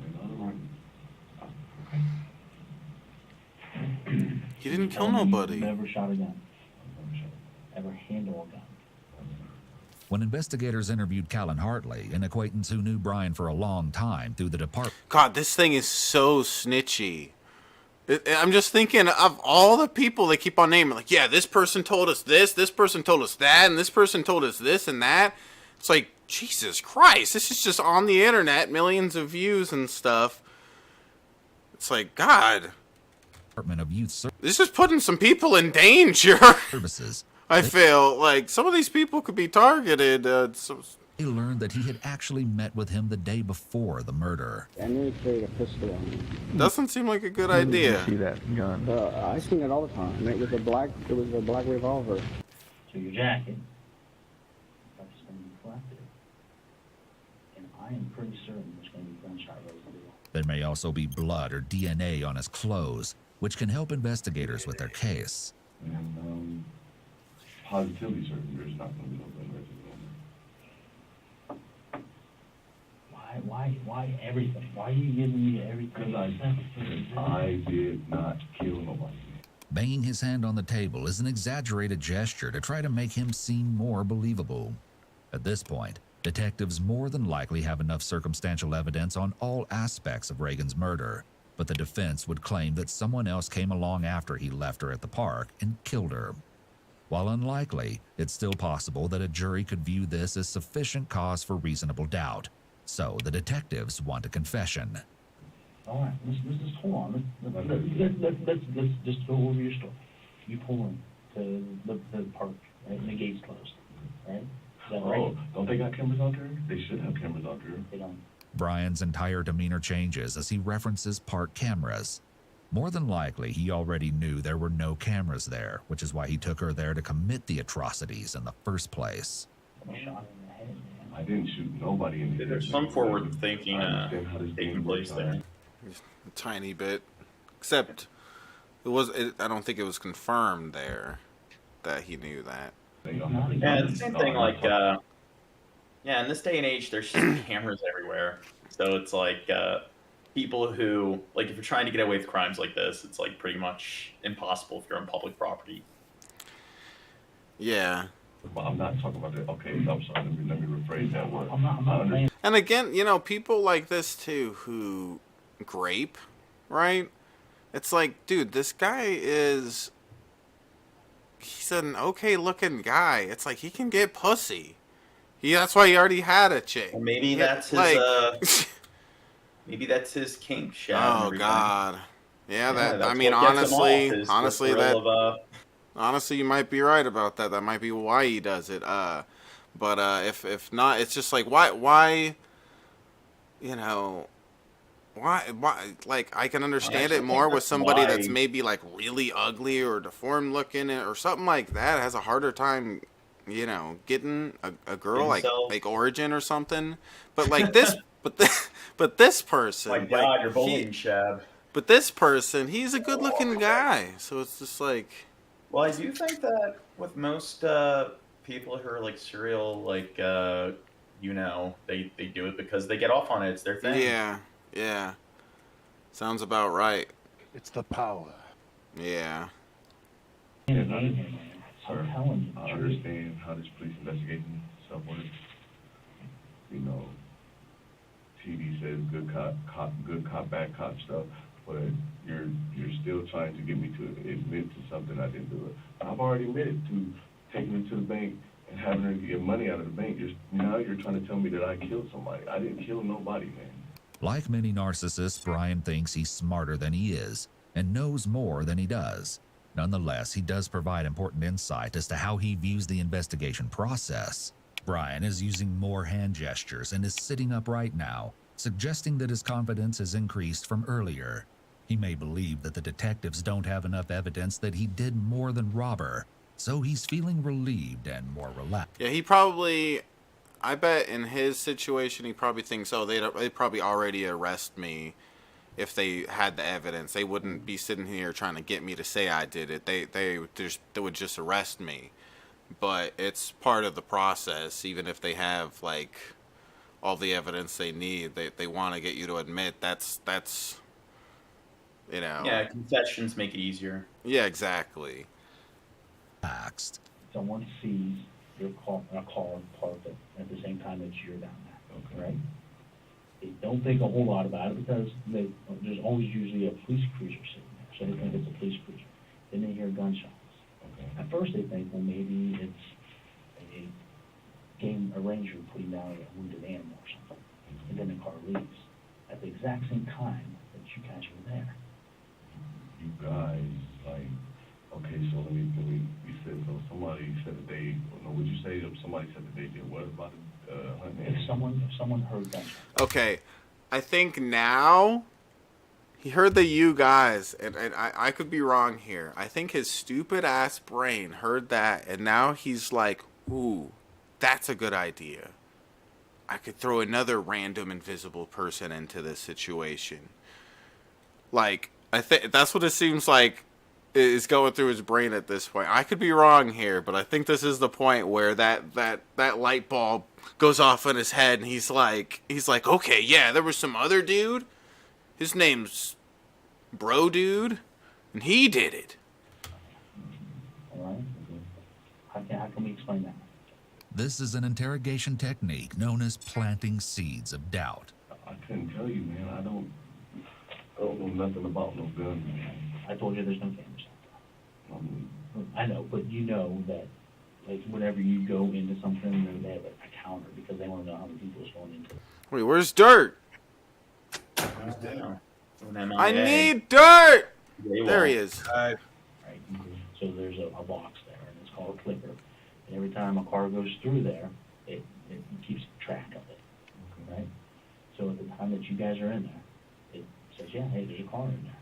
man. He didn't kill nobody. Never shot a gun. Ever handle a gun. When investigators interviewed Callan Hartley, an acquaintance who knew Brian for a long time through the department. God, this thing is so snitchy. I'm just thinking of all the people they keep on naming. Like, yeah, this person told us this person told us that, and this person told us this and that. It's like, Jesus Christ, this is just on the internet, millions of views and stuff. It's like, God. Department of Youth This is putting some people in danger. Services. I feel like some of these people could be targeted. They learned that he had actually met with him the day before the murder. I knew he carried a pistol on him. Doesn't seem like a good idea. See that gun? I seen it all the time. It was a black revolver. So your jacket, that's going to be collected. And I am pretty certain there's going to be gunshot residue. There may also be blood or DNA on his clothes, which can help investigators with their case. And positively certain there's not going to be no gun residue. Why everything? Why are you giving me everything? Because I did not kill nobody. Banging his hand on the table is an exaggerated gesture to try to make him seem more believable. At this point, detectives more than likely have enough circumstantial evidence on all aspects of Reagan's murder, but the defense would claim that someone else came along after he left her at the park and killed her. While unlikely, it's still possible that a jury could view this as sufficient cause for reasonable doubt. So the detectives want a confession. All right, let's just hold on. Let's just go over your story. You pull in to the park, right? And the gate's closed, right? Is that right? Oh, don't they got cameras out there? They should have cameras out there. They don't. Brian's entire demeanor changes as he references park cameras. More than likely, he already knew there were no cameras there, which is why he took her there to commit the atrocities in the first place. I didn't shoot nobody in the head. There's some forward thinking taking place there. A tiny bit. Except, I don't think it was confirmed there that he knew that. Yeah, it's the same thing like, in this day and age, there's just cameras everywhere. So it's like, people who, like, if you're trying to get away with crimes like this, it's like pretty much impossible if you're on public property. Yeah. Well, I'm not talking about that. Okay, I'm sorry. Let me rephrase that word. And again, people like this too who grape, right? It's like, dude, this guy is... He's an okay-looking guy. It's like, he can get pussy. That's why he already had a chick. Well, maybe that's his, maybe that's his kink, Shad. Oh, God. Yeah, that, I that's mean, what gets him off, is the honestly, thrill that... Honestly, you might be right about that. That might be why he does it. But if not, it's just like, why, you know... Why, like, I can understand it more with somebody that's maybe, like, really ugly or deformed looking or something like that, has a harder time, you know, getting a girl, like Origin or something. But, like, this, but this person... My God, you're bullying Shab. But this person, he's a good-looking guy, so it's just like... Well, I do think that with most people who are, like, serial, like, you know, they do it because they get off on it. It's their thing. Yeah. Sounds about right. It's the power. Yeah. And I understand how this police investigation stuff works. You know, TV says good cop, bad cop stuff, but you're still trying to get me to admit to something I didn't do it. I've already admitted to taking her to the bank and having her get money out of the bank. Now you're trying to tell me that I killed somebody. I didn't kill nobody, man. Like many narcissists, Brian thinks he's smarter than he is and knows more than he does. Nonetheless, he does provide important insight as to how he views the investigation process. Brian is using more hand gestures and is sitting up right now, suggesting that his confidence has increased from earlier. He may believe that the detectives don't have enough evidence that he did more than rob her, so he's feeling relieved and more relaxed. Yeah, he probably... I bet in his situation, he probably thinks, oh, they'd probably already arrest me if they had the evidence. They wouldn't be sitting here trying to get me to say I did it. They would just arrest me. But it's part of the process, even if they have, like, all the evidence they need. They want to get you to admit that's you know. Yeah, confessions make it easier. Yeah, exactly. Someone sees your car parked at the same time that you're down there, right? They don't think a whole lot about it because there's always usually a police cruiser sitting there, so they think it's a police cruiser. Then they hear gunshots. At first they think, well, maybe it's a ranger putting down a wounded animal or something, and then the car leaves at the exact same time that you guys were there. You guys, like, okay, so let me you said, so somebody said that they, no, would you say somebody said that they did what about hunting? If someone heard gunshots. Okay, I think now he heard the you guys, and I could be wrong here. I think his stupid ass brain heard that, and now he's like, ooh, that's a good idea. I could throw another random invisible person into this situation. Like, I think that's what it seems like is going through his brain at this point. I could be wrong here, but I think this is the point where that light bulb goes off in his head, and he's like, okay, yeah, there was some other dude. His name's Bro Dude, and he did it. All right. How can we explain that? This is an interrogation technique known as planting seeds of doubt. I couldn't tell you, man. I don't know nothing about no guns, man. I told you there's no cameras. I know, but you know that, like, whenever you go into something, they have a counter because they want to know how many people is going into it. Wait, where's dirt? I need dirt! There he is. Right. So there's a box there, and it's called a clicker. And every time a car goes through there, it keeps track of it. Right? So at the time that you guys are in there, it says, yeah, hey, there's a car in there.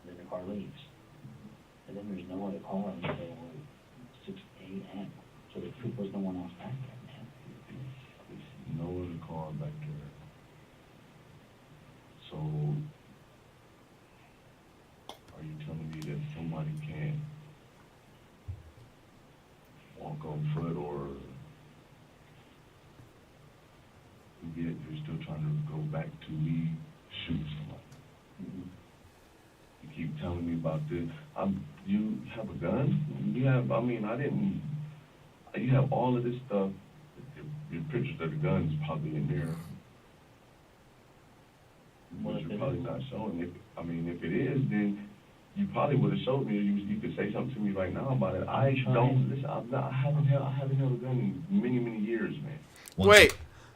And then the car leaves. And then there's no other car until 6 a.m. So the truth was no one else back there, man. There's no other car back there. So, are you telling me that somebody can't walk on foot, or yet you're still trying to go back to me shoot somebody? Mm-hmm. You keep telling me about this. You have a gun? You have, you have all of this stuff. Your pictures of the guns probably in there. But you're probably not not showing. If it is, then you probably would have showed me. You could say something to me right now about it. I haven't held a gun in many, many years, man. Wait,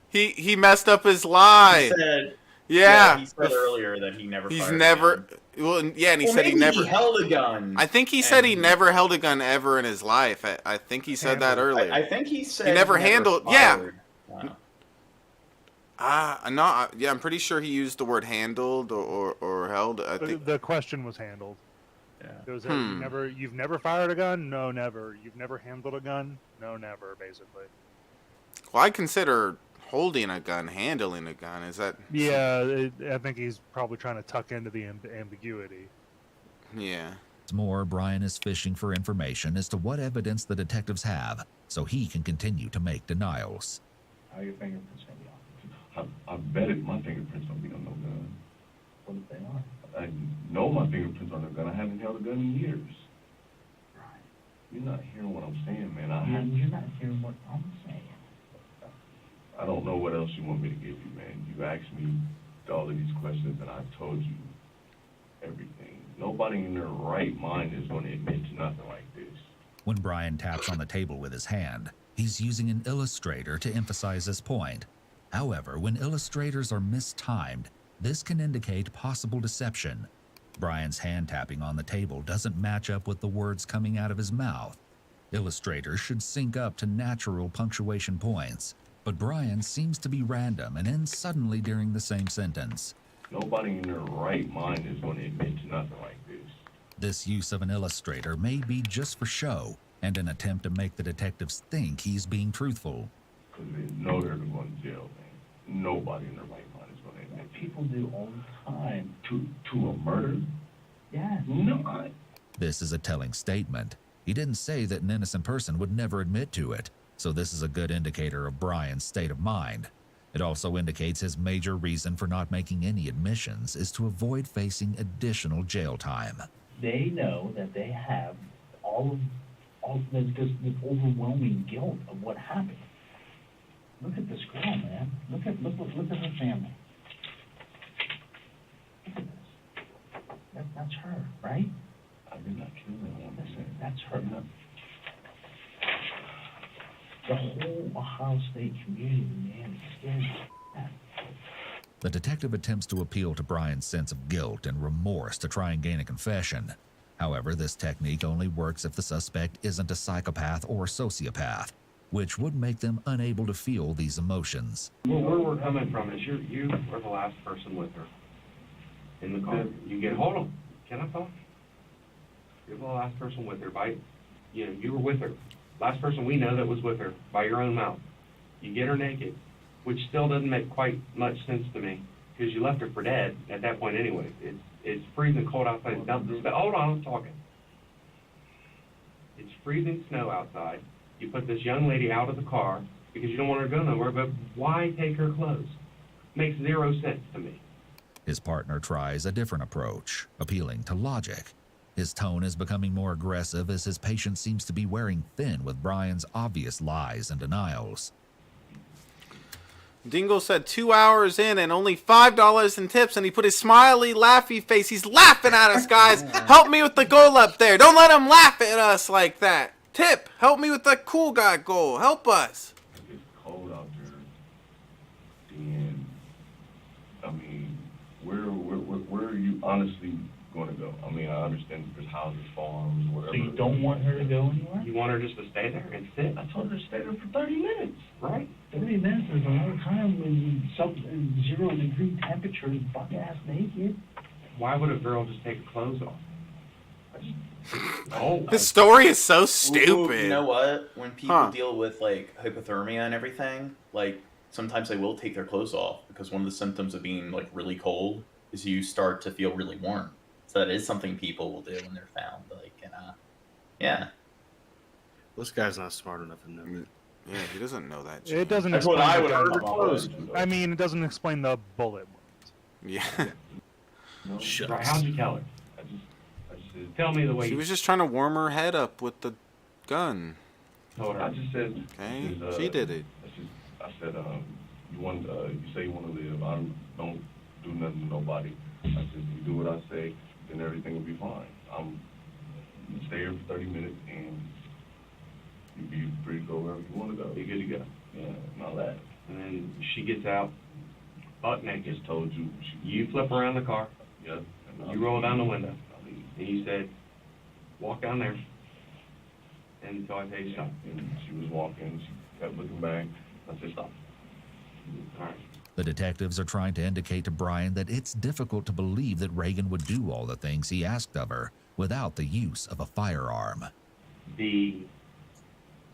he messed up his lie. He said, yeah, he said earlier that he never. He's fired never. a gun. Well, yeah, and he said he maybe never he held a gun. I think he said he never held a gun ever in his life. I think he said that earlier. I think he said he never handled. fired. Yeah. Yeah, I'm pretty sure he used the word handled or held. I think The question was handled. Yeah. It was you've never fired a gun? No, never. You've never handled a gun? No, never, basically. Well, I consider holding a gun, handling a gun. Is that? Yeah, I think he's probably trying to tuck into the ambiguity. Yeah. It's more, Brian is fishing for information as to what evidence the detectives have, so he can continue to make denials. How are your fingerprints going to be on? I bet my fingerprints don't be on no gun. What if they are? I know my fingerprints on a gun. I haven't held a gun in years. Right. You're not hearing what I'm saying, man. You're not hearing what I'm saying. I don't know what else you want me to give you, man. You asked me all of these questions, and I've told you everything. Nobody in their right mind is going to admit to nothing like this. When Brian taps on the table with his hand, he's using an illustrator to emphasize his point. However, when illustrators are mistimed, this can indicate possible deception. Brian's hand tapping on the table doesn't match up with the words coming out of his mouth. Illustrators should sync up to natural punctuation points, but Brian seems to be random and ends suddenly during the same sentence. Nobody in their right mind is going to admit to nothing like this. This use of an illustrator may be just for show and an attempt to make the detectives think he's being truthful. Because they know they're going to jail, man. Nobody in their right mind is going to admit. People do all the time. To a murder? Yeah. No. This is a telling statement. He didn't say that an innocent person would never admit to it, so this is a good indicator of Brian's state of mind. It also indicates his major reason for not making any admissions is to avoid facing additional jail time. They know that they have all this overwhelming guilt of what happened. Look at this girl, man. Look at her family. Look at this. That's her, right? I did not kill anyone. Listen, that's her. The whole Ohio State community, man, is scared of that. The detective attempts to appeal to Brian's sense of guilt and remorse to try and gain a confession. However, this technique only works if the suspect isn't a psychopath or sociopath, which would make them unable to feel these emotions. Well, where we're coming from is you were the last person with her in the car. Hold on. Can I talk? You're the last person with her, you were with her. Last person we know that was with her, by your own mouth. You get her naked, which still doesn't make quite much sense to me, because you left her for dead at that point anyway. It's freezing cold outside. Hold on, I'm talking. It's freezing snow outside. You put this young lady out of the car because you don't want her to go nowhere, but why take her clothes? Makes zero sense to me. His partner tries a different approach, appealing to logic. His tone is becoming more aggressive as his patient seems to be wearing thin with Brian's obvious lies and denials. Dingle said 2 hours in and only $5 in tips, and he put his smiley, laughy face. He's laughing at us, guys. Help me with the goal up there. Don't let him laugh at us like that. Tip, help me with the cool guy goal. Help us. It's cold out there. And, where are you honestly going to go? I understand there's houses, farms, whatever. So you don't want her to go anywhere? You want her just to stay there and sit? I told her to stay there for 30 minutes. Right? 30 minutes is a long time when 0-degree temperatures, buck-ass naked. Why would a girl just take her clothes off? This story is so stupid. Ooh, you know what? When people deal with hypothermia and everything, sometimes they will take their clothes off because one of the symptoms of being really cold is you start to feel really warm. So that is something people will do when they're found. Yeah. This guy's not smart enough to know. Yeah, he doesn't know that. It doesn't. That's explain what I would the gun. It doesn't explain the bullet wounds. Yeah. No, how'd you tell her? Tell me the way. She was just trying to warm her head up with the gun. Told her. I just said. She did it. I said, you say you want to live. I don't do do nothing to nobody. I said, you do what I say, then everything will be fine. I'm gonna stay here for 30 minutes, and you be free to go wherever you want to go. You good to go. Yeah, and all that. And then she gets out, butt naked. Just told you. You flip around the car. Yeah. You roll down the window. And you said, walk down there. And so I say, stop. And she was walking. She kept looking back. I said, stop. All right. The detectives are trying to indicate to Brian that it's difficult to believe that Reagan would do all the things he asked of her without the use of a firearm. In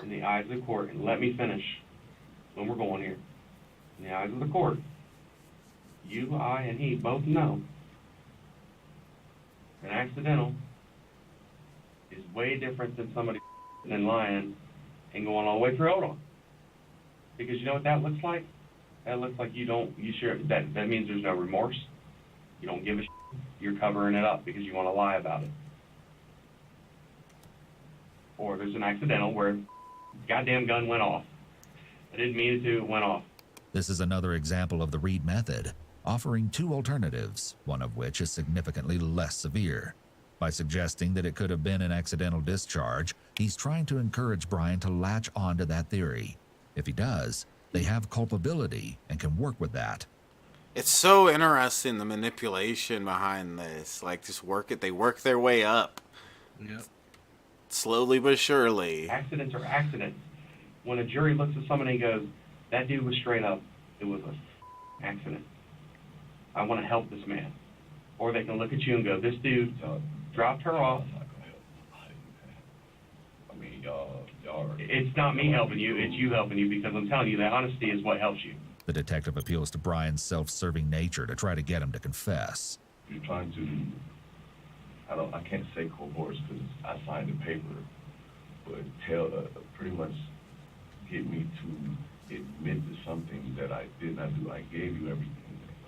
the eyes of the court, and let me finish when we're going here. In the eyes of the court, you, I, and he both know an accidental is way different than somebody in line and going all the way through. Hold on. Because you know what that looks like? That looks like that means there's no remorse. You don't give a shit. You're covering it up because you want to lie about it. Or there's an accidental where the goddamn gun went off. I didn't mean it to, it went off. This is another example of the Reed method, offering two alternatives, one of which is significantly less severe. By suggesting that it could have been an accidental discharge, he's trying to encourage Brian to latch onto that theory. If he does, they have culpability and can work with that. It's so interesting, the manipulation behind this. Like, just work it. They work their way up. Yep. Slowly but surely. Accidents are accidents. When a jury looks at somebody and goes, that dude was straight up, it was an accident. I want to help this man. Or they can look at you and go, this dude dropped her off. I mean, y'all It's not me helping you, it's you helping you, because I'm telling you, that honesty is what helps you. The detective appeals to Brian's self-serving nature to try to get him to confess. You're trying to, I can't say coerce because I signed the paper, but pretty much get me to admit to something that I did not do. I gave you everything.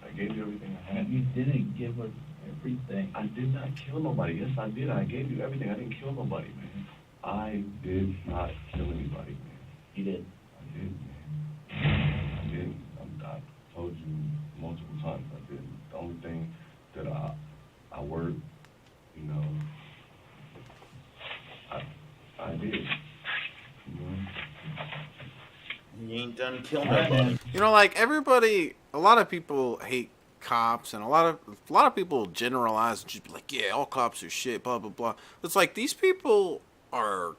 I gave you everything I had. You didn't give her everything. I did not kill nobody. Yes, I did. I gave you everything. I didn't kill nobody, man. I did not kill anybody, man. You did. I did, man. I did. I told you multiple times I did. The only thing that I worked, you know, I did. You know? You ain't done killing nobody. You know, like, everybody, a lot of people hate cops, and a lot of people generalize and just be like, yeah, all cops are shit, blah, blah, blah. It's like, these people are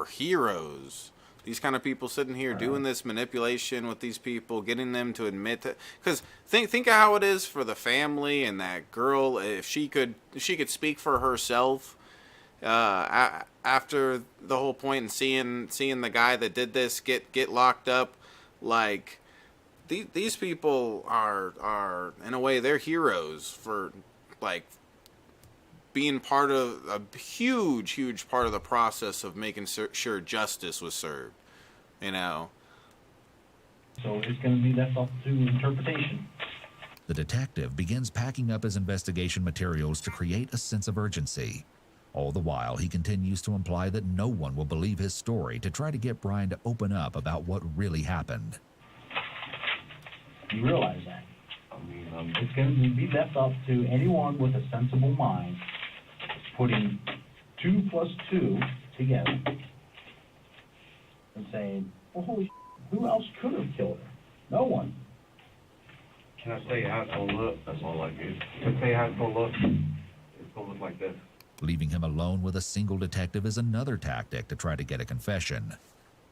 heroes. These kind of people sitting here doing this manipulation with these people, getting them to admit that. Because think of how it is for the family and that girl. If she could speak for herself after the whole point, and seeing the guy that did this get locked up, like, these people are in a way, they're heroes for, like, being part of a huge part of the process of making sure justice was served, you know. So it's going to be left up to interpretation. The detective begins packing up his investigation materials to create a sense of urgency. All the while, he continues to imply that no one will believe his story to try to get Brian to open up about what really happened. You realize that. I mean, it's going to be left up to anyone with a sensible mind putting 2 plus 2 together and saying, well, holy shit, who else could have killed her? No one. Can I say how it's going to look? That's all I get. Can I say how it's going to look? It's going to look like this. Leaving him alone with a single detective is another tactic to try to get a confession.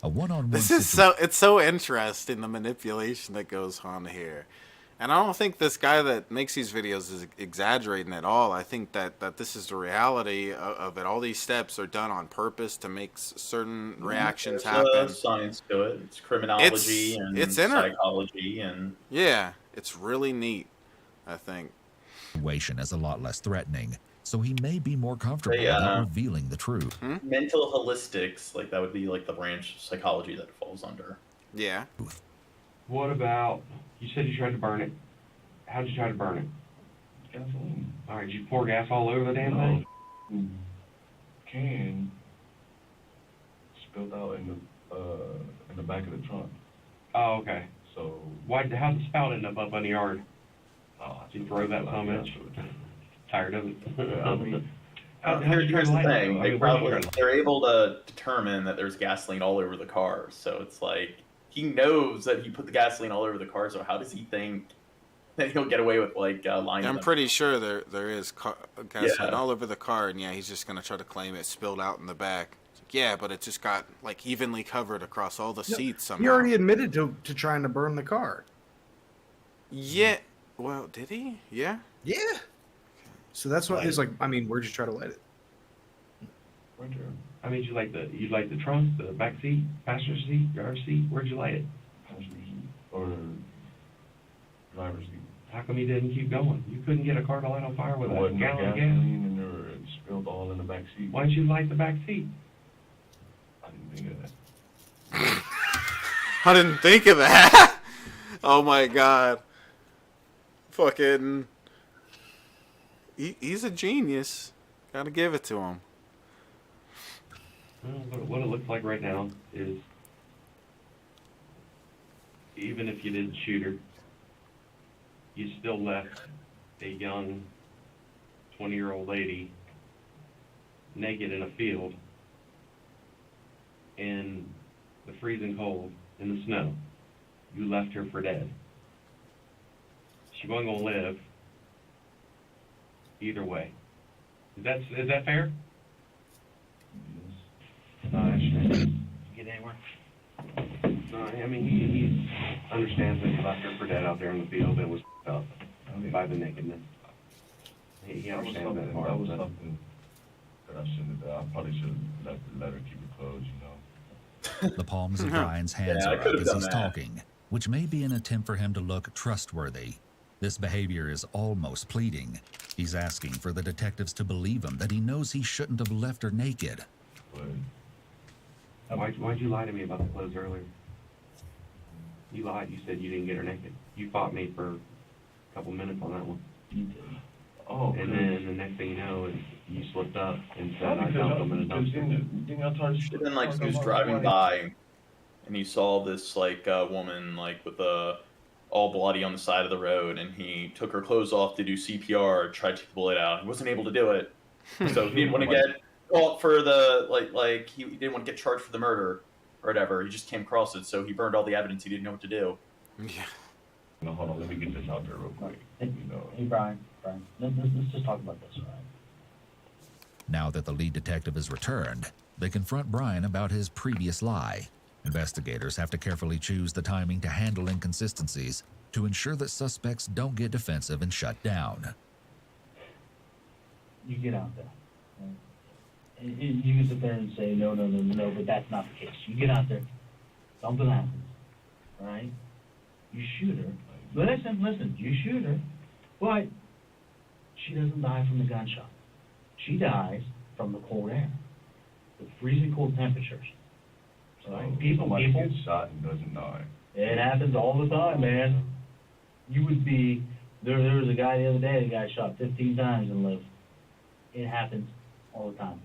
A one-on-one This is it's so interesting, the manipulation that goes on here. And I don't think this guy that makes these videos is exaggerating at all. I think that this is the reality of it. All these steps are done on purpose to make certain reactions happen. There's science to it. It's criminology and psychology. And yeah, it's really neat, I think. The situation is a lot less threatening, so he may be more comfortable about revealing the truth. Mental holistics, like that would be like the branch of psychology that it falls under. Yeah. What about, you said you tried to burn it. How'd you try to burn it? Gasoline. All right, did you pour gas all over the damn thing? Can spilled out in the back of the trunk. Oh, okay. So how'd the spout end up in the yard? You throw that comment. Tired of it. I mean, Here's the thing. They're able to determine that there's gasoline all over the car. So it's like, he knows that he put the gasoline all over the car. So how does he think that he'll get away with, like, lying? I'm pretty sure there is gasoline all over the car, and he's just going to try to claim it spilled out in the back. It's like, yeah, but it just got, like, evenly covered across all the seats somehow. He already admitted to trying to burn the car. Yeah. Well, did he? Yeah? Yeah. So that's what he's like, I mean, where'd you try to light it? I mean, you like the trunk, the back seat, passenger seat, driver's seat. Where'd you light it? Passenger seat or driver's seat. How come you didn't keep going? You couldn't get a car to light on fire with a wasn't gallon of gas. gasoline and there it spilled all in the back seat. Why didn't you light the back seat? I didn't think of that. I didn't think of that. Oh my god. Fucking. He's a genius. Gotta give it to him. Well, what it looks like right now is, even if you didn't shoot her, you still left a young 20-year-old lady naked in a field in the freezing cold, in the snow. You left her for dead. She wasn't gonna live either way. Is that fair? Get anywhere? No, I mean, he understands that he left her for dead out there in the field and was up by the nakedness. He understands that part. That was something that I shouldn't have done. I probably should have let her keep it closed, you know. The palms of Brian's hands are up as he's talking, which may be an attempt for him to look trustworthy. This behavior is almost pleading. He's asking for the detectives to believe him that he knows he shouldn't have left her naked. Why'd you lie to me about the clothes earlier? You lied. You said you didn't get her naked. You fought me for a couple minutes on that one. You did. Oh, and then the next thing you know is you slipped up and said I dumped them in a dumpster. But then, like, he was driving by, and he saw this, like, woman, like, with all bloody on the side of the road, and he took her clothes off to do CPR, tried to take the bullet out. He wasn't able to do it, so he didn't want to get caught for the like he didn't want to get charged for the murder or whatever. He just came across it, so he burned all the evidence. He didn't know what to do. Yeah. No, hold on. Let me get this out there real quick. Hey, Brian, let's just talk about this, all right? Now that the lead detective has returned, they confront Brian about his previous lie. Investigators have to carefully choose the timing to handle inconsistencies to ensure that suspects don't get defensive and shut down. You get out there. Right? And you can sit there and say, no, but that's not the case. You get out there. Something happens. All right? You shoot her. Listen, you shoot her, but she doesn't die from the gunshot. She dies from the cold air, the freezing cold temperatures. Right? People gets shot and doesn't die. It happens all the time, man. You would be there was a guy the other day that got shot 15 times and lived. It happens all the time.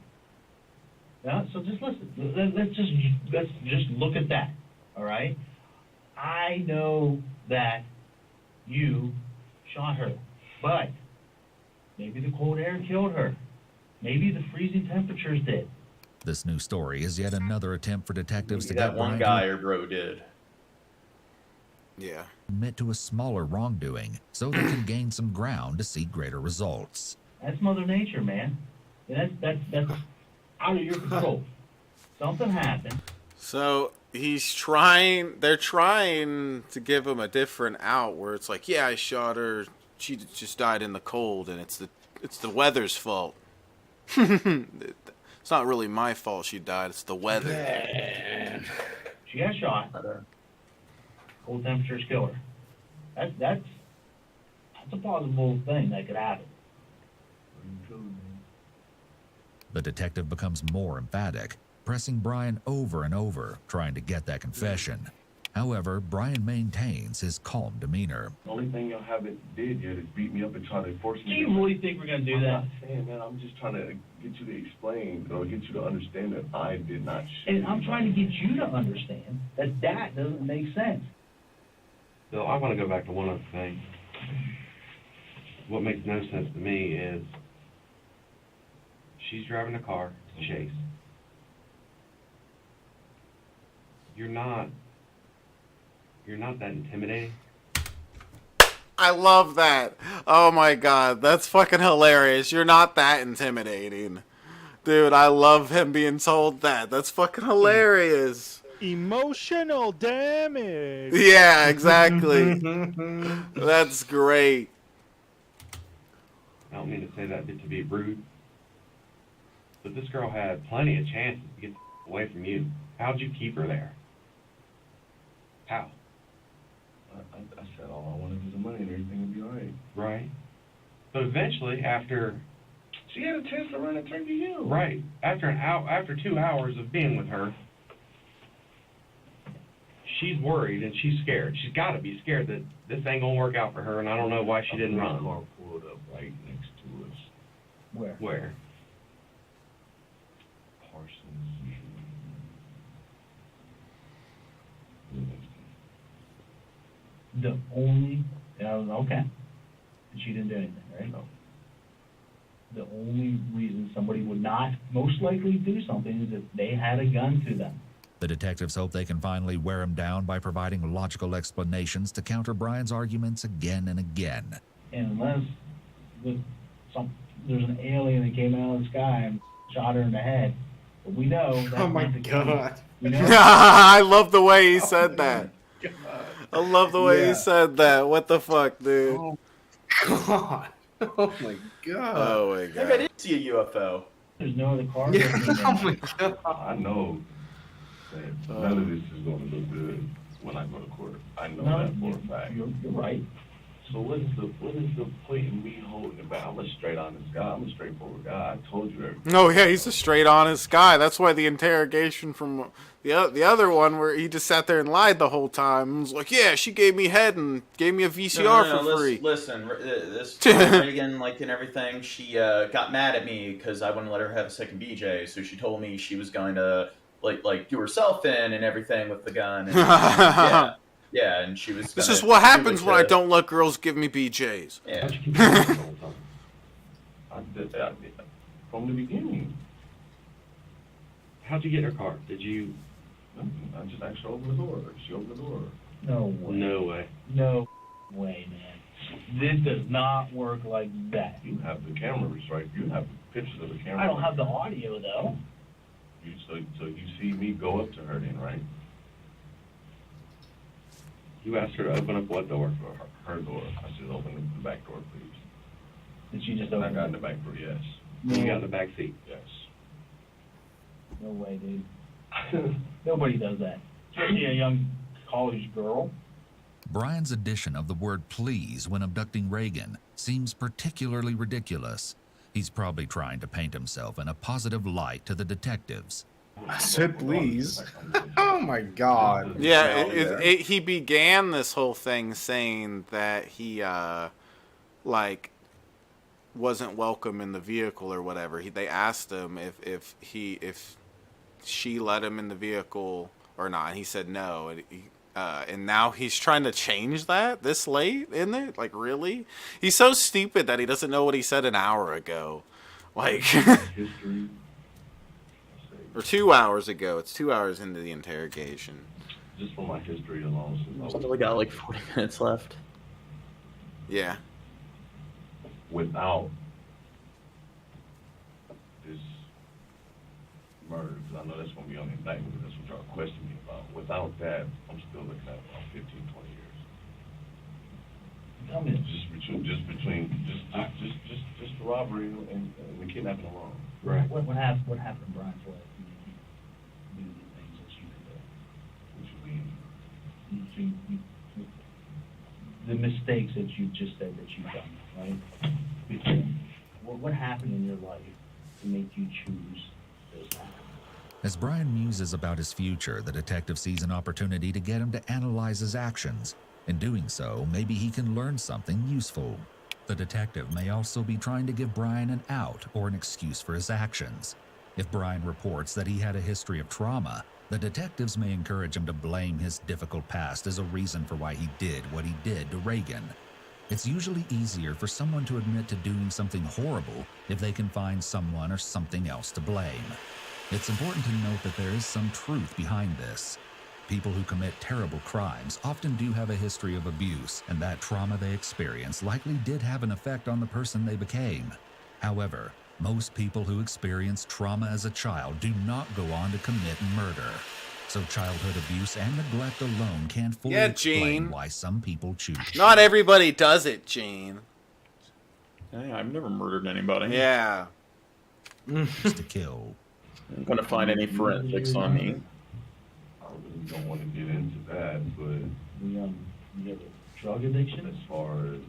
Now, so just listen. Let's just look at that. All right. I know that you shot her, but maybe the cold air killed her. Maybe the freezing temperatures did. This new story is yet another attempt for detectives to that get one Brian guy or bro did. Yeah. admit to a smaller wrongdoing so they can gain some ground to see greater results. That's Mother Nature, man. That's out of your control. Something happened. So they're trying to give him a different out where it's like, yeah, I shot her. She just died in the cold, and it's the weather's fault. It's not really my fault she died. It's the weather. Man. She got shot. Cold temperatures kill her. That's a plausible thing that could happen. The detective becomes more emphatic, pressing Brian over and over, trying to get that confession. However, Brian maintains his calm demeanor. The only thing y'all haven't did yet is beat me up and try to force me. Do you really think we're going to do that? I'm not saying, man. I'm just trying to get you to explain or get you to understand that I did not shoot. And I'm trying to get you to understand that doesn't make sense. So I want to go back to one other thing. what makes no sense to me is she's driving a car to chase. You're not that intimidating. I love that. Oh my god, that's fucking hilarious. You're not that intimidating. Dude, I love him being told that. That's fucking hilarious. Emotional damage. Yeah, exactly. That's great. I don't mean to say that to be rude, but this girl had plenty of chances to get the away from you. How'd you keep her there? How? I said all I wanted was the money and everything would be all right. Right. But eventually, after She had a chance to run and turn to you. right after 2 hours of being with her, she's worried and she's scared. She's got to be scared that this ain't gonna work out for her, and I don't know why she didn't run. Car pulled up right next to us. Where? Where? Parsons. The only, okay. She didn't do anything, right? No. The only reason somebody would not most likely do something is if they had a gun to them. The detectives hope they can finally wear him down by providing logical explanations to counter Brian's arguments again and again. And unless there's an alien that came out of the sky and shot her in the head, but we know that's Oh my not the case. god. We know I love the way he said that. I love the way Yeah. he said that. What the fuck, dude? Oh god. Oh my god. Oh my I think I god. did see a UFO. there's no other car. Yeah. Oh my god. I know that none of this is going to look good when I go to court. I know No, that for a fact. You're right. So what is the point in me holding it back? I'm a straight honest guy. I'm a straightforward guy. I told you everything. No, yeah, he's a straight honest guy. That's why the interrogation from the other one where he just sat there and lied the whole time and was like, yeah, she gave me head and gave me a VCR for free. Listen, this Reagan, like, and everything, she got mad at me because I wouldn't let her have a second BJ, so she told me she was going to, like do herself in and everything with the gun. And, yeah, and she was This gonna is what do happens it when I to- don't let girls give me BJs. Yeah. I did that from the beginning. How'd you get in her car? Did you? I just asked her to open the door. She opened the door. No way. No way. No way, man. This does not work like that. You have the cameras, right? You have pictures of the camera. I don't have the audio, though. So you see me go up to her then, right? You asked her to open up what door? For her door. I said, open the back door, please. Did she just And open I got in it? the back door, yes. You got in the back seat. Yes. No way, dude. Nobody does that. Especially a young college girl. Brian's addition of the word please when abducting Reagan seems particularly ridiculous. He's probably trying to paint himself in a positive light to the detectives. I said please. Oh my god. Yeah, he began this whole thing saying that he, like, wasn't welcome in the vehicle or whatever. They asked him if she let him in the vehicle or not, and he said no. And now he's trying to change that this late in it? Like, really? He's so stupid that he doesn't know what he said an hour ago. Like, History. or 2 hours ago. It's 2 hours into the interrogation. Just for my history alone. Since I was Still got like 40 minutes left. Yeah. without this murder, because I know that's going to be on the indictment, because that's what y'all questioning me about. Without that, I'm still looking at about 15, 20 years. Tell me. Just the robbery and the kidnapping alone. Right. What happened in Brian's life? You do the things that you could What you mean? the mistakes that you just said that you've done, right? What happened in your life to make you choose this path? As Brian muses about his future, the detective sees an opportunity to get him to analyze his actions. In doing so, maybe he can learn something useful. The detective may also be trying to give Brian an out or an excuse for his actions. If Brian reports that he had a history of trauma, the detectives may encourage him to blame his difficult past as a reason for why he did what he did to Reagan. It's usually easier for someone to admit to doing something horrible if they can find someone or something else to blame. It's important to note that there is some truth behind this. People who commit terrible crimes often do have a history of abuse, and that trauma they experience likely did have an effect on the person they became. However, most people who experience trauma as a child do not go on to commit murder. So childhood abuse and neglect alone can't fully explain why some people choose. Not everybody does it, Gene. Hey, I've never murdered anybody. Yeah. To kill. I'm gonna find any forensics on me. I really don't want to get into that, but You have a drug addiction? as far as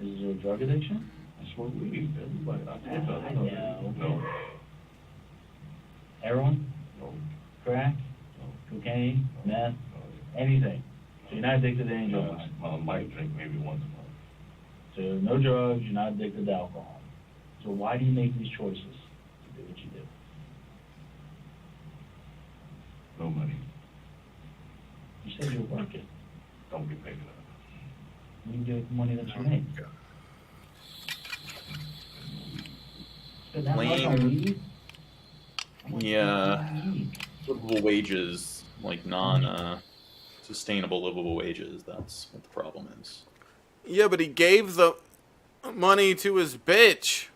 Is there a drug addiction? I smoke weed, everybody, I know. No, Heroin? no, Crack? Cocaine? Meth? Anything? So you're not addicted to any drugs? I might drink maybe once a month. So no drugs, you're not addicted to alcohol. So why do you make these choices to do what you do? No money. You said you were working. Don't get paid enough. What do you do with the money that you make? Spend that much on weed? Yeah, livable wages, like non-sustainable livable wages. That's what the problem is. Yeah, but he gave the money to his bitch.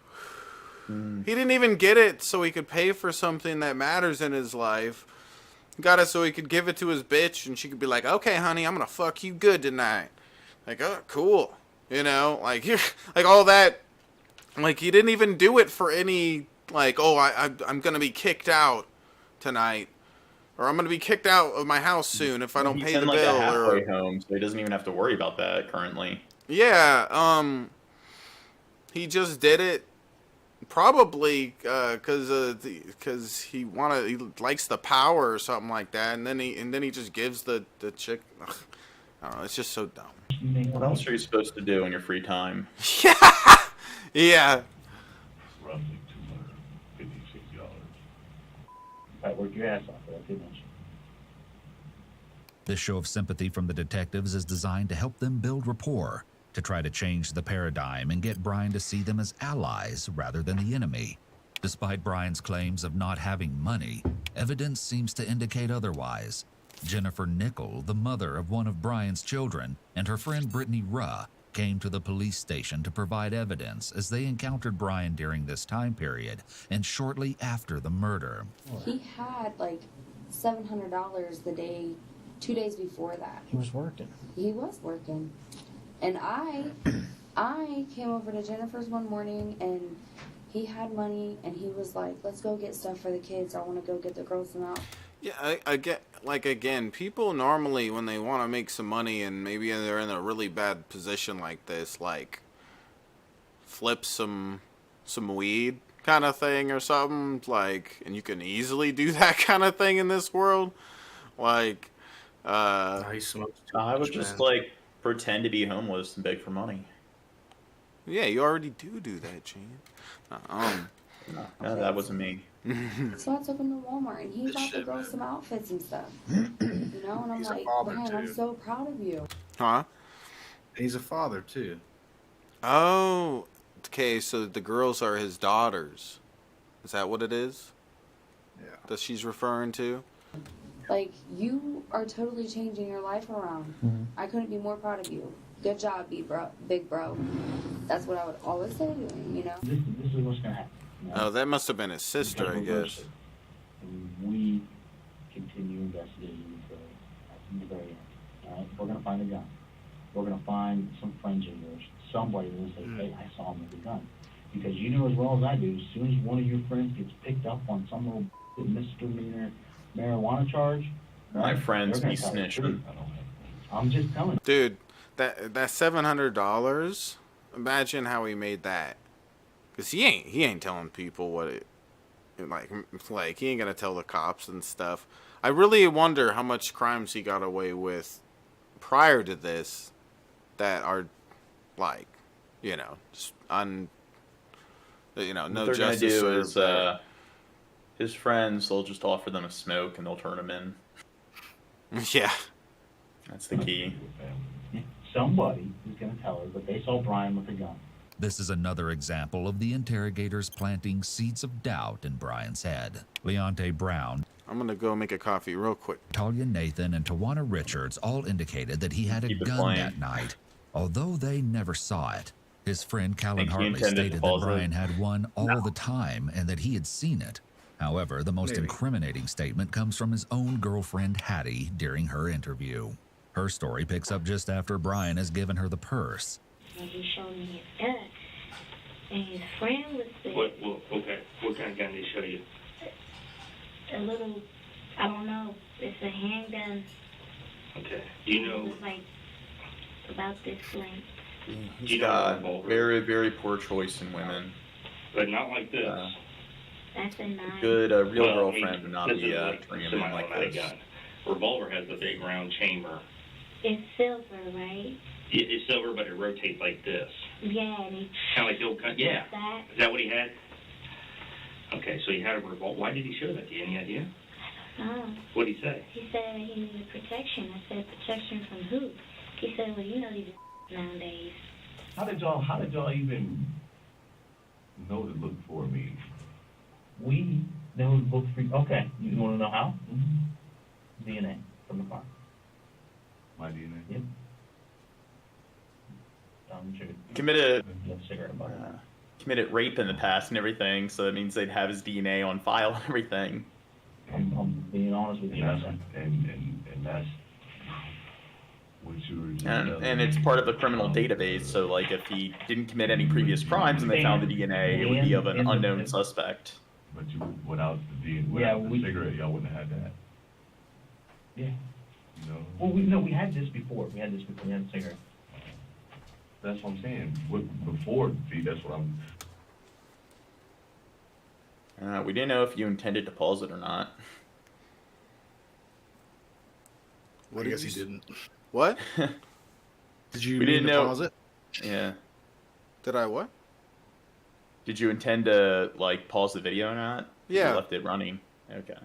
He didn't even get it so he could pay for something that matters in his life. He got it so he could give it to his bitch, and she could be like, "Okay, honey, I'm gonna fuck you good tonight." Like, oh, cool. You know, like like all that. Like, he didn't even do it for any, like, oh, I'm going to be kicked out tonight. Or I'm going to be kicked out of my house soon if I don't pay the bill. He's in, like, a halfway home, so he doesn't even have to worry about that currently. Yeah, he just did it probably because he likes the power or something like that, and then he just gives the chick. I don't know, it's just so dumb. What else are you supposed to do in your free time? Yeah. Roughly $256. Right, work your ass off, that's too much. This show of sympathy from the detectives is designed to help them build rapport, to try to change the paradigm and get Brian to see them as allies rather than the enemy. Despite Brian's claims of not having money, evidence seems to indicate otherwise. Jennifer Nickel, the mother of one of Brian's children, and her friend Brittany Ruh came to the police station to provide evidence as they encountered Brian during this time period and shortly after the murder. He had like $700 the day, 2 days before that. He was working. He was working. And I came over to Jennifer's one morning and he had money and he was like, let's go get stuff for the kids. I want to go get the girls some out. Yeah, I get, like, again, people normally, when they want to make some money and maybe they're in a really bad position like this, like, flip some weed kind of thing or something, like, and you can easily do that kind of thing in this world. Like, I would just, like, pretend to be homeless and beg for money. Yeah, you already do that, Gene. No, that wasn't me. So I took him to Walmart and he bought the girls some outfits and stuff. You know, and I'm He's a like, father, Brian, I'm too. so proud of you. Huh? He's a father, too. Oh, okay, so the girls are his daughters. Is that what it is? Yeah. That she's referring to? Like, you are totally changing your life around. I couldn't be more proud of you. Good job, big bro. That's what I would always say to him, you know? This is what's going to happen. You know? Oh, that must have been his sister, I guess. We continue investigating from the very end. All right, we're gonna find a gun. We're gonna find some friends of yours, somebody that'll say, "Hey, I saw him with a gun." Because you know as well as I do, as soon as one of your friends gets picked up on some little misdemeanor marijuana charge, My friends they're be gonna tell the snitching. truth. I'm just telling you. Dude, that $700, imagine how he made that. Cause he ain't telling people what it like he ain't gonna tell the cops and stuff. I really wonder how much crimes he got away with prior to this that are like, you know, just no What they're justice gonna do served is there. his friends, they'll just offer them a smoke and they'll turn him in. Yeah. That's the key. somebody who's going to tell her that they saw Brian with a gun. This is another example of the interrogators planting seeds of doubt in Brian's head. Leonte Brown, I'm gonna go make a coffee real quick. Talia Nathan, and Tawana Richards all indicated that he had a gun that night, although they never saw it. His friend Callan Hartley stated that Brian had one all the time and that he had seen it. However, the most incriminating statement comes from his own girlfriend Hattie during her interview. Her story picks up just after Brian has given her the purse. He showed me his gun, and his friend was there. Okay. What kind of gun did he show you? A little, I don't know. It's a handgun. Okay. You know. It was like about this length. He's got very, very poor choice in women. But not like this. That's a nine. Good real girlfriend would not be bringing him like this. Gun. Revolver has a big round chamber. It's silver, right? It's silver, but it rotates like this. Yeah, and he... Kind of like the old... Yeah. That. Is that what he had? Okay, so he had a revolver. Why did he show that? Do you have any idea? I don't know. What did he say? He said he needed protection. I said, protection from who? He said, well, you know these nowadays. How did y'all even know to look for me? We know the book for you. Okay, you want to know how? Mm-hmm. DNA from the car. My DNA? Yep. Committed rape in the past and everything, so that means they'd have his DNA on file and everything. I'm being honest with you. And that's what you were just and it's part of the criminal database, so like if he didn't commit any previous crimes and they found the DNA, it would be of an unknown suspect. But you, without the DNA, without the cigarette, y'all wouldn't have had that. Yeah. No. Well, we had this before. We had the cigarette. That's what I'm saying. Before, see, that's what I'm... We didn't know if you intended to pause it or not. I guess you didn't. What? Did you We didn't know. pause it? Yeah. Did I what? Did you intend to, like, pause the video or not? Yeah. You left it running. Okay.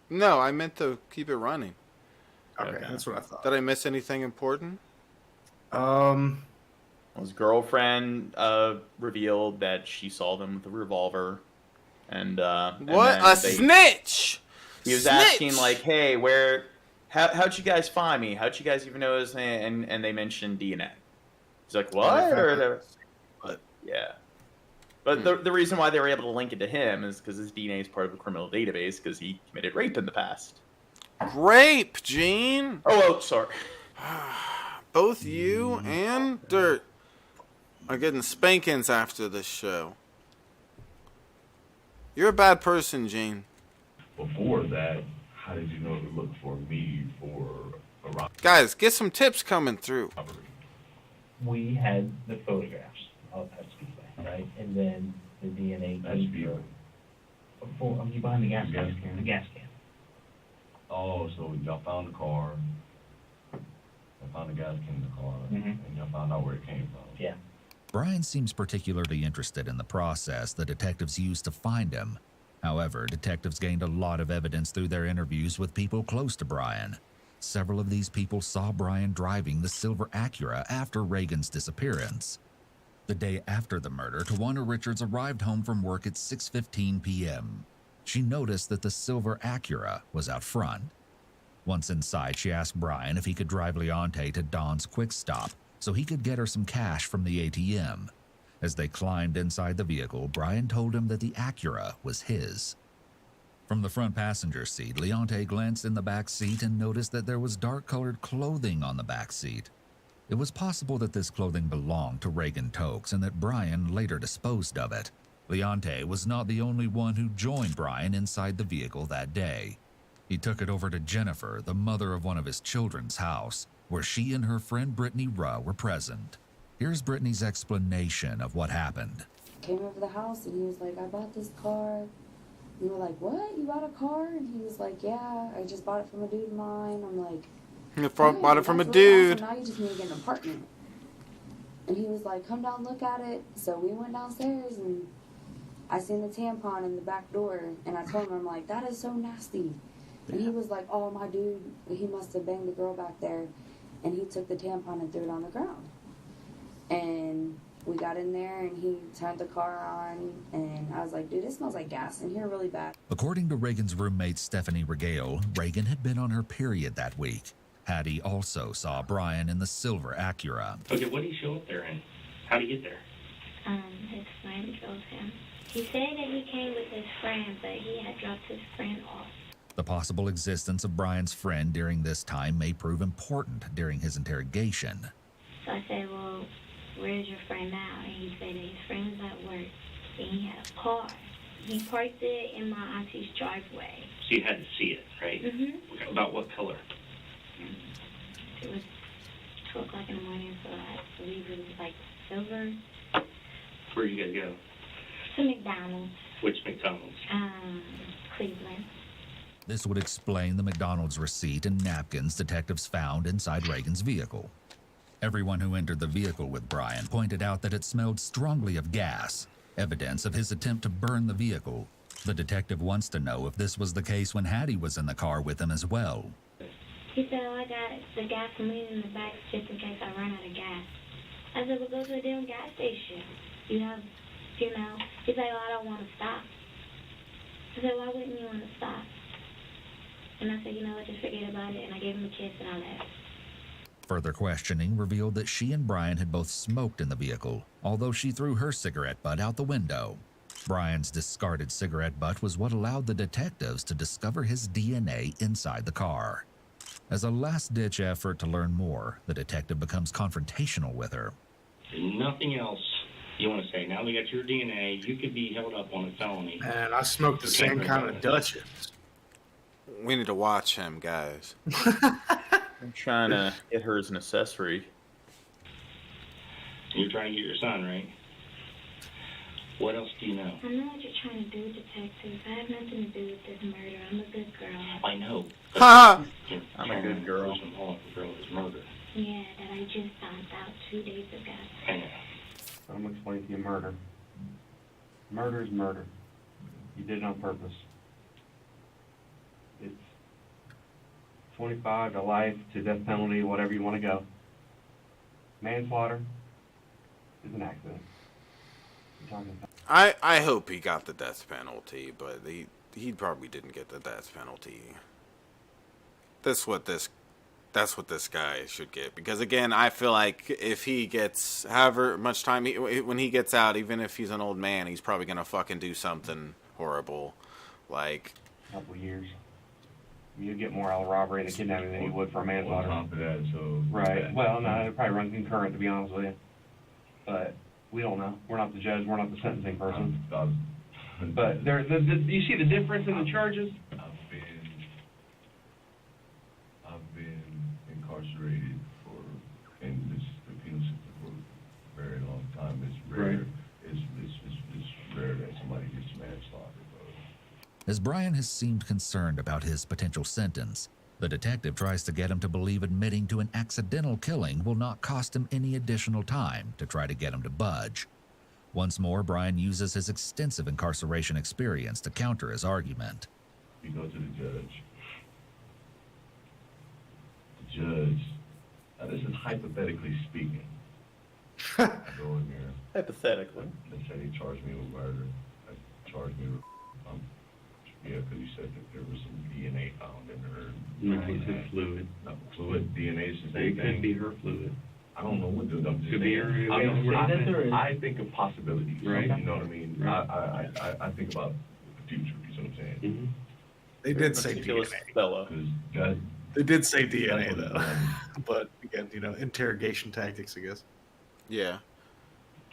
No, I meant to keep it running. Okay, that's what I thought. Did I miss anything important? His girlfriend revealed that she saw them with a revolver, and what a snitch! He was snitch! asking like, "Hey, how'd you guys find me? How'd you guys even know his name?" And they mentioned DNA. He's like, "What?" But yeah. But the reason why they were able to link it to him is because his DNA is part of a criminal database because he committed rape in the past. Rape, Gene. Oh, sorry. Both you and Dirt are getting spankings after this show. You're a bad person, Gene. Before that, how did you know to look for me for a robbery? Guys, get some tips coming through. We had the photographs of that speedway, right? And then the DNA came through. Before, you behind the gas can? The gas can. Oh, so y'all found the car. Y'all found the gas can in the car. And y'all found out where it came from. Yeah. Brian seems particularly interested in the process the detectives used to find him. However, detectives gained a lot of evidence through their interviews with people close to Brian. Several of these people saw Brian driving the silver Acura after Reagan's disappearance. The day after the murder, Tawana Richards arrived home from work at 6:15 p.m. She noticed that the silver Acura was out front. Once inside, she asked Brian if he could drive Leonte to Don's Quick Stop so he could get her some cash from the ATM. As they climbed inside the vehicle, Brian told him that the Acura was his. From the front passenger seat, Leonte glanced in the back seat and noticed that there was dark-colored clothing on the back seat. It was possible that this clothing belonged to Reagan Tokes and that Brian later disposed of it. Leonte was not the only one who joined Brian inside the vehicle that day. He took it over to Jennifer, the mother of one of his children's house, where she and her friend Brittany Ruh were present. Here's Brittany's explanation of what happened. Came over the house and he was like, I bought this car. We were like, what? You bought a car? And he was like, yeah, I just bought it from a dude of mine. I'm like, you bought it from a that's really dude. awesome. Now you just need to get an apartment. And he was like, come down, look at it. So we went downstairs and I seen the tampon in the back door. And I told him, I'm like, that is so nasty. And he was like, oh, my dude, he must have banged the girl back there. and he took the tampon and threw it on the ground. And we got in there, and he turned the car on, and I was like, dude, it smells like gas in here really bad. According to Reagan's roommate Stephanie Regale, Reagan had been on her period that week. Hattie also saw Brian in the silver Acura. Okay, what did he show up there in? How did he get there? His friend drove him. He said that he came with his friend, but he had dropped his friend off. The possible existence of Brian's friend during this time may prove important during his interrogation. So I said, well, where's your friend now? And he said that his friend was at work, and he had a car. He parked it in my auntie's driveway. So you had to see it, right? Mm-hmm. About what color? It was 2 o'clock in the morning, so I believe it was like silver. Where'd you guys go? To McDonald's. Which McDonald's? Cleveland. This would explain the McDonald's receipt and napkins detectives found inside Reagan's vehicle. Everyone who entered the vehicle with Brian pointed out that it smelled strongly of gas, evidence of his attempt to burn the vehicle. The detective wants to know if this was the case when Hattie was in the car with him as well. He said, oh, I got the gasoline in the back just in case I run out of gas. I said, well, go to a damn gas station. You have, He's like, oh, I don't want to stop. I said, why wouldn't you want to stop? And I said, you know what, just forget about it. And I gave him a kiss and I left. Further questioning revealed that she and Brian had both smoked in the vehicle, although she threw her cigarette butt out the window. Brian's discarded cigarette butt was what allowed the detectives to discover his DNA inside the car. As a last-ditch effort to learn more, the detective becomes confrontational with her. Nothing else you want to say. Now we got your DNA. You could be held up on a felony. And I smoked the same kind of Dutchess. We need to watch him, guys. I'm trying to get her as an accessory. You're trying to get your son, right? What else do you know? I know what you're trying to do, detective. I have nothing to do with this murder. I'm a good girl. I know. I'm a good girl. Murder. Yeah, that I just found out 2 days ago. I know. I'm going to explain to you murder. Murder is murder. You did it on purpose. It's 25 to life to death penalty, whatever you want to go. Manslaughter is an accident. You're talking about. I hope he got the death penalty, but he probably didn't get the death penalty. That's what this guy should get, because again, I feel like if he gets however much time when he gets out, even if he's an old man, he's probably gonna fucking do something horrible, like A couple years. You get more out of robbery and kidnapping than you would for a manslaughter. On top of that, so Right. Well, no, it probably runs concurrent, to be honest with you. But we don't know. We're not the judge. We're not the sentencing person. But you see the difference in the charges? I've been incarcerated in the penal system for a very long time. It's rare. Right. It's rare that somebody gets manslaughter. As Brian has seemed concerned about his potential sentence, the detective tries to get him to believe admitting to an accidental killing will not cost him any additional time to try to get him to budge. Once more, Brian uses his extensive incarceration experience to counter his argument. You go to the judge. The judge, now this is hypothetically speaking. I go in there. Hypothetically. Let's say they charge me with murder. They charge me with, yeah, because you said that there was some DNA found in her. No, he said fluid. No, fluid. DNA is the It same could thing. be her fluid. I don't know what the Could be her. I think of possibilities. Right. You know what I mean? Right. I think about the future. You know what I'm saying? Mm-hmm. They did say Ridiculous DNA. fella. They did say DNA though, but again, interrogation tactics, I guess. yeah.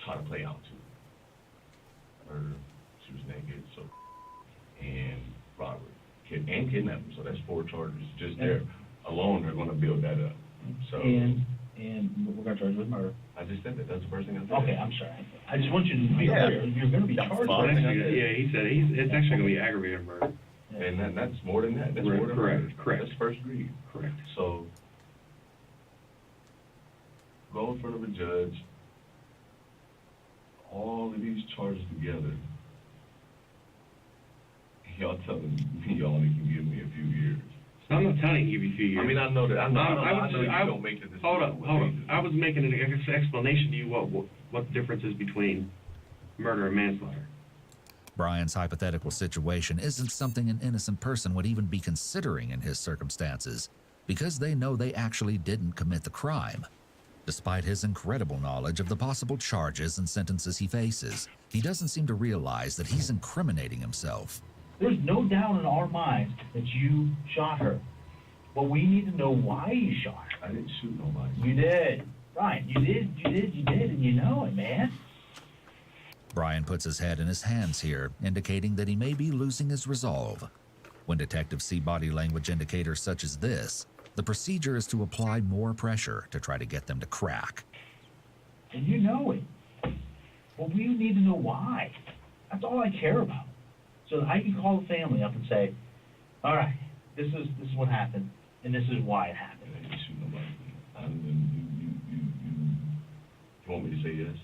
Try to play out to her. She was naked, so and robbery and kidnapping. So that's 4 charges just there alone. They're going to build that up. So And we're going to charge with murder. I just said that. That's the first thing I said. Okay, I'm sorry. I just want you to be clear. You're going to be charged with Yeah, he said it's actually going to be aggravated murder. And that's more than that. That's Right, more than correct, murder. correct. That's first degree. Correct. So go in front of a judge. All of these charges together. Y'all telling me y'all only can give me a few years. I'm not telling you give you a few years. I mean, I know that. I know you I don't make the decision. Hold on. I was making an explanation to you what the difference is between murder and manslaughter. Brian's hypothetical situation isn't something an innocent person would even be considering in his circumstances, because they know they actually didn't commit the crime. Despite his incredible knowledge of the possible charges and sentences he faces, he doesn't seem to realize that he's incriminating himself. There's no doubt in our minds that you shot her. But we need to know why you shot her. I didn't shoot nobody. You did. Right, you did, and you know it, man. Brian puts his head in his hands here, indicating that he may be losing his resolve. When detectives see body language indicators such as this, the procedure is to apply more pressure to try to get them to crack. And you know it. But we need to know why. That's all I care about. So that I can call the family up and say, all right, this is what happened, and this is why it happened. I didn't shoot nobody. You want me to say yes?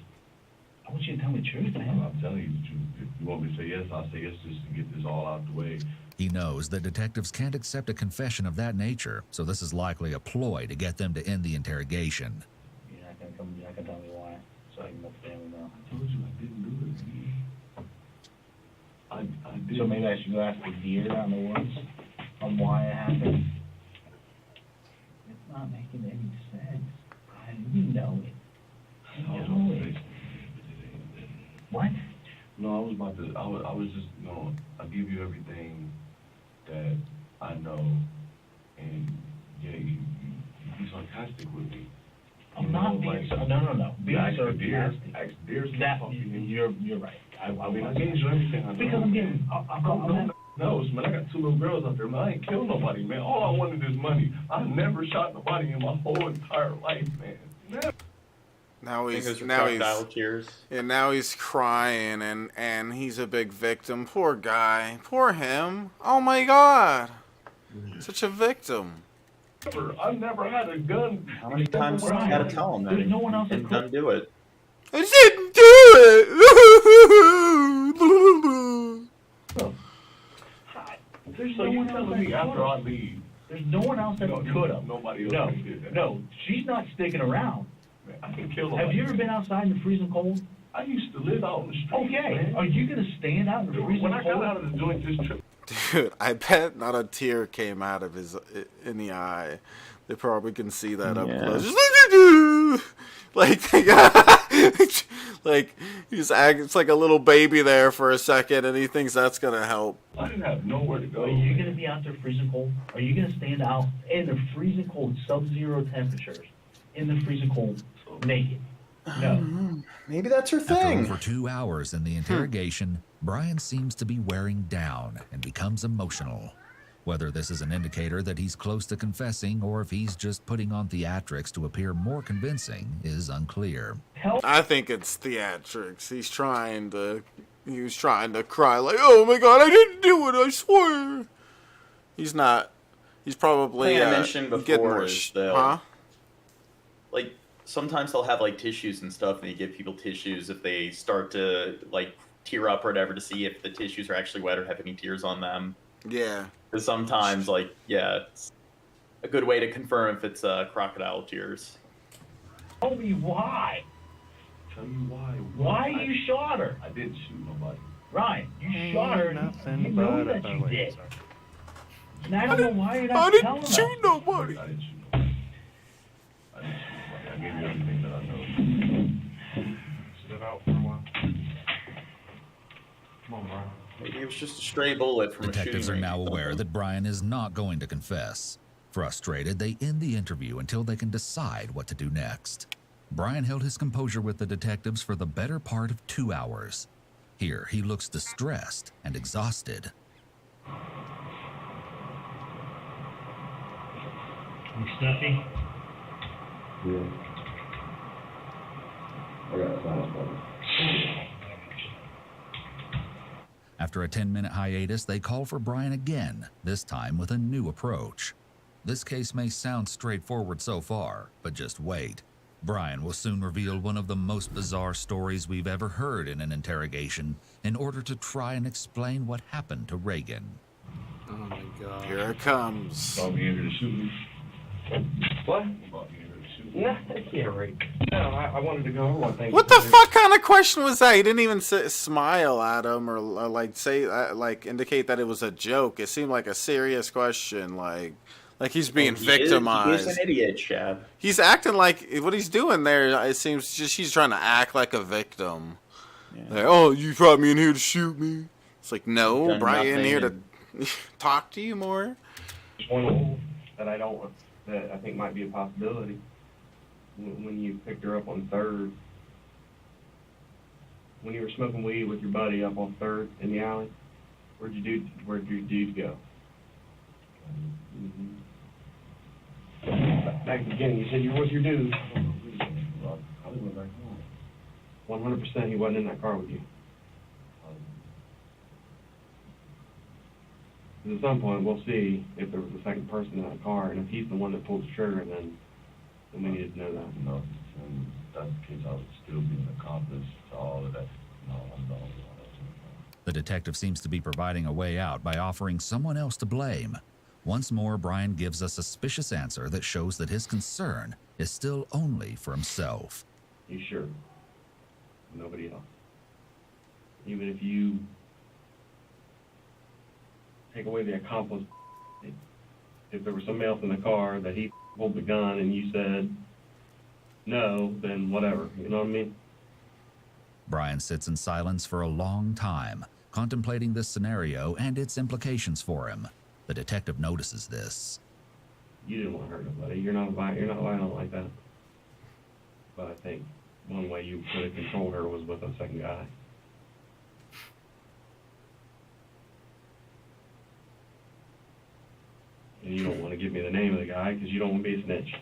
I want you to tell me the truth, man. I'm telling you the truth. If you want me to say yes, I'll say yes just to get this all out the way. He knows that detectives can't accept a confession of that nature, so this is likely a ploy to get them to end the interrogation. You're not gonna tell me why, so I can let the family know. I told you I didn't do it. I did. So maybe I should go ask the deer out in the woods on why it happened. It's not making any sense. You know it. You know it. What? No, I was about to. I was just. No, I give you everything that I know, and yeah, you be sarcastic with me. I'm not being. No. Being sarcastic. You're right. I mean, I gave you everything I know. Because I'm getting. No, man, I got two little girls out there, man. I ain't killed nobody, man. All I wanted is money. I never shot nobody in my whole entire life, man. Never. Now he's tears. Yeah, now he's crying and he's a big victim. Poor guy. Poor him. Oh my God. Such a victim. I never had a gun. How many times do you gotta tell him that? There's no one else that didn't do it. I didn't do it. There's So no you one else telling that me after I could. leave? There's no one else that could have. Nobody else did that. No, she's not sticking around. Man, I can kill nobody. Have you ever been outside in the freezing cold? I used to live out in the street. Okay, man. are you gonna stand out in the freezing When I cold? got out of the joint this trip. Dude, I bet not a tear came out of his in the eye. They probably can see that up close. Like he's it's like a little baby there for a second, and he thinks that's gonna help. I didn't have nowhere to go. Are you gonna be out there freezing cold? Are you gonna stand out in the freezing cold, sub-zero temperatures, in the freezing cold, naked? No. Maybe that's her After thing. over 2 hours in the interrogation, Brian seems to be wearing down and becomes emotional. Whether this is an indicator that he's close to confessing or if he's just putting on theatrics to appear more convincing is unclear. I think it's theatrics. He was trying to cry like, oh my God, I didn't do it, I swear. He's not. He's probably Thing I mentioned getting before more is they'll, like, sometimes they'll have like tissues and stuff, and they give people tissues if they start to like tear up or whatever to see if the tissues are actually wet or have any tears on them. Yeah. Because sometimes, like, yeah, it's a good way to confirm if it's crocodile tears. Tell me why. Tell you why. Why you shot her? I didn't shoot nobody. Ryan, you shot her. You know that you did. And I don't know why you're I not didn't telling us. shoot nobody. I didn't shoot nobody. I gave you everything that I know. Sit out for a while. Come on, Brian. Maybe it was just a stray bullet from Detectives a are shooting now range. aware that Brian is not going to confess. Frustrated, they end the interview until they can decide what to do next. Brian held his composure with the detectives for the better part of 2 hours. Here, he looks distressed and exhausted. You stuffy? Yeah. I got a size problem. After a 10-minute hiatus, they call for Brian again, this time with a new approach. This case may sound straightforward so far, but just wait. Brian will soon reveal one of the most bizarre stories we've ever heard in an interrogation in order to try and explain what happened to Reagan. Oh my god. Here it comes. About being here to shoot me. What? About being here to shoot me. No, yeah, right. No, I wanted to go over one thing. What the fuck kind of question was that? He didn't even smile at him or like say like indicate that it was a joke. It seemed like a serious question, like he's being victimized. He's an idiot, Shab. He's acting like what he's doing there. It seems just he's trying to act like a victim. Yeah. Like, oh, you brought me in here to shoot me. It's like, no, Done brought you in nothing here to and- talk to you more. Just one hole that I think might be a possibility. When you picked her up on 3rd, when you were smoking weed with your buddy up on 3rd in the alley, where'd your dude go? Back at the beginning, you said you were with your dude. I went back home. 100% he wasn't in that car with you. At some point, we'll see if there was a second person in that car, and if he's the one that pulled the trigger, then we need to know that. No, in that case, I would still be an accomplice to all of that. No, I'm not. The detective seems to be providing a way out by offering someone else to blame. Once more, Brian gives a suspicious answer that shows that his concern is still only for himself. You sure? Nobody else. Even if you take away the accomplice, if there was somebody else in the car that he pulled the gun and you said no, then whatever. You know what I mean? Brian sits in silence for a long time, contemplating this scenario and its implications for him. The detective notices this. You didn't want to hurt nobody. You're not violent like that. But I think one way you could have controlled her was with a second guy. And you don't want to give me the name of the guy because you don't want to be a snitch.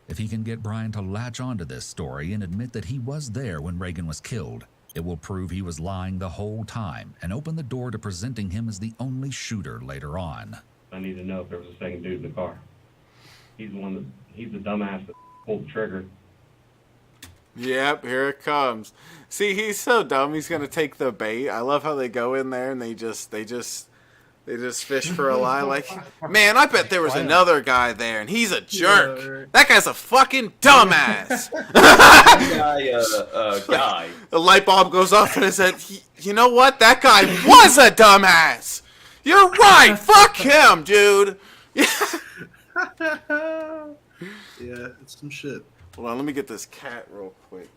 If he can get Brian to latch onto this story and admit that he was there when Reagan was killed, it will prove he was lying the whole time and open the door to presenting him as the only shooter later on. I need to know if there was a second dude in the car. He's the dumbass that pulled the trigger. Yep, here it comes. See, he's so dumb. He's gonna take the bait. I love how they go in there and they just fish for a lie. Like, man, I bet there was another guy there and he's a jerk. Yeah. That guy's a fucking dumbass. Guy. The light bulb goes off in his head. You know what? That guy was a dumbass. You're right. Fuck him, dude. Yeah, it's some shit. Hold on, let me get this cat real quick.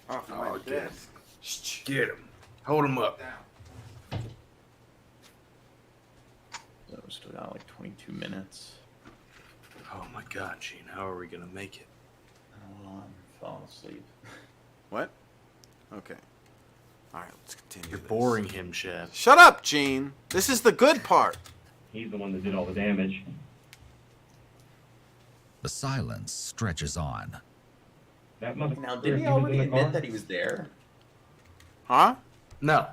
Off my desk. Get him. Hold him up. So we still got like 22 minutes. Oh my god, Gene, how are we gonna make it? Hold on, I'm falling asleep. What? Okay. Alright, let's continue. You're boring him, Chef. Shut up, Gene. This is the good part. He's the one that did all the damage. The silence stretches on. That motherfucker. Now, did he already admit that he was there? Huh? No.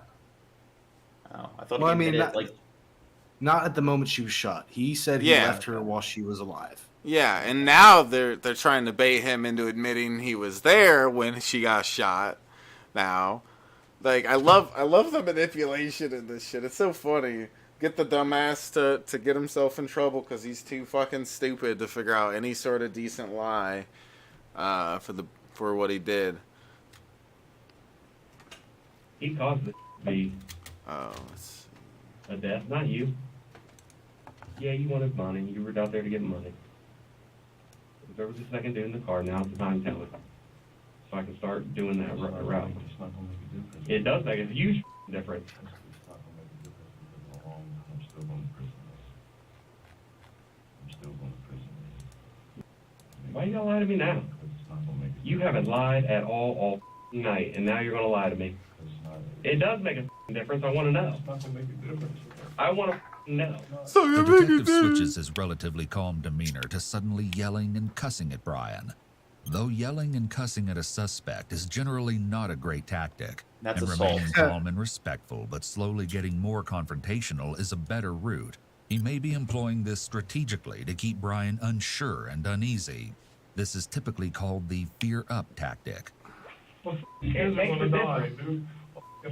Oh, I thought Well, he I mean, admitted, not at the moment she was shot. He said he left her while she was alive. Yeah, and now they're trying to bait him into admitting he was there when she got shot. Now, like I love the manipulation in this shit. It's so funny. Get the dumbass to get himself in trouble because he's too fucking stupid to figure out any sort of decent lie for what he did. He caused it to be a death, not you. Yeah, you wanted money. You were out there to get money. If there was a second dude in the car, now's the time to tell it. So I can start doing that route. It does make a huge difference. Why you gonna lie to me now? You haven't lied at all night, and now you're gonna lie to me. It does make a difference. I want to know. I want to know. The detective switches his relatively calm demeanor to suddenly yelling and cussing at Brian. Though yelling and cussing at a suspect is generally not a great tactic, That's and assault. remaining calm and respectful but slowly getting more confrontational is a better route. He may be employing this strategically to keep Brian unsure and uneasy. This is typically called the fear-up tactic. It makes a difference.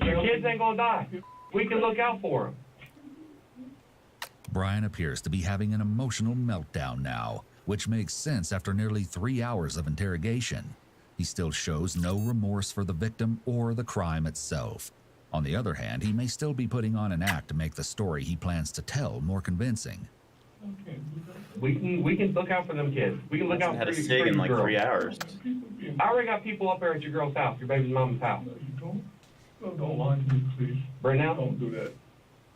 Your kids ain't gonna die. We can look out for them. Brian appears to be having an emotional meltdown now, which makes sense after nearly 3 hours of interrogation. He still shows no remorse for the victim or the crime itself. On the other hand, he may still be putting on an act to make the story he plans to tell more convincing. We can look out for them kids. We can look out for Had a your sig in like girl. 3 hours. I already got people up there at your girl's house, your baby's mom's house. Don't lie to me, please. Right now? Don't do that.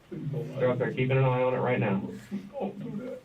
Please don't lie. They're up there keeping an eye on it right now. Don't do that.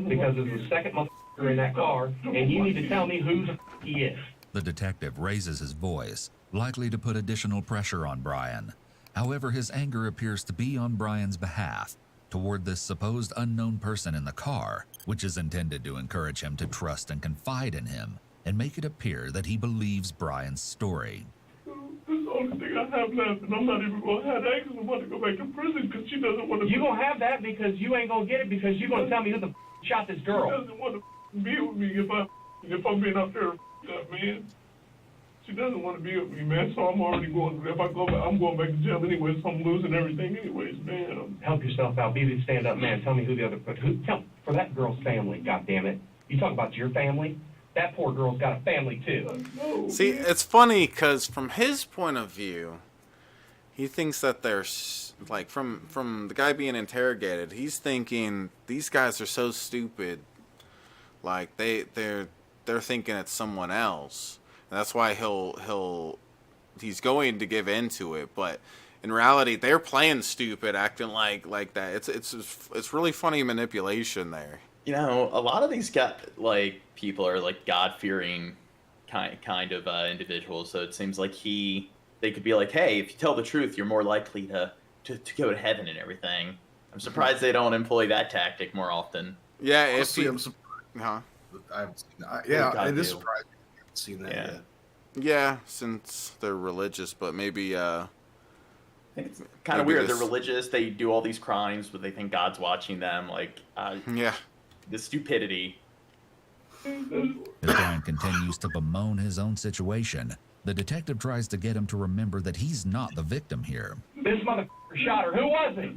Because there's a second motherfucker in that car, and you need to tell me who the he is. The detective raises his voice, likely to put additional pressure on Brian. However, his anger appears to be on Brian's behalf, toward this supposed unknown person in the car, which is intended to encourage him to trust and confide in him, and make it appear that he believes Brian's story. This is the only thing I have left, and I'm not even going to have that because I want to go back to prison because she doesn't want to... You gonna have that because you ain't gonna get it because you gonna tell me who the shot this girl. She doesn't want to be with me if I'm being out there, man. She doesn't want to be with me, man, so I'm already going... If I go back, I'm going back to jail anyways, so I'm losing everything anyways, man. Help yourself out. Be the stand-up man. Tell me who the other... Tell for that girl's family, goddammit. You talk about your family? That poor girl's got a family, too. See, it's funny because from his point of view, he thinks that there's, like, from the guy being interrogated, he's thinking these guys are so stupid, like, they're thinking it's someone else. And that's why he's going to give into it, but in reality, they're playing stupid, acting like that. It's really funny manipulation there. You know, a lot of these people are like God-fearing kind of individuals. So it seems like they could be like, hey, if you tell the truth, you're more likely to go to heaven and everything. I'm surprised they don't employ that tactic more often. Yeah, I'm surprised. Huh? I haven't seen that. Yeah, it is surprising I haven't seen that yet. Yeah, since they're religious, but maybe. I think it's kind of weird. They're religious. They do all these crimes, but they think God's watching them. Like, yeah, the stupidity. As Brian continues to bemoan his own situation, the detective tries to get him to remember that he's not the victim here. This motherfucker shot her. Who was it?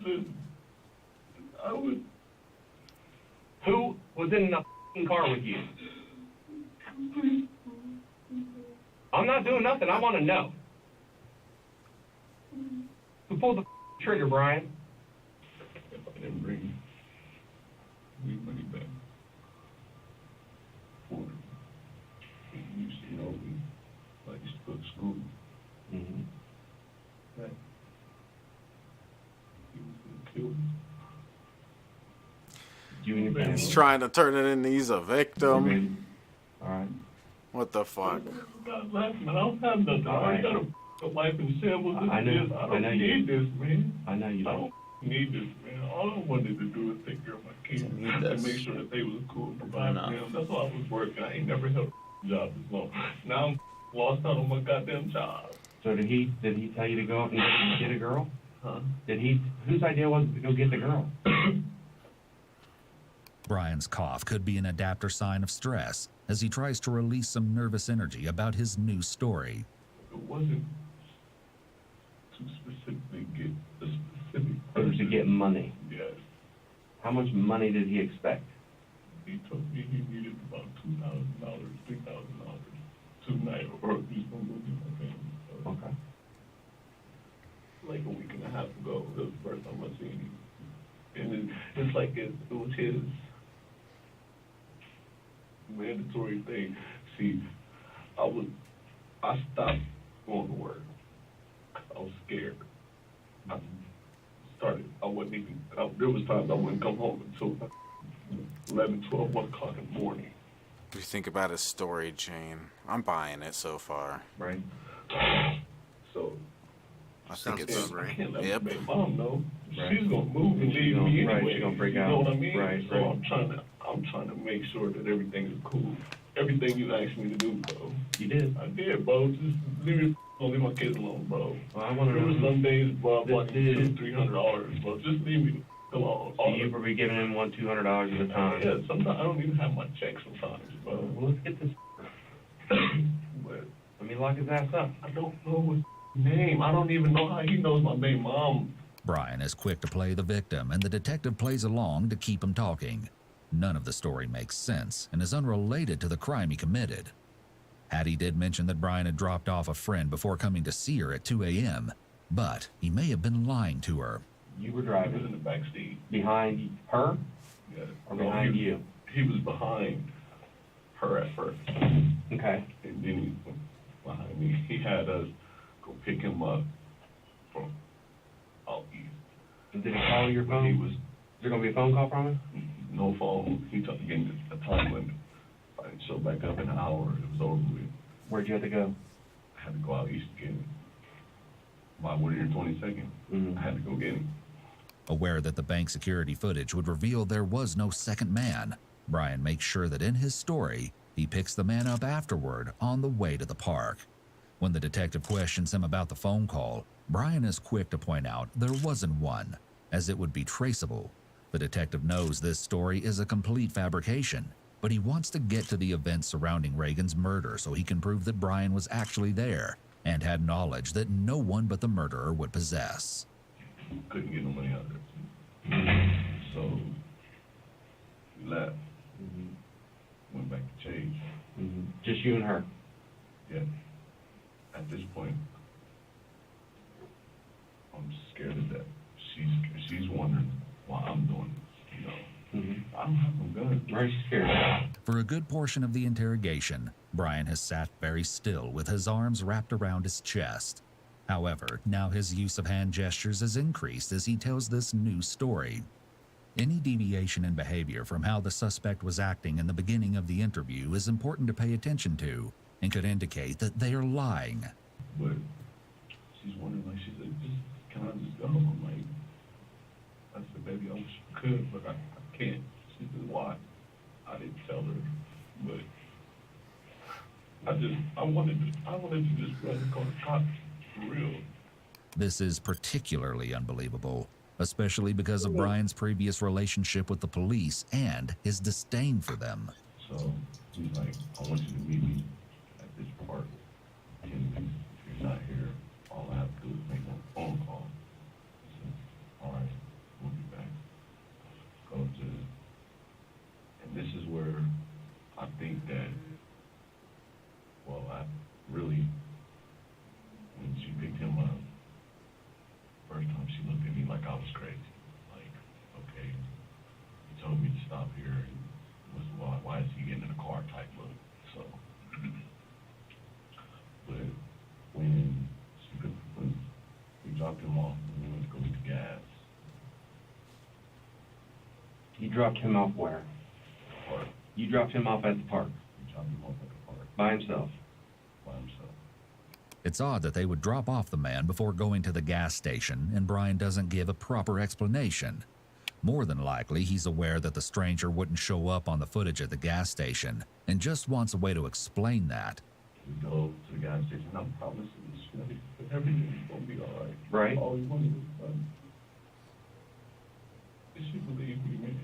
Listen, Who was in the f***ing car with you? I'm not doing nothing. I want to know. Who pulled the trigger, Brian? I didn't bring weed money back. We used to, I used to go to school. Mm-hmm. Right. He was going to kill me. You and your family. He's trying to turn it into he's a victim. All right. What the fuck? God bless, man. I don't have nothing. All I right. got a life in shambles. I know. I don't need this, man. I know you I don't. don't need this, man. All I wanted to do was take care of my kids and make sure that they was cool and provide for them. That's why I was working. I ain't never held a job this long. Now I'm lost out on my goddamn job. So did he tell you to go up and get a girl? Huh? Whose idea was it to go get the girl? Brian's cough could be an adapter sign of stress as he tries to release some nervous energy about his new story. It wasn't to specifically get a specific It was to get money. Yes. How much money did he expect? He told me he needed about $2,000, $3,000 tonight, or he's going to go do my family. So, Okay. like a week and a half ago, that was the first time I seen him. And it's like it was his mandatory thing. See, I stopped going to work. I was scared. There was times I wouldn't come home until 11, 12, 1 o'clock in the morning. What do you think about his story, Jane? I'm buying it so far. Right. So I think it's I can't let yep. my mom know. Right. She's gonna move and leave me right, anyway. she's gonna freak you out. know what I mean? Right, so right. I'm trying to make sure that everything is cool. Everything you asked me to do, bro. You did. I did, bro. Just leave my kids alone, bro. Well, I want to There was know. some days, bro, I'm like This is- $200-$300, bro. Just leave me alone. So you were giving him $200 at a time. Yeah, sometimes I don't even have my check sometimes, bro. Well, let's get this. But Let me lock his ass up. I don't know his name. I don't even know how he knows my baby mom Brian is quick to play the victim, and the detective plays along to keep him talking. None of the story makes sense and is unrelated to the crime he committed. Hattie did mention that Brian had dropped off a friend before coming to see her at 2 a.m., but he may have been lying to her. You were driving in the back seat. behind her Yeah. or behind you? He was behind her at first. Okay. And then he went behind me. He had us go pick him up from out east. Did he call your phone? He was Is there going to be a phone call from him? no phone. He told me a time limit. If I didn't show back up in an hour, it was over with. Where'd you have to go? I had to go out east again. By 22nd, I had to go get him. Aware that the bank security footage would reveal there was no second man, Brian makes sure that in his story, he picks the man up afterward on the way to the park. When the detective questions him about the phone call, Brian is quick to point out there wasn't one, as it would be traceable. The detective knows this story is a complete fabrication, but he wants to get to the events surrounding Reagan's murder so he can prove that Brian was actually there and had knowledge that no one but the murderer would possess. Couldn't get no money out of it. So we left. Went back to Chase. Just you and her? Yeah. At this point, I'm scared of that. She's wondering why I'm doing this, you know. I don't have no gun. Why are you scared? For a good portion of the interrogation, Brian has sat very still with his arms wrapped around his chest. However, now his use of hand gestures has increased as he tells this new story. Any deviation in behavior from how the suspect was acting in the beginning of the interview is important to pay attention to and could indicate that they are lying. But she's wondering, like, she said, can I just go? I'm like, I said, baby, I wish I could, but I can't. She said, why? I didn't tell her, but I wanted to just run and call the cops for real. This is particularly unbelievable, especially because of Brian's previous relationship with the police and his disdain for them. So he's like, I want you to meet me at this park. And if you're not here, all I have to do is make one phone call. I said, all right, we'll be back. Go to, and this is where I think that, well, I really, when she picked him up, first time she looked at me like I was crazy. Like, okay, he told me to stop here, and why is he getting in a car type look? So, but when we dropped him off, and we went to go get the gas. You dropped him off where? Park. You dropped him off at the park? We dropped him off at the park. By himself? By himself. It's odd that they would drop off the man before going to the gas station, and Brian doesn't give a proper explanation. More than likely, he's aware that the stranger wouldn't show up on the footage at the gas station, and just wants a way to explain that. We go to the gas station, and I'm promising you, everything's gonna be all right. Right. All we want to do is she believe me, man.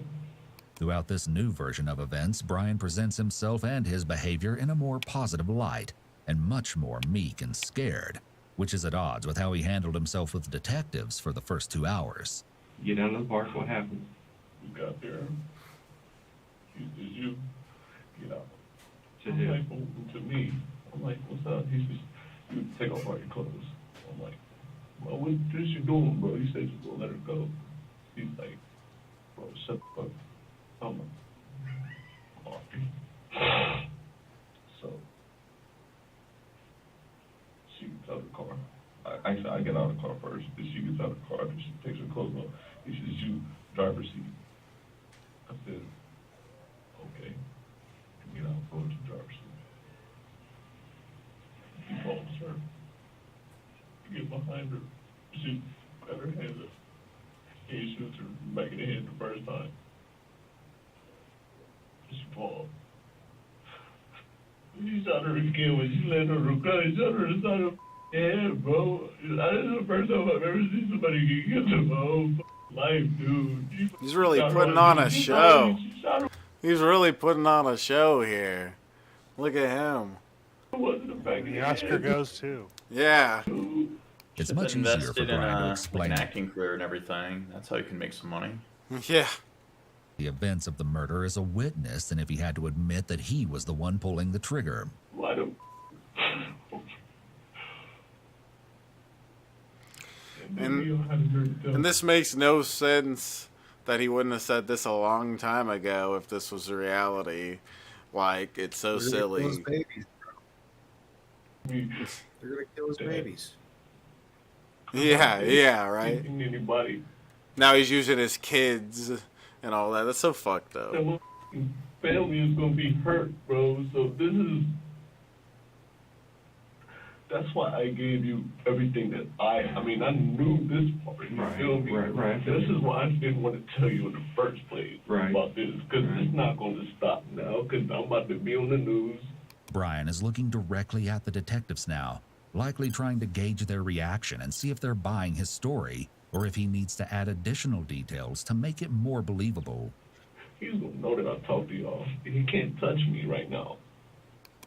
Throughout this new version of events, Brian presents himself and his behavior in a more positive light, and much more meek and scared, which is at odds with how he handled himself with detectives for the first 2 hours. You get down to the park, what happened? We got there. He says, you get out. To I'm who? like, well, to me. I'm like, what's up? He says, you take off all your clothes. I'm like, well, what is you doing, bro? He said, just gonna let her go. He's like, bro, shut the fuck up. I'm like, oh. So, she gets out of the car. Actually, I get out of the car first. Then she gets out of the car. Then she takes her clothes off. He says, you, driver's seat. I said, okay. Get out, go to the driver's seat. He follows her. He gets behind her. She got her hands up. And he shoots her back in the head the first time. She falls. He shot her again when she landed on her ground. He shot her inside her head, bro. This is the first time I've ever seen somebody get killed in my whole life, dude. He's really putting on a show. He's really putting on a show here. Look at him. The Oscar goes too. Yeah. It's Should've much easier for invested in Brian to like explain an acting career and everything. That's how you can make some money. Yeah. the events of the murder as a witness than if he had to admit that he was the one pulling the trigger. Why the... And this makes no sense that he wouldn't have said this a long time ago if this was a reality. Like, it's so silly. Those babies, bro. They're gonna kill his babies. Yeah, right? Anybody. Now he's using his kids and all that. That's so fucked up. That family is gonna be hurt, bro. So this is... That's why I gave you everything that I knew this part. You feel me? Right. This is why I didn't want to tell you in the first place about this, because it's not going to stop now, because I'm about to be on the news. Brian is looking directly at the detectives now, likely trying to gauge their reaction and see if they're buying his story, or if he needs to add additional details to make it more believable. He's going to know that I talked to y'all. He can't touch me right now.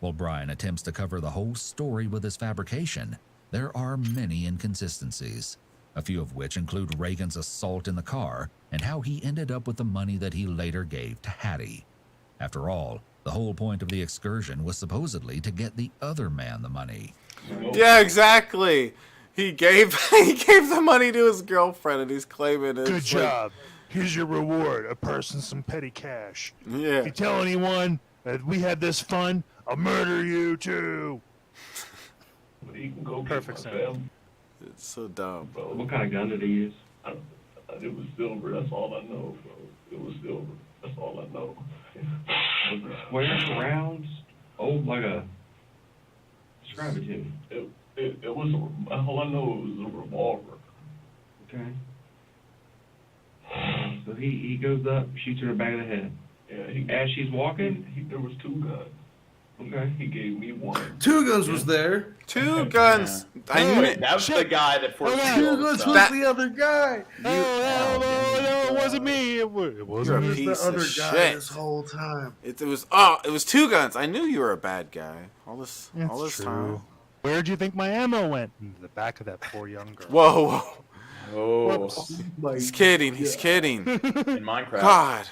While Brian attempts to cover the whole story with his fabrication, there are many inconsistencies, a few of which include Reagan's assault in the car and how he ended up with the money that he later gave to Hattie. After all, the whole point of the excursion was supposedly to get the other man the money. Yeah, exactly. He gave the money to his girlfriend, and he's claiming it. Good job. Here's your reward, a person some petty cash. Yeah. If you tell anyone that we had this fun, I'll murder you too. But he can go Perfect get my family. It's so dumb. Bro. What kind of gun did he use? It was silver. That's all I know, bro. It was silver. That's all I know. Was it square, rounds? Oh, like a... Describe it to me. It was all I know it was a revolver. Okay. So he goes up, shoots her in the back of the head. Yeah. As she's walking? There was two guns. Okay. He gave me one. Two Guns was there. Two Guns. I knew it. That was the guy that forced me. Two Guns was the other guy. No, it wasn't me. It wasn't me. He was the other guy this whole time. It was Two Guns. I knew you were a bad guy. All this True. time. Where'd you think my ammo went? In the back of that poor young girl. Whoa. Oh. Whoops. He's kidding. He's kidding. In Minecraft. God.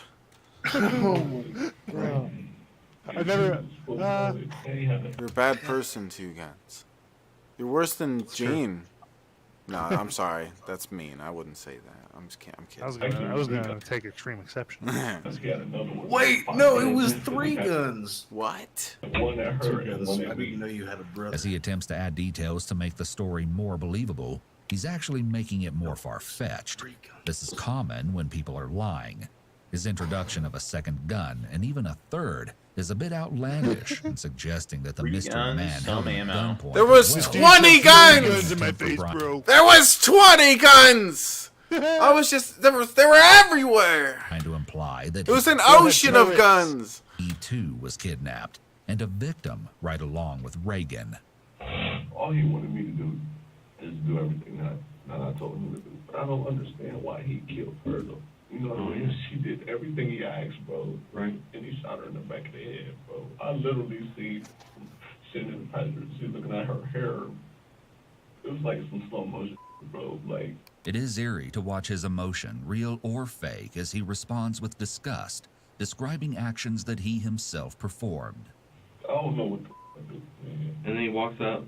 Oh my God. I never. You're a bad person, Two Guns. You're worse than Gene. No, I'm sorry. That's mean. I wouldn't say that. I'm kidding. I was gonna take extreme exception. Wait, no, it was Three Guns. What? One that hurt. Two Guns. I didn't know you had a brother. As he attempts to add details to make the story more believable, he's actually making it more far-fetched. This is common when people are lying. His introduction of a second gun, and even a third, is a bit outlandish and suggesting that the mystery man held him at gunpoint. There was 20 guns! In my face, bro. There was 20 guns! I was just, they were everywhere! Trying to imply that it was an ocean of guns! He too was kidnapped, and a victim right along with Reagan. All he wanted me to do is do everything that I told him to do. But I don't understand why he killed her, though. You know what I mean? She did everything he asked, bro. Right? And he shot her in the back of the head, bro. I literally see sitting in the passenger seat looking at her hair. It was like some slow motion, bro. Like, it is eerie to watch his emotion, real or fake, as he responds with disgust, describing actions that he himself performed. I don't know what the I do, man. And then he walks up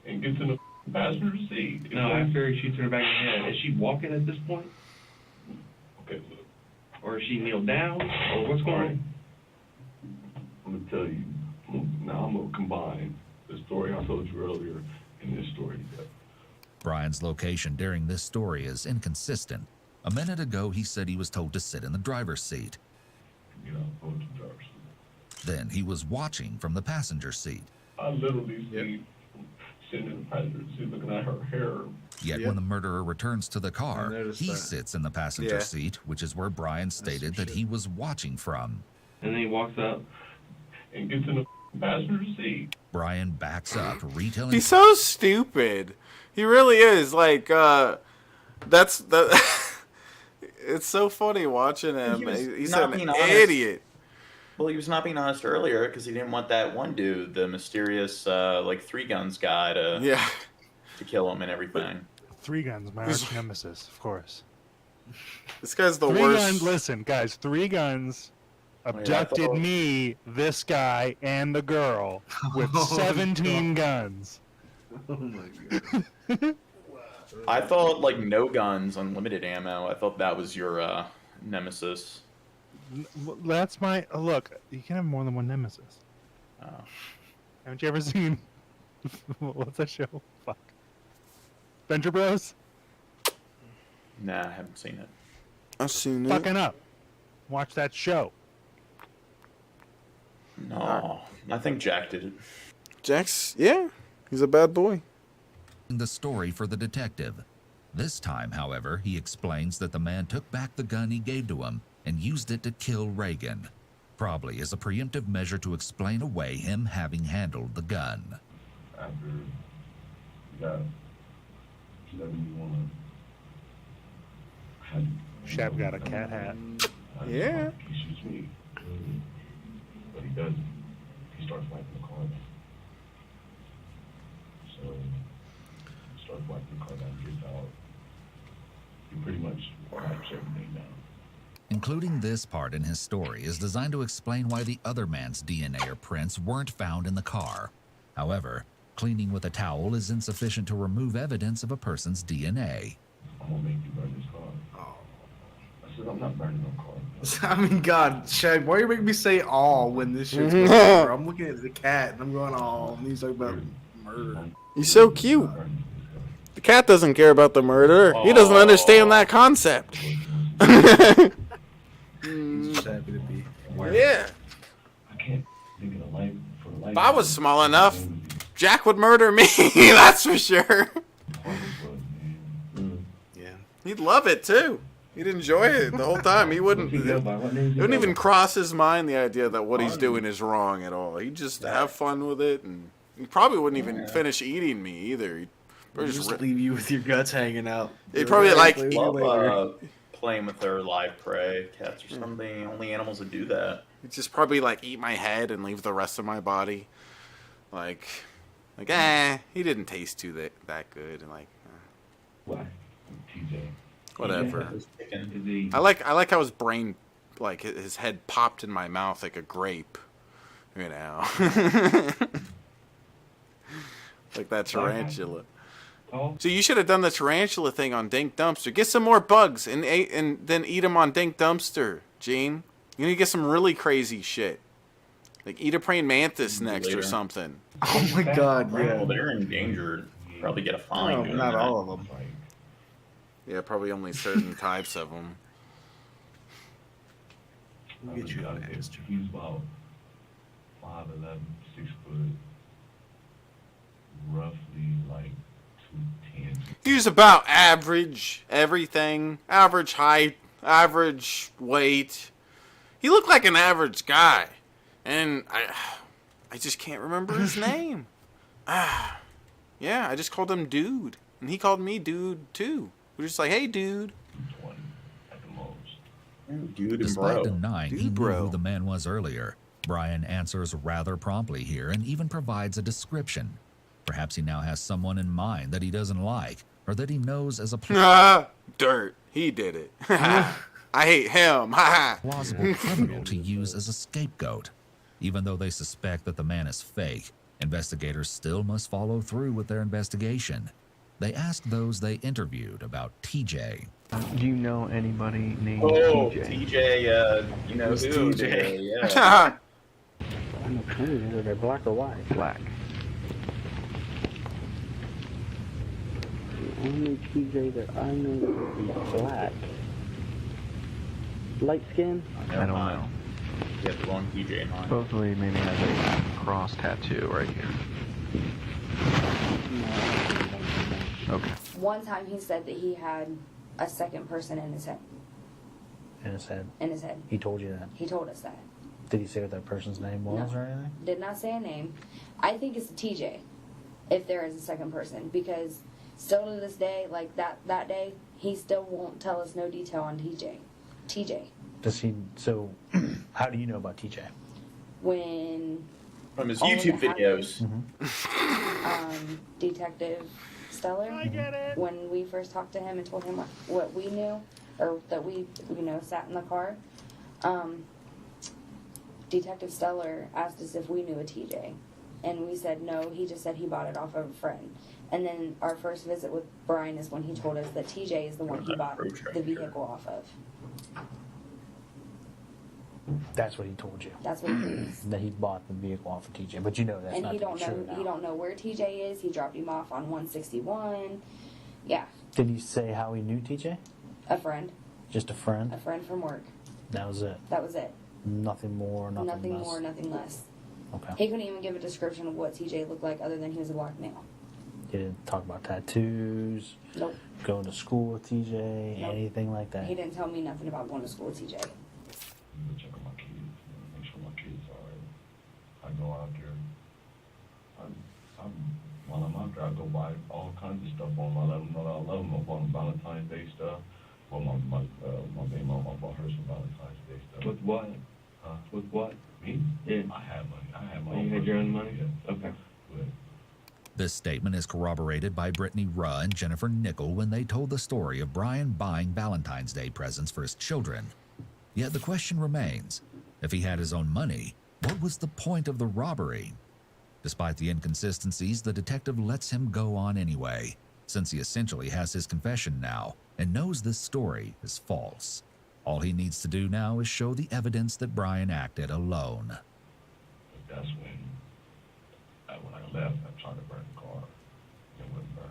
and gets in the passenger seat. No, after he shoots her in the back of the head. Is she walking at this point? Okay, look. Or is she kneeled down? Or what's going on? I'm going to tell you. Now I'm going to combine the story I told you earlier and this story. Brian's location during this story is inconsistent. A minute ago, he said he was told to sit in the driver's seat. You know, go to the driver's seat. Then he was watching from the passenger seat. I literally see sitting in the passenger seat looking at her hair. Yet when the murderer returns to the car, he sits in the passenger seat, which is where Brian stated that he was watching from. And then he walks up and gets in the passenger seat. Brian backs up, retelling. He's so stupid. He really is. Like, it's so funny watching him. He's an idiot. Well, he was not being honest earlier because he didn't want that one dude, the mysterious, Three Guns guy, to... Yeah. to kill him and everything. 3 Guns, my arch nemesis, of course. This guy's the 3 worst. Guns, listen, guys, 3 Guns abducted me, this guy, and the girl with 17 guns. Oh my god. I thought like no guns, unlimited ammo. I thought that was your nemesis. That's my look. You can have more than one nemesis. Oh. Haven't you ever seen what's that show? Fuck. Venture Bros. Nah, I haven't seen it. I've seen it. Fucking up. Watch that show. No, I think Jack did it. Jack's, yeah, he's a bad boy. The story for the detective. This time, however, he explains that the man took back the gun he gave to him and used it to kill Reagan, probably as a preemptive measure to explain away him having handled the gun. After that, you want to... Shab got a cat hat. Yeah. He shoots me. But he doesn't. He starts wiping the car down. So, he starts wiping the car down, gets out. He pretty much wipes everything down. Including this part in his story is designed to explain why the other man's DNA or prints weren't found in the car. However, cleaning with a towel is insufficient to remove evidence of a person's DNA. I'm gonna make you burn this car. I said, I'm not burning no car. I mean, God, Shag, why are you making me say "all" when this shit's going on? I'm looking at the cat and I'm going "all," and he's talking about murder. He's so cute. The cat doesn't care about the murderer. He doesn't understand that concept. He's just happy to be. Yeah. I can't think of a life for a life. If I was small enough, Jack would murder me. That's for sure. Yeah. He'd love it too. He'd enjoy it the whole time. He wouldn't. It wouldn't even cross his mind the idea that what he's doing is wrong at all. He'd just have fun with it, and he probably wouldn't even finish eating me either. He'd probably Just leave you with your guts hanging out. He'd probably like Love playing with their live prey. Cats are some of the only animals that do that. he'd just probably like eat my head and leave the rest of my body. Like he didn't taste that good, and like. Why? TJ. Whatever. I like how his brain, like his head popped in my mouth like a grape, you know. Like that tarantula. So you should have done the tarantula thing on Dank Dumpster. Get some more bugs and then eat them on Dank Dumpster, Gene. You need to get some really crazy shit. Like eat a praying mantis next or something. Oh my god, yeah. Well, they're endangered. Probably get a fine. No, doing not that. all of them. Yeah, probably only certain types of them. Get you out of here. He's about 5'11", 6 foot, roughly like 210. He's about average everything. Average height, average weight. He looked like an average guy. And I just can't remember his name. Yeah, I just called him Dude. And he called me Dude, too. We're just like, hey, Dude. Dude and Despite bro. denying he knew who the man was earlier, Brian answers rather promptly here and even provides a description. Perhaps he now has someone in mind that he doesn't like, or that he knows as a Dirt. He did it. I hate him. plausible criminal to use as a scapegoat. Even though they suspect that the man is fake, investigators still must follow through with their investigation. They ask those they interviewed about TJ. Do you know anybody named TJ? TJ? You know Who's who? TJ? Yeah. I'm a criminal. Are they black or white? Black. The only TJ that I know is black. Light skin? I don't know. You have the wrong TJ in mind. Supposedly maybe has a cross tattoo right here. Okay. One time he said that he had a second person in his head. In his head? In his head. He told you that? He told us that. Did he say what that person's name was No. or anything? Did not say a name. I think it's a TJ, if there is a second person, because still to this day, like that day, he still won't tell us no detail on TJ. Does he? So, how do you know about TJ? When From his all YouTube that videos. happened, Detective Steller, when we first talked to him and told him what we knew, or that we, sat in the car, Detective Steller asked us if we knew a TJ. And we said no, he just said he bought it off of a friend. And then our first visit with Brian is when he told us that TJ is the one he bought the vehicle off of. That's what he told you. That's what he told us. That he bought the vehicle off of TJ, but you know that's And not he don't true know now. he don't know where TJ is. He dropped him off on 161. Yeah, Did he say how he knew TJ? a friend. Just a friend? A friend from work. That was it. That was it. Nothing more, nothing less. More, nothing less. Okay. He couldn't even give a description of what TJ looked like other than he was a black male. He didn't talk about tattoos. Nope. Going to school with TJ, Nope. anything like that. He didn't tell me nothing about going to school with TJ. Check on my kids, make sure my kids are alright. I go out there. While I'm out there, I go buy all kinds of stuff for them. I let them know that I love them. I bought them Valentine's Day stuff. Well, my baby mama bought her some Valentine's Day stuff. With what? Huh? With what? Me? Yeah. I have money. I have my Oh, own. you had your own personal- money? Yeah. Okay. But This statement is corroborated by Brittany Ruh and Jennifer Nickel when they told the story of Brian buying Valentine's Day presents for his children. Yet the question remains, if he had his own money, what was the point of the robbery? Despite the inconsistencies, the detective lets him go on anyway, since he essentially has his confession now and knows this story is false. All he needs to do now is show the evidence that Brian acted alone. But that's when I left, I tried to burn the car. It wouldn't burn,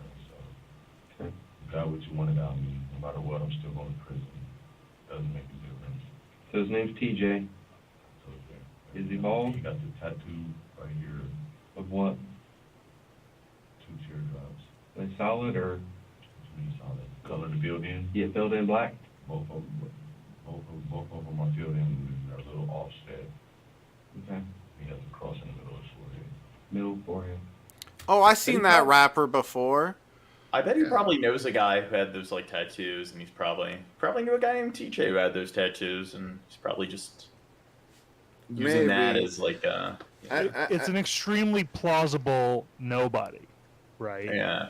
so you got what you wanted out of me. No matter what, I'm still going to prison. Doesn't make a difference. So his name's TJ. So, Is he bald? He got the tattoo right here. Of what? 2 teardrops. Are they solid or? Solid. Color the filled in. Yeah, filled in black? Both of them are filled in. They're a little offset. Okay. He has a cross in the middle of his forehead. Middle forehead. Oh, I seen that rapper before. I bet he probably knows a guy who had those like tattoos, and he's probably knew a guy named TJ who had those tattoos, and he's probably just using that as like a. It's an extremely plausible nobody, right? Yeah.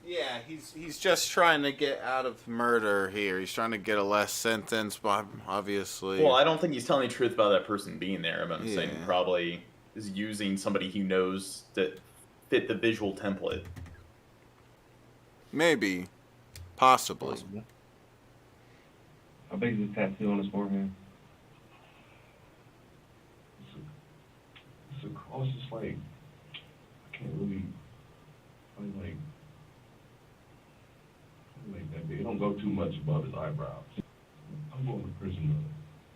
Yeah, he's just trying to get out of murder here. He's trying to get a less sentence, but obviously. Well, I don't think he's telling the truth about that person being there. But I'm saying he Yeah. probably is using somebody he knows that fit the visual template. Maybe. Possibly. How big is the tattoo on his forehead? It's a cross. It's like I can't really like that big. It don't go too much above his eyebrows. I'm going to prison,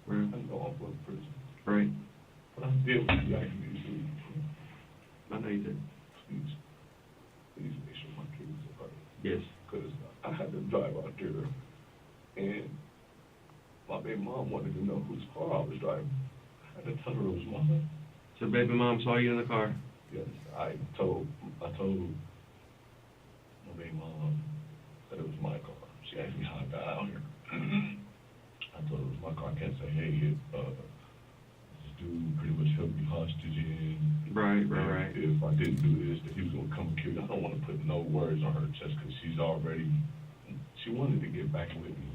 brother. I know I'm going to prison. Right. But I did what you asked me to do. I know you did. Please make sure my kids are right. Yes. Because I had to drive out there, and my baby mom wanted to know whose car I was driving. I had to tell her it was mine. So baby mom saw you in the car? Yes, I told my baby mom that it was my car. She asked me how I got out here. I told her it was my car. I can't say, hey, this dude pretty much held me hostage in. Right. If I didn't do this, that he was going to come and kill me. I don't want to put no words on her chest because she wanted to get back with me,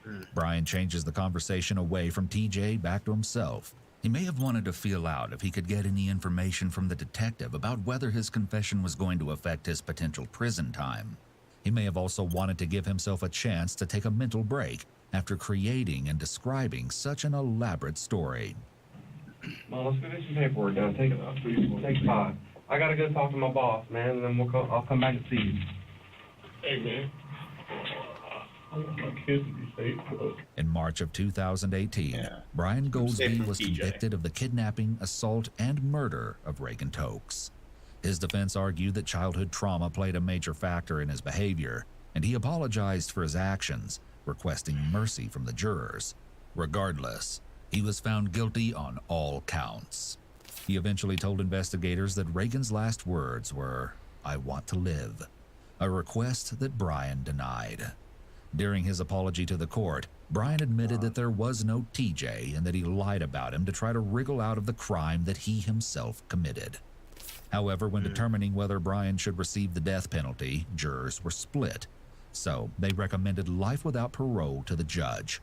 man. Brian changes the conversation away from TJ back to himself. He may have wanted to feel out if he could get any information from the detective about whether his confession was going to affect his potential prison time. He may have also wanted to give himself a chance to take a mental break after creating and describing such an elaborate story. Mom, let's go get some paperwork done. Take 5. I gotta go talk to my boss, man, and then I'll come back and see you. Hey, man. I want my kids to be safe, bro. In March of 2018, Brian Golsby was convicted of the kidnapping, assault, and murder of Reagan Tokes. His defense argued that childhood trauma played a major factor in his behavior, and he apologized for his actions, requesting mercy from the jurors. Regardless, he was found guilty on all counts. He eventually told investigators that Reagan's last words were, "I want to live," a request that Brian denied. During his apology to the court, Brian admitted that there was no TJ and that he lied about him to try to wriggle out of the crime that he himself committed. However, when determining whether Brian should receive the death penalty, jurors were split. So they recommended life without parole to the judge.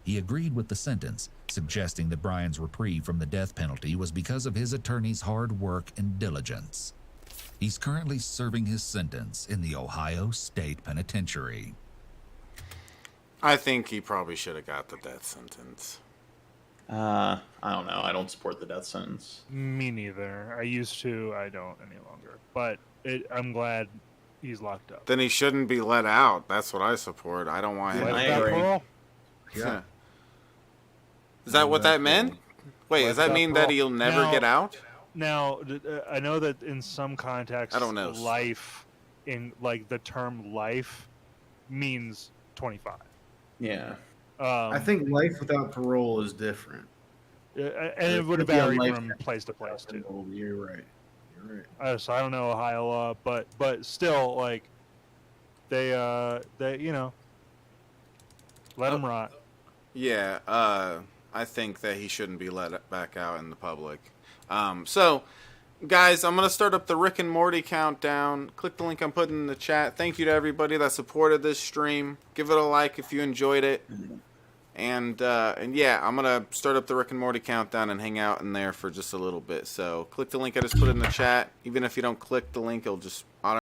He agreed with the sentence, suggesting that Brian's reprieve from the death penalty was because of his attorney's hard work and diligence. He's currently serving his sentence in the Ohio State Penitentiary. I think he probably should have got the death sentence. I don't know. I don't support the death sentence. Me neither. I used to. I don't any longer. But I'm glad he's locked up. Then he shouldn't be let out. That's what I support. I don't want him. I agree. Yeah. Is that what that meant? Wait, does that mean that he'll never get out? Now, I know that in some contexts, I don't know. Life, in like the term life, means 25. Yeah. I think life without parole is different. And it would vary from place to place too. You're right. You're right. So I don't know Ohio law, but still, like they you know, let him rot. Yeah. I think that he shouldn't be let back out in the public. So, guys, I'm going to start up the Rick and Morty countdown. Click the link I'm putting in the chat. Thank you to everybody that supported this stream. Give it a like if you enjoyed it. And yeah, I'm going to start up the Rick and Morty countdown and hang out in there for just a little bit. So click the link I just put in the chat. Even if you don't click the link, it'll just